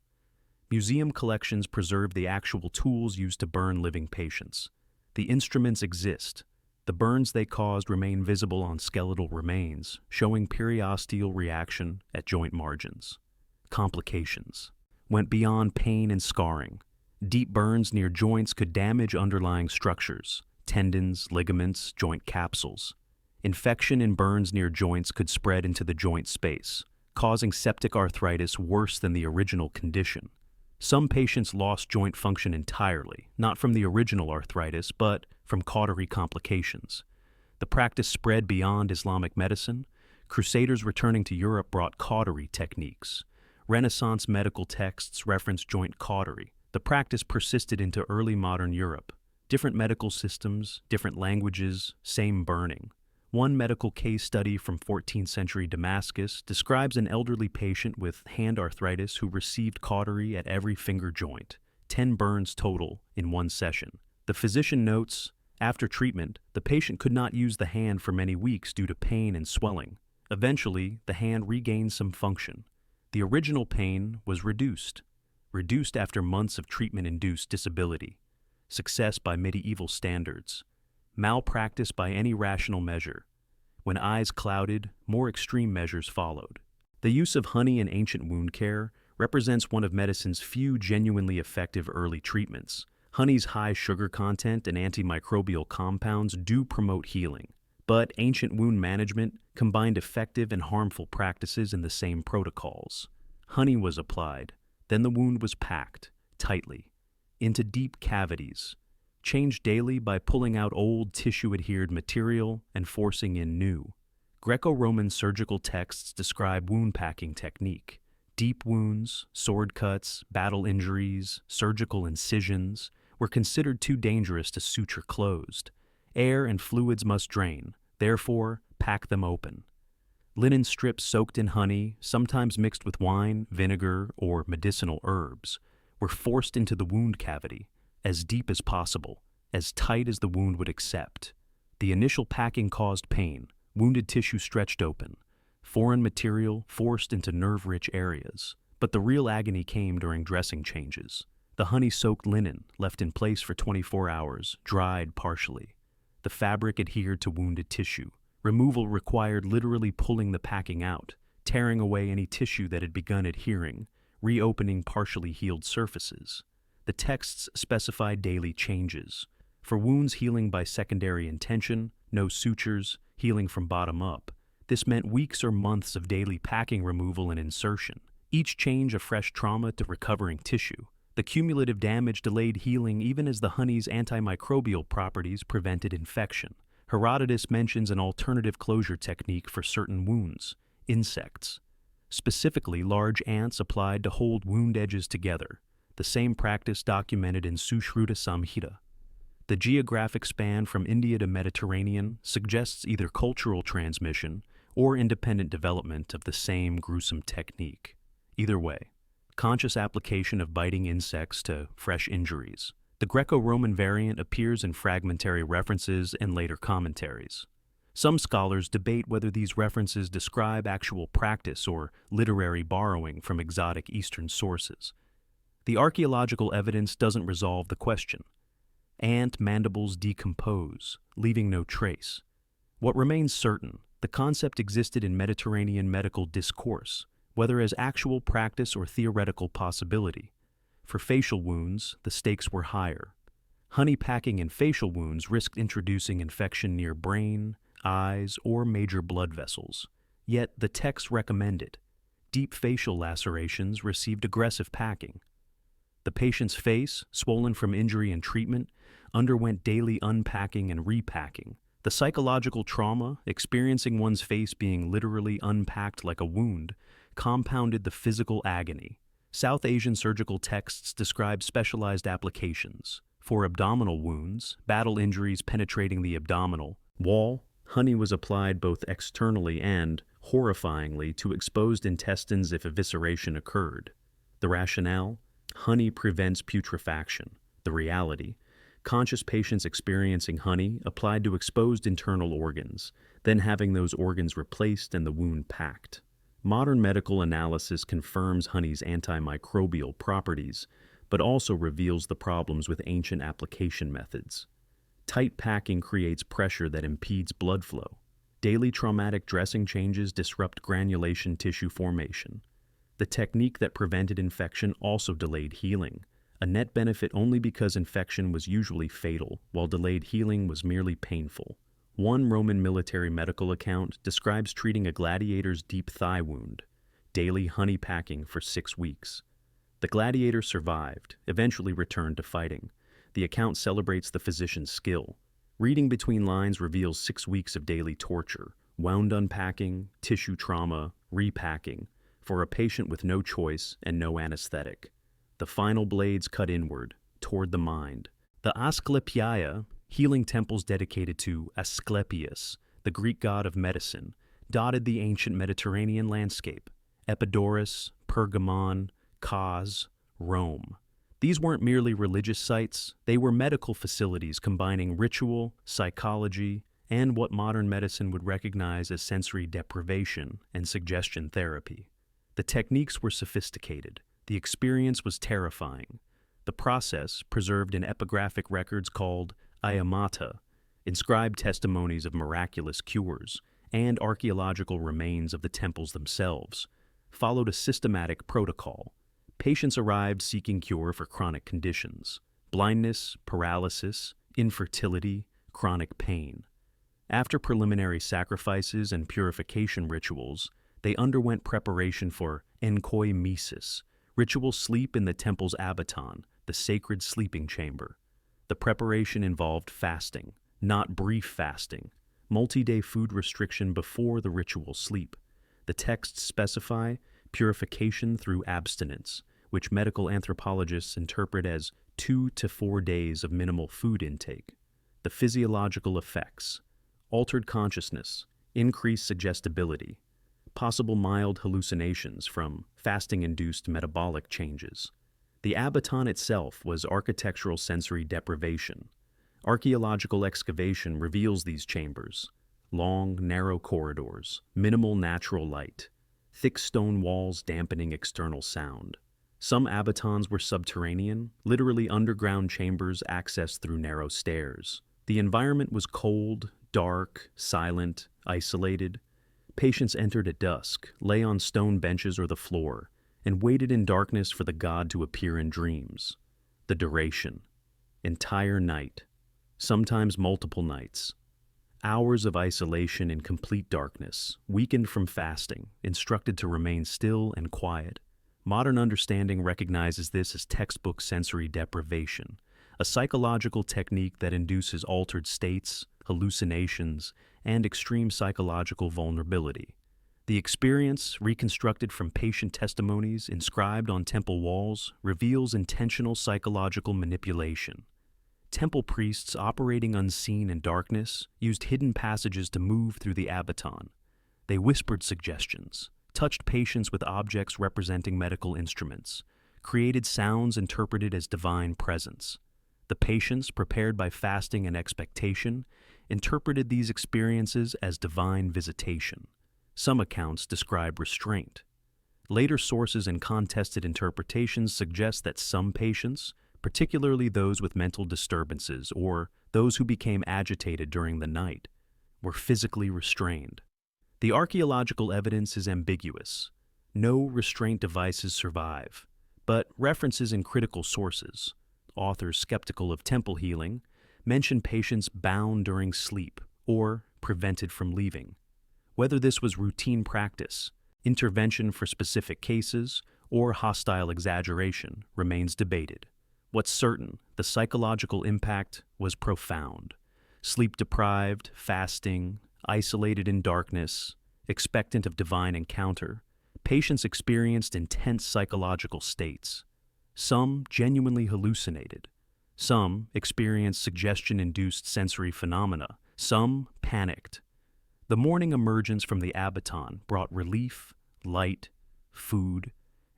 Museum collections preserve the actual tools used to burn living patients. The instruments exist. The burns they caused remain visible on skeletal remains, showing periosteal reaction at joint margins. Complications went beyond pain and scarring. Deep burns near joints could damage underlying structures, tendons, ligaments, joint capsules. Infection in burns near joints could spread into the joint space, causing septic arthritis worse than the original condition. Some patients lost joint function entirely, not from the original arthritis, but from cautery complications. The practice spread beyond Islamic medicine. Crusaders returning to Europe brought cautery techniques. Renaissance medical texts reference joint cautery. The practice persisted into early modern Europe. Different medical systems, different languages, same burning. One medical case study from 14th century Damascus describes an elderly patient with hand arthritis who received cautery at every finger joint, 10 burns total in one session. The physician notes, after treatment, the patient could not use the hand for many weeks due to pain and swelling. Eventually, the hand regained some function. The original pain was reduced after months of treatment-induced disability. Success by medieval standards. Malpractice by any rational measure. When eyes clouded, more extreme measures followed. The use of honey in ancient wound care represents one of medicine's few genuinely effective early treatments. Honey's high sugar content and antimicrobial compounds do promote healing, but ancient wound management combined effective and harmful practices in the same protocols. Honey was applied, then the wound was packed tightly into deep cavities, changed daily by pulling out old tissue-adhered material and forcing in new. Greco-Roman surgical texts describe wound packing technique. Deep wounds, sword cuts, battle injuries, surgical incisions were considered too dangerous to suture closed. Air and fluids must drain, therefore pack them open. Linen strips soaked in honey, sometimes mixed with wine, vinegar, or medicinal herbs, were forced into the wound cavity, as deep as possible, as tight as the wound would accept. The initial packing caused pain, wounded tissue stretched open, foreign material forced into nerve-rich areas. But the real agony came during dressing changes. The honey-soaked linen, left in place for 24 hours, dried partially. The fabric adhered to wounded tissue. Removal required literally pulling the packing out, tearing away any tissue that had begun adhering, reopening partially healed surfaces. The texts specify daily changes. For wounds healing by secondary intention, no sutures, healing from bottom up. This meant weeks or months of daily packing removal and insertion, each change a fresh trauma to recovering tissue. The cumulative damage delayed healing even as the honey's antimicrobial properties prevented infection. Herodotus mentions an alternative closure technique for certain wounds, insects. Specifically, large ants applied to hold wound edges together, the same practice documented in Sushruta Samhita. The geographic span from India to Mediterranean suggests either cultural transmission or independent development of the same gruesome technique. Either way, conscious application of biting insects to fresh injuries. The Greco-Roman variant appears in fragmentary references and later commentaries. Some scholars debate whether these references describe actual practice or literary borrowing from exotic Eastern sources. The archaeological evidence doesn't resolve the question. Ant mandibles decompose, leaving no trace. What remains certain, the concept existed in Mediterranean medical discourse, whether as actual practice or theoretical possibility. For facial wounds, the stakes were higher. Honey packing in facial wounds risked introducing infection near brain, eyes, or major blood vessels. Yet the text recommended. Deep facial lacerations received aggressive packing. The patient's face, swollen from injury and treatment, underwent daily unpacking and repacking. The psychological trauma, experiencing one's face being literally unpacked like a wound, compounded the physical agony. South Asian surgical texts describe specialized applications. For abdominal wounds, battle injuries penetrating the abdominal wall, honey was applied both externally and, horrifyingly, to exposed intestines if evisceration occurred. The rationale? Honey prevents putrefaction. The reality? Conscious patients experiencing honey applied to exposed internal organs, then having those organs replaced and the wound packed. Modern medical analysis confirms honey's antimicrobial properties, but also reveals the problems with ancient application methods. Tight packing creates pressure that impedes blood flow. Daily traumatic dressing changes disrupt granulation tissue formation. The technique that prevented infection also delayed healing, a net benefit only because infection was usually fatal, while delayed healing was merely painful. One Roman military medical account describes treating a gladiator's deep thigh wound, daily honey packing for 6 weeks. The gladiator survived, eventually returned to fighting. The account celebrates the physician's skill. Reading between lines reveals 6 weeks of daily torture, wound unpacking, tissue trauma, repacking, for a patient with no choice and no anesthetic. The final blades cut inward, toward the mind. The Asclepiae, healing temples dedicated to Asclepius, the Greek god of medicine, dotted the ancient Mediterranean landscape. Epidaurus, Pergamon, Kos, Rome. These weren't merely religious sites, they were medical facilities combining ritual, psychology, and what modern medicine would recognize as sensory deprivation and suggestion therapy. The techniques were sophisticated. The experience was terrifying. The process, preserved in epigraphic records called iamata, inscribed testimonies of miraculous cures, and archaeological remains of the temples themselves, followed a systematic protocol. Patients arrived seeking cure for chronic conditions: blindness, paralysis, infertility, chronic pain. After preliminary sacrifices and purification rituals, they underwent preparation for enkoimesis, ritual sleep in the temple's abaton, the sacred sleeping chamber. The preparation involved fasting, not brief fasting, multi-day food restriction before the ritual sleep. The texts specify purification through abstinence, which medical anthropologists interpret as 2 to 4 days of minimal food intake. The physiological effects: altered consciousness, increased suggestibility, possible mild hallucinations from fasting-induced metabolic changes. The abaton itself was architectural sensory deprivation. Archaeological excavation reveals these chambers: long, narrow corridors, minimal natural light, thick stone walls dampening external sound. Some abatons were subterranean, literally underground chambers accessed through narrow stairs. The environment was cold, dark, silent, isolated. Patients entered at dusk, lay on stone benches or the floor, and waited in darkness for the god to appear in dreams. The duration: entire night, sometimes multiple nights. Hours of isolation in complete darkness, weakened from fasting, instructed to remain still and quiet. Modern understanding recognizes this as textbook sensory deprivation, a psychological technique that induces altered states, hallucinations, and extreme psychological vulnerability. The experience, reconstructed from patient testimonies inscribed on temple walls, reveals intentional psychological manipulation. Temple priests operating unseen in darkness used hidden passages to move through the abaton. They whispered suggestions, touched patients with objects representing medical instruments, created sounds interpreted as divine presence. The patients, prepared by fasting and expectation, interpreted these experiences as divine visitation. Some accounts describe restraint. Later sources and contested interpretations suggest that some patients, particularly those with mental disturbances or those who became agitated during the night, were physically restrained. The archaeological evidence is ambiguous. No restraint devices survive, but references in critical sources, authors skeptical of temple healing, mention patients bound during sleep or prevented from leaving. Whether this was routine practice, intervention for specific cases, or hostile exaggeration remains debated. What's certain, the psychological impact was profound. Sleep-deprived, fasting, isolated in darkness, expectant of divine encounter, patients experienced intense psychological states. Some genuinely hallucinated. Some experienced suggestion-induced sensory phenomena. Some panicked. The morning emergence from the abaton brought relief, light, food,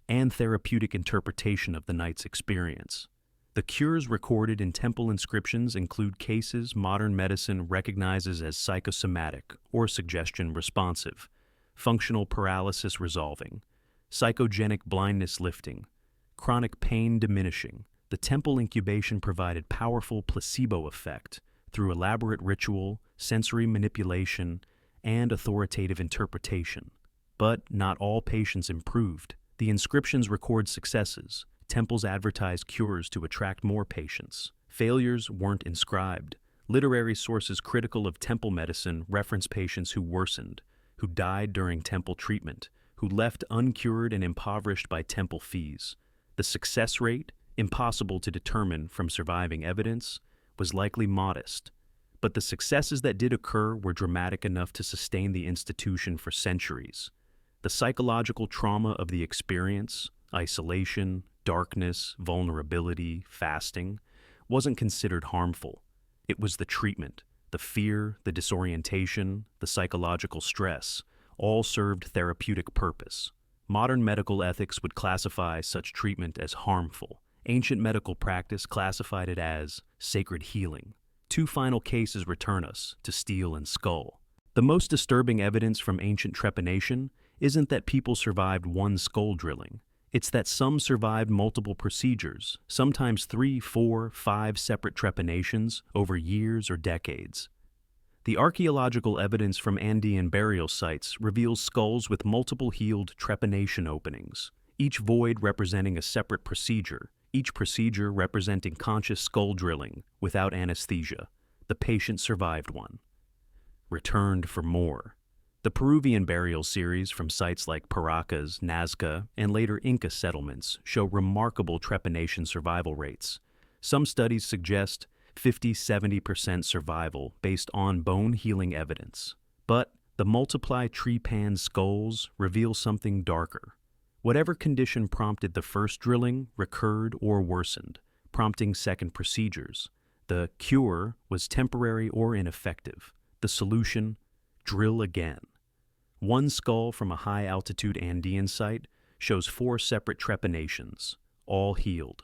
and therapeutic interpretation of the night's experience. The cures recorded in temple inscriptions include cases modern medicine recognizes as psychosomatic or suggestion responsive, functional paralysis resolving, psychogenic blindness lifting, chronic pain diminishing. The temple incubation provided powerful placebo effect through elaborate ritual, sensory manipulation, and authoritative interpretation. But not all patients improved. The inscriptions record successes. Temples advertised cures to attract more patients. Failures weren't inscribed. Literary sources critical of temple medicine reference patients who worsened, who died during temple treatment, who left uncured and impoverished by temple fees. The success rate, impossible to determine from surviving evidence, was likely modest. But the successes that did occur were dramatic enough to sustain the institution for centuries. The psychological trauma of the experience, isolation, darkness, vulnerability, fasting, wasn't considered harmful. It was the treatment, the fear, the disorientation, the psychological stress, all served therapeutic purpose. Modern medical ethics would classify such treatment as harmful. Ancient medical practice classified it as sacred healing. Two final cases return us to steel and skull. The most disturbing evidence from ancient trepanation isn't that people survived one skull drilling. It's that some survived multiple procedures, sometimes 3, 4, 5 separate trepanations over years or decades. The archaeological evidence from Andean burial sites reveals skulls with multiple healed trepanation openings, each void representing a separate procedure, each procedure representing conscious skull drilling without anesthesia. The patient survived one. Returned for more. The Peruvian burial series from sites like Paracas, Nazca, and later Inca settlements show remarkable trepanation survival rates. Some studies suggest 50–70% survival based on bone healing evidence. But the multiply trepan skulls reveal something darker. Whatever condition prompted the first drilling recurred or worsened, prompting second procedures. The cure was temporary or ineffective. The solution, drill again. One skull from a high-altitude Andean site shows 4 separate trepanations, all healed.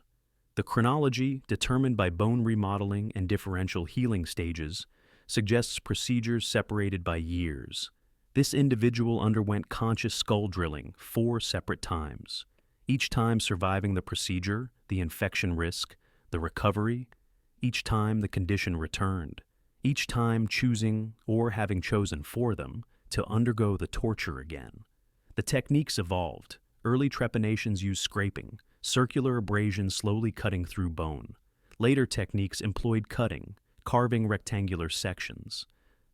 The chronology, determined by bone remodeling and differential healing stages, suggests procedures separated by years. This individual underwent conscious skull drilling 4 separate times, each time surviving the procedure, the infection risk, the recovery, each time the condition returned, each time choosing, or having chosen for them, to undergo the torture again. The techniques evolved. Early trepanations used scraping, circular abrasion slowly cutting through bone. Later techniques employed cutting, carving rectangular sections.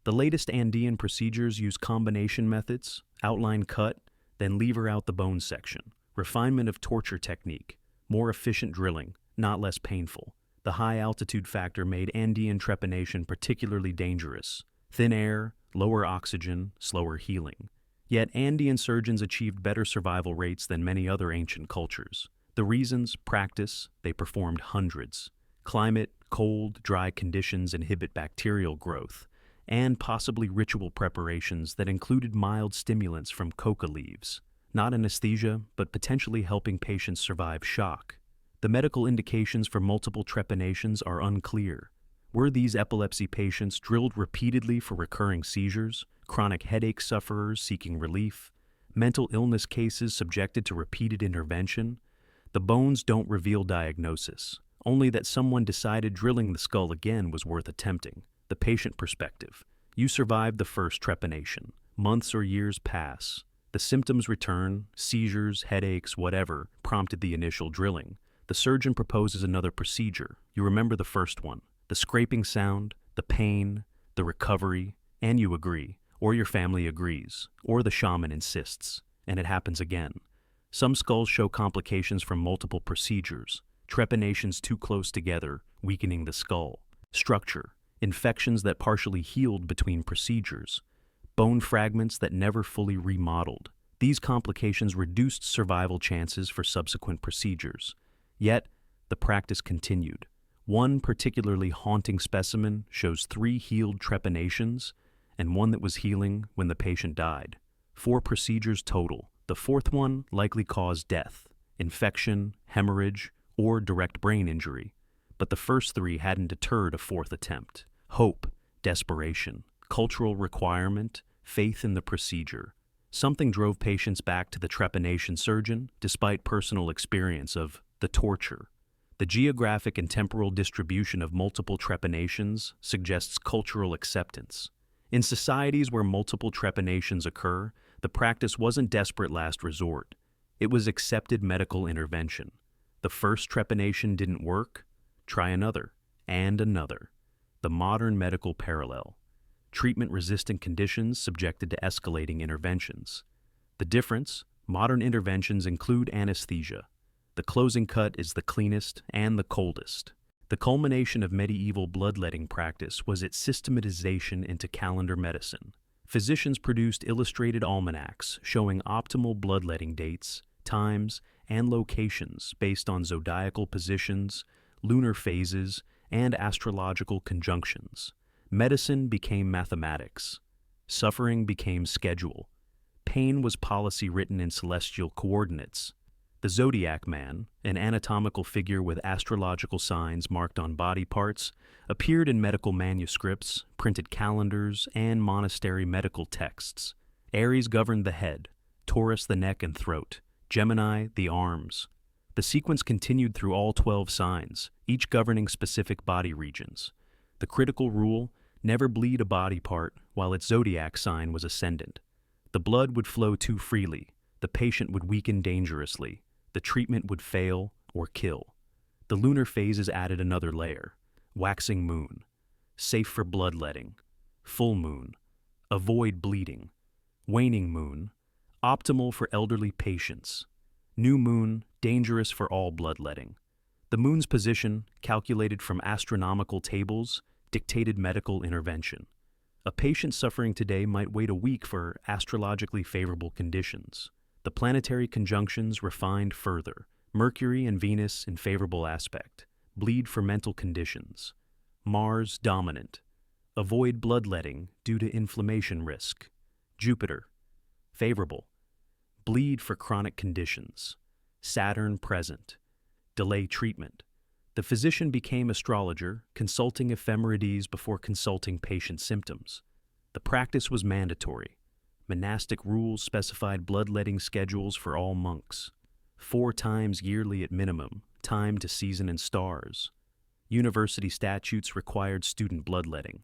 The latest Andean procedures use combination methods, outline cut, then lever out the bone section, refinement of torture technique, more efficient drilling, not less painful. The high altitude factor made Andean trepanation particularly dangerous. Thin air, lower oxygen, slower healing. Yet Andean surgeons achieved better survival rates than many other ancient cultures. The reasons: practice, they performed hundreds. Climate, cold, dry conditions inhibit bacterial growth, and possibly ritual preparations that included mild stimulants from coca leaves. Not anesthesia, but potentially helping patients survive shock. The medical indications for multiple trepanations are unclear. Were these epilepsy patients drilled repeatedly for recurring seizures, chronic headache sufferers seeking relief, mental illness cases subjected to repeated intervention? The bones don't reveal diagnosis, only that someone decided drilling the skull again was worth attempting. The patient perspective: you survived the first trepanation. Months or years pass. The symptoms return, seizures, headaches, whatever prompted the initial drilling. The surgeon proposes another procedure. You remember the first one, the scraping sound, the pain, the recovery, and you agree, or your family agrees, or the shaman insists, and it happens again. Some skulls show complications from multiple procedures, trepanations too close together, weakening the skull. Structure: infections that partially healed between procedures, bone fragments that never fully remodeled. These complications reduced survival chances for subsequent procedures. Yet, the practice continued. One particularly haunting specimen shows 3 healed trepanations and one that was healing when the patient died. 4 procedures total. The 4th one likely caused death, infection, hemorrhage, or direct brain injury. But the first 3 hadn't deterred a 4th attempt. Hope, desperation, cultural requirement, faith in the procedure. Something drove patients back to the trepanation surgeon despite personal experience of the torture. The geographic and temporal distribution of multiple trepanations suggests cultural acceptance. In societies where multiple trepanations occur, the practice wasn't desperate last resort. It was accepted medical intervention. The first trepanation didn't work? Try another, and another. The modern medical parallel. Treatment-resistant conditions subjected to escalating interventions. The difference: modern interventions include anesthesia. The closing cut is the cleanest and the coldest. The culmination of medieval bloodletting practice was its systematization into calendar medicine. Physicians produced illustrated almanacs showing optimal bloodletting dates, times, and locations based on zodiacal positions, lunar phases, and astrological conjunctions. Medicine became mathematics. Suffering became schedule. Pain was policy written in celestial coordinates. The zodiac man, an anatomical figure with astrological signs marked on body parts, appeared in medical manuscripts, printed calendars, and monastery medical texts. Aries governed the head, Taurus the neck and throat, Gemini the arms. The sequence continued through all 12 signs, each governing specific body regions. The critical rule: never bleed a body part while its zodiac sign was ascendant. The blood would flow too freely, the patient would weaken dangerously, the treatment would fail or kill. The lunar phases added another layer: waxing moon, safe for bloodletting; full moon, avoid bleeding; waning moon, optimal for elderly patients; new moon, dangerous for all bloodletting. The moon's position, calculated from astronomical tables, dictated medical intervention. A patient suffering today might wait a week for astrologically favorable conditions. The planetary conjunctions refined further: Mercury and Venus in favorable aspect, bleed for mental conditions; Mars dominant, avoid bloodletting due to inflammation risk; Jupiter favorable, bleed for chronic conditions; Saturn present, delay treatment. The physician became astrologer, consulting ephemerides before consulting patient symptoms. The practice was mandatory. Monastic rules specified bloodletting schedules for all monks. 4 times yearly at minimum, time to season and stars. University statutes required student bloodletting.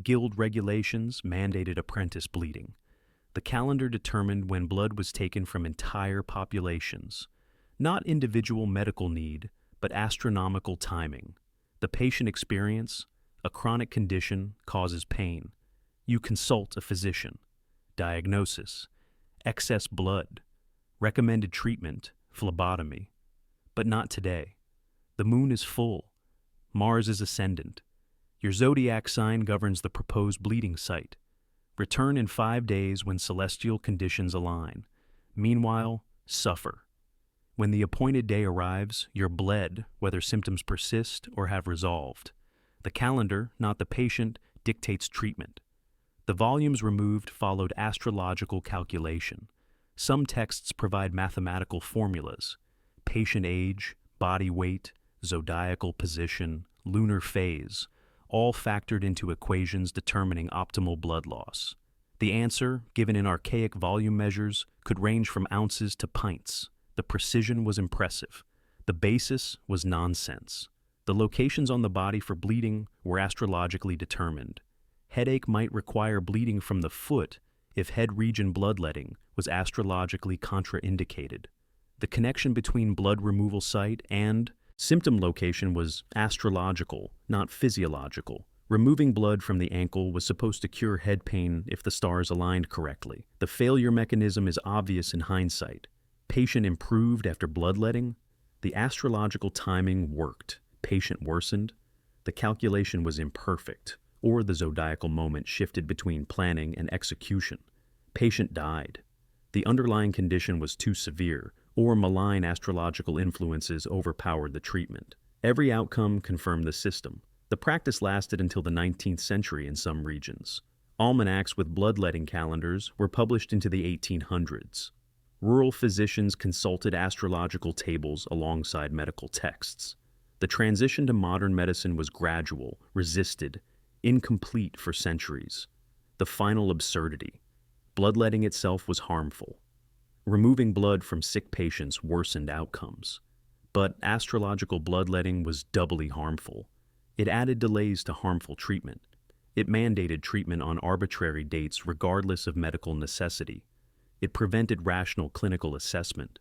Guild regulations mandated apprentice bleeding. The calendar determined when blood was taken from entire populations. Not individual medical need, but astronomical timing. The patient experience: a chronic condition causes pain. You consult a physician. Diagnosis: excess blood. Recommended treatment: phlebotomy. But not today. The moon is full. Mars is ascendant. Your zodiac sign governs the proposed bleeding site. Return in 5 days when celestial conditions align. Meanwhile, suffer. When the appointed day arrives, you're bled, whether symptoms persist or have resolved. The calendar, not the patient, dictates treatment. The volumes removed followed astrological calculation. Some texts provide mathematical formulas: patient age, body weight, zodiacal position, lunar phase, all factored into equations determining optimal blood loss. The answer, given in archaic volume measures, could range from ounces to pints. The precision was impressive. The basis was nonsense. The locations on the body for bleeding were astrologically determined. Headache might require bleeding from the foot if head region bloodletting was astrologically contraindicated. The connection between blood removal site and symptom location was astrological, not physiological. Removing blood from the ankle was supposed to cure head pain if the stars aligned correctly. The failure mechanism is obvious in hindsight. Patient improved after bloodletting. The astrological timing worked. Patient worsened. The calculation was imperfect, or the zodiacal moment shifted between planning and execution. Patient died. The underlying condition was too severe, or malign astrological influences overpowered the treatment. Every outcome confirmed the system. The practice lasted until the 19th century in some regions. Almanacs with bloodletting calendars were published into the 1800s. Rural physicians consulted astrological tables alongside medical texts. The transition to modern medicine was gradual, resisted, incomplete for centuries. The final absurdity. Bloodletting itself was harmful. Removing blood from sick patients worsened outcomes. But astrological bloodletting was doubly harmful. It added delays to harmful treatment. It mandated treatment on arbitrary dates regardless of medical necessity. It prevented rational clinical assessment.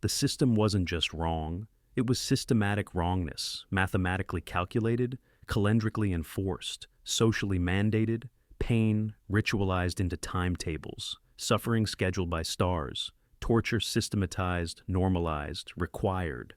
The system wasn't just wrong, it was systematic wrongness, mathematically calculated, calendrically enforced, socially mandated, pain ritualized into timetables, suffering scheduled by stars, torture systematized, normalized, required.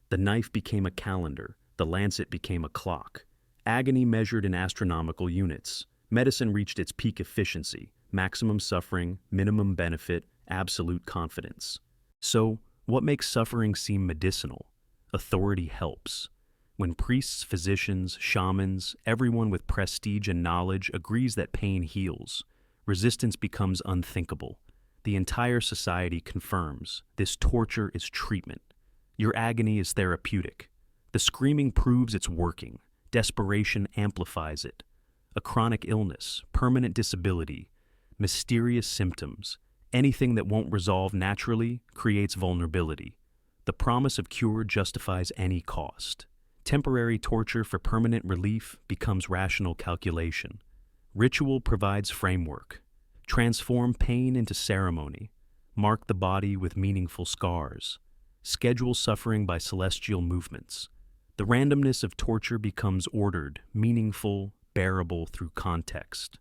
The knife became a calendar. The lancet became a clock. Agony measured in astronomical units. Medicine reached its peak efficiency, maximum suffering, minimum benefit, absolute confidence. So, what makes suffering seem medicinal? Authority helps. When priests, physicians, shamans, everyone with prestige and knowledge agrees that pain heals, resistance becomes unthinkable. The entire society confirms this torture is treatment. Your agony is therapeutic. The screaming proves it's working. Desperation amplifies it. A chronic illness, permanent disability, mysterious symptoms, anything that won't resolve naturally creates vulnerability. The promise of cure justifies any cost. Temporary torture for permanent relief becomes rational calculation. Ritual provides framework. Transform pain into ceremony. Mark the body with meaningful scars. Schedule suffering by celestial movements. The randomness of torture becomes ordered, meaningful, bearable through context.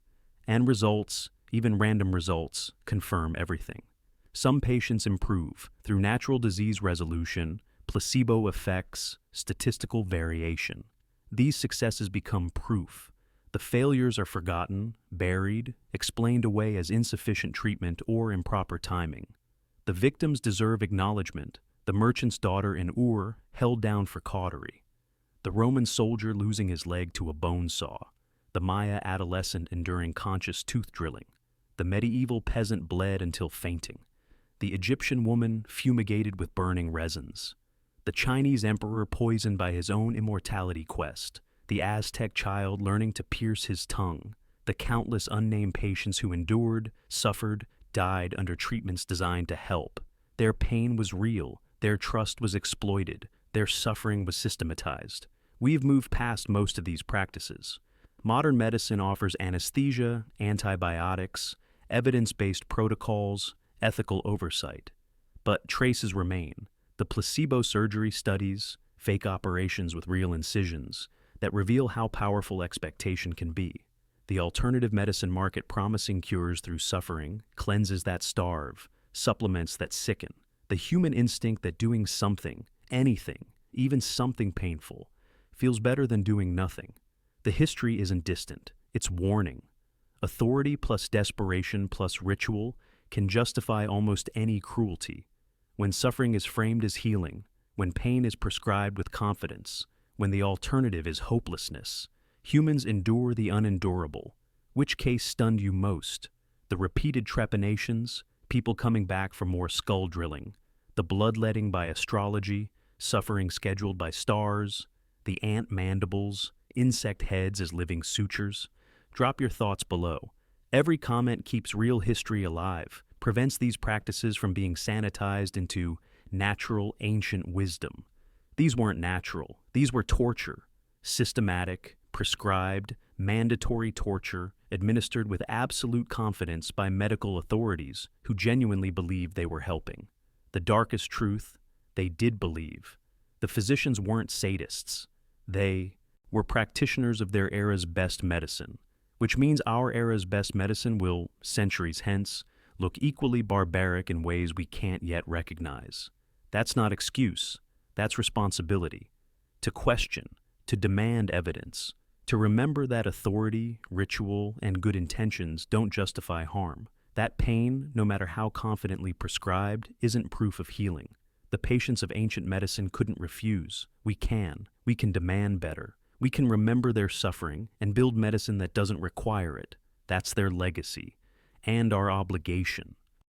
And results, even random results, confirm everything. Some patients improve through natural disease resolution, placebo effects, statistical variation. These successes become proof. The failures are forgotten, buried, explained away as insufficient treatment or improper timing. The victims deserve acknowledgement. The merchant's daughter in Ur held down for cautery. The Roman soldier losing his leg to a bone saw. The Maya adolescent enduring conscious tooth drilling. The medieval peasant bled until fainting. The Egyptian woman fumigated with burning resins. The Chinese emperor poisoned by his own immortality quest. The Aztec child learning to pierce his tongue. The countless unnamed patients who endured, suffered, died under treatments designed to help. Their pain was real. Their trust was exploited. Their suffering was systematized. We've moved past most of these practices. Modern medicine offers anesthesia, antibiotics, evidence-based protocols, ethical oversight. But traces remain. The placebo surgery studies, fake operations with real incisions, that reveal how powerful expectation can be. The alternative medicine market promising cures through suffering, cleanses that starve, supplements that sicken. The human instinct that doing something, anything, even something painful, feels better than doing nothing. The history isn't distant, it's warning. Authority plus desperation plus ritual can justify almost any cruelty. When suffering is framed as healing, when pain is prescribed with confidence, when the alternative is hopelessness, humans endure the unendurable. Which case stunned you most? The repeated trepanations, people coming back for more skull drilling, the bloodletting by astrology, suffering scheduled by stars, the ant mandibles, insect heads as living sutures? Drop your thoughts below. Every comment keeps real history alive, prevents these practices from being sanitized into natural, ancient wisdom. These weren't natural. These were torture. Systematic, prescribed, mandatory torture administered with absolute confidence by medical authorities who genuinely believed they were helping. The darkest truth, they did believe. The physicians weren't sadists. They were practitioners of their era's best medicine, which means our era's best medicine will, centuries hence, look equally barbaric in ways we can't yet recognize. That's not excuse, that's responsibility. To question, to demand evidence, to remember that authority, ritual, and good intentions don't justify harm. That pain, no matter how confidently prescribed, isn't proof of healing. The patients of ancient medicine couldn't refuse. We can. We can demand better. We can remember their suffering and build medicine that doesn't require it. That's their legacy and our obligation.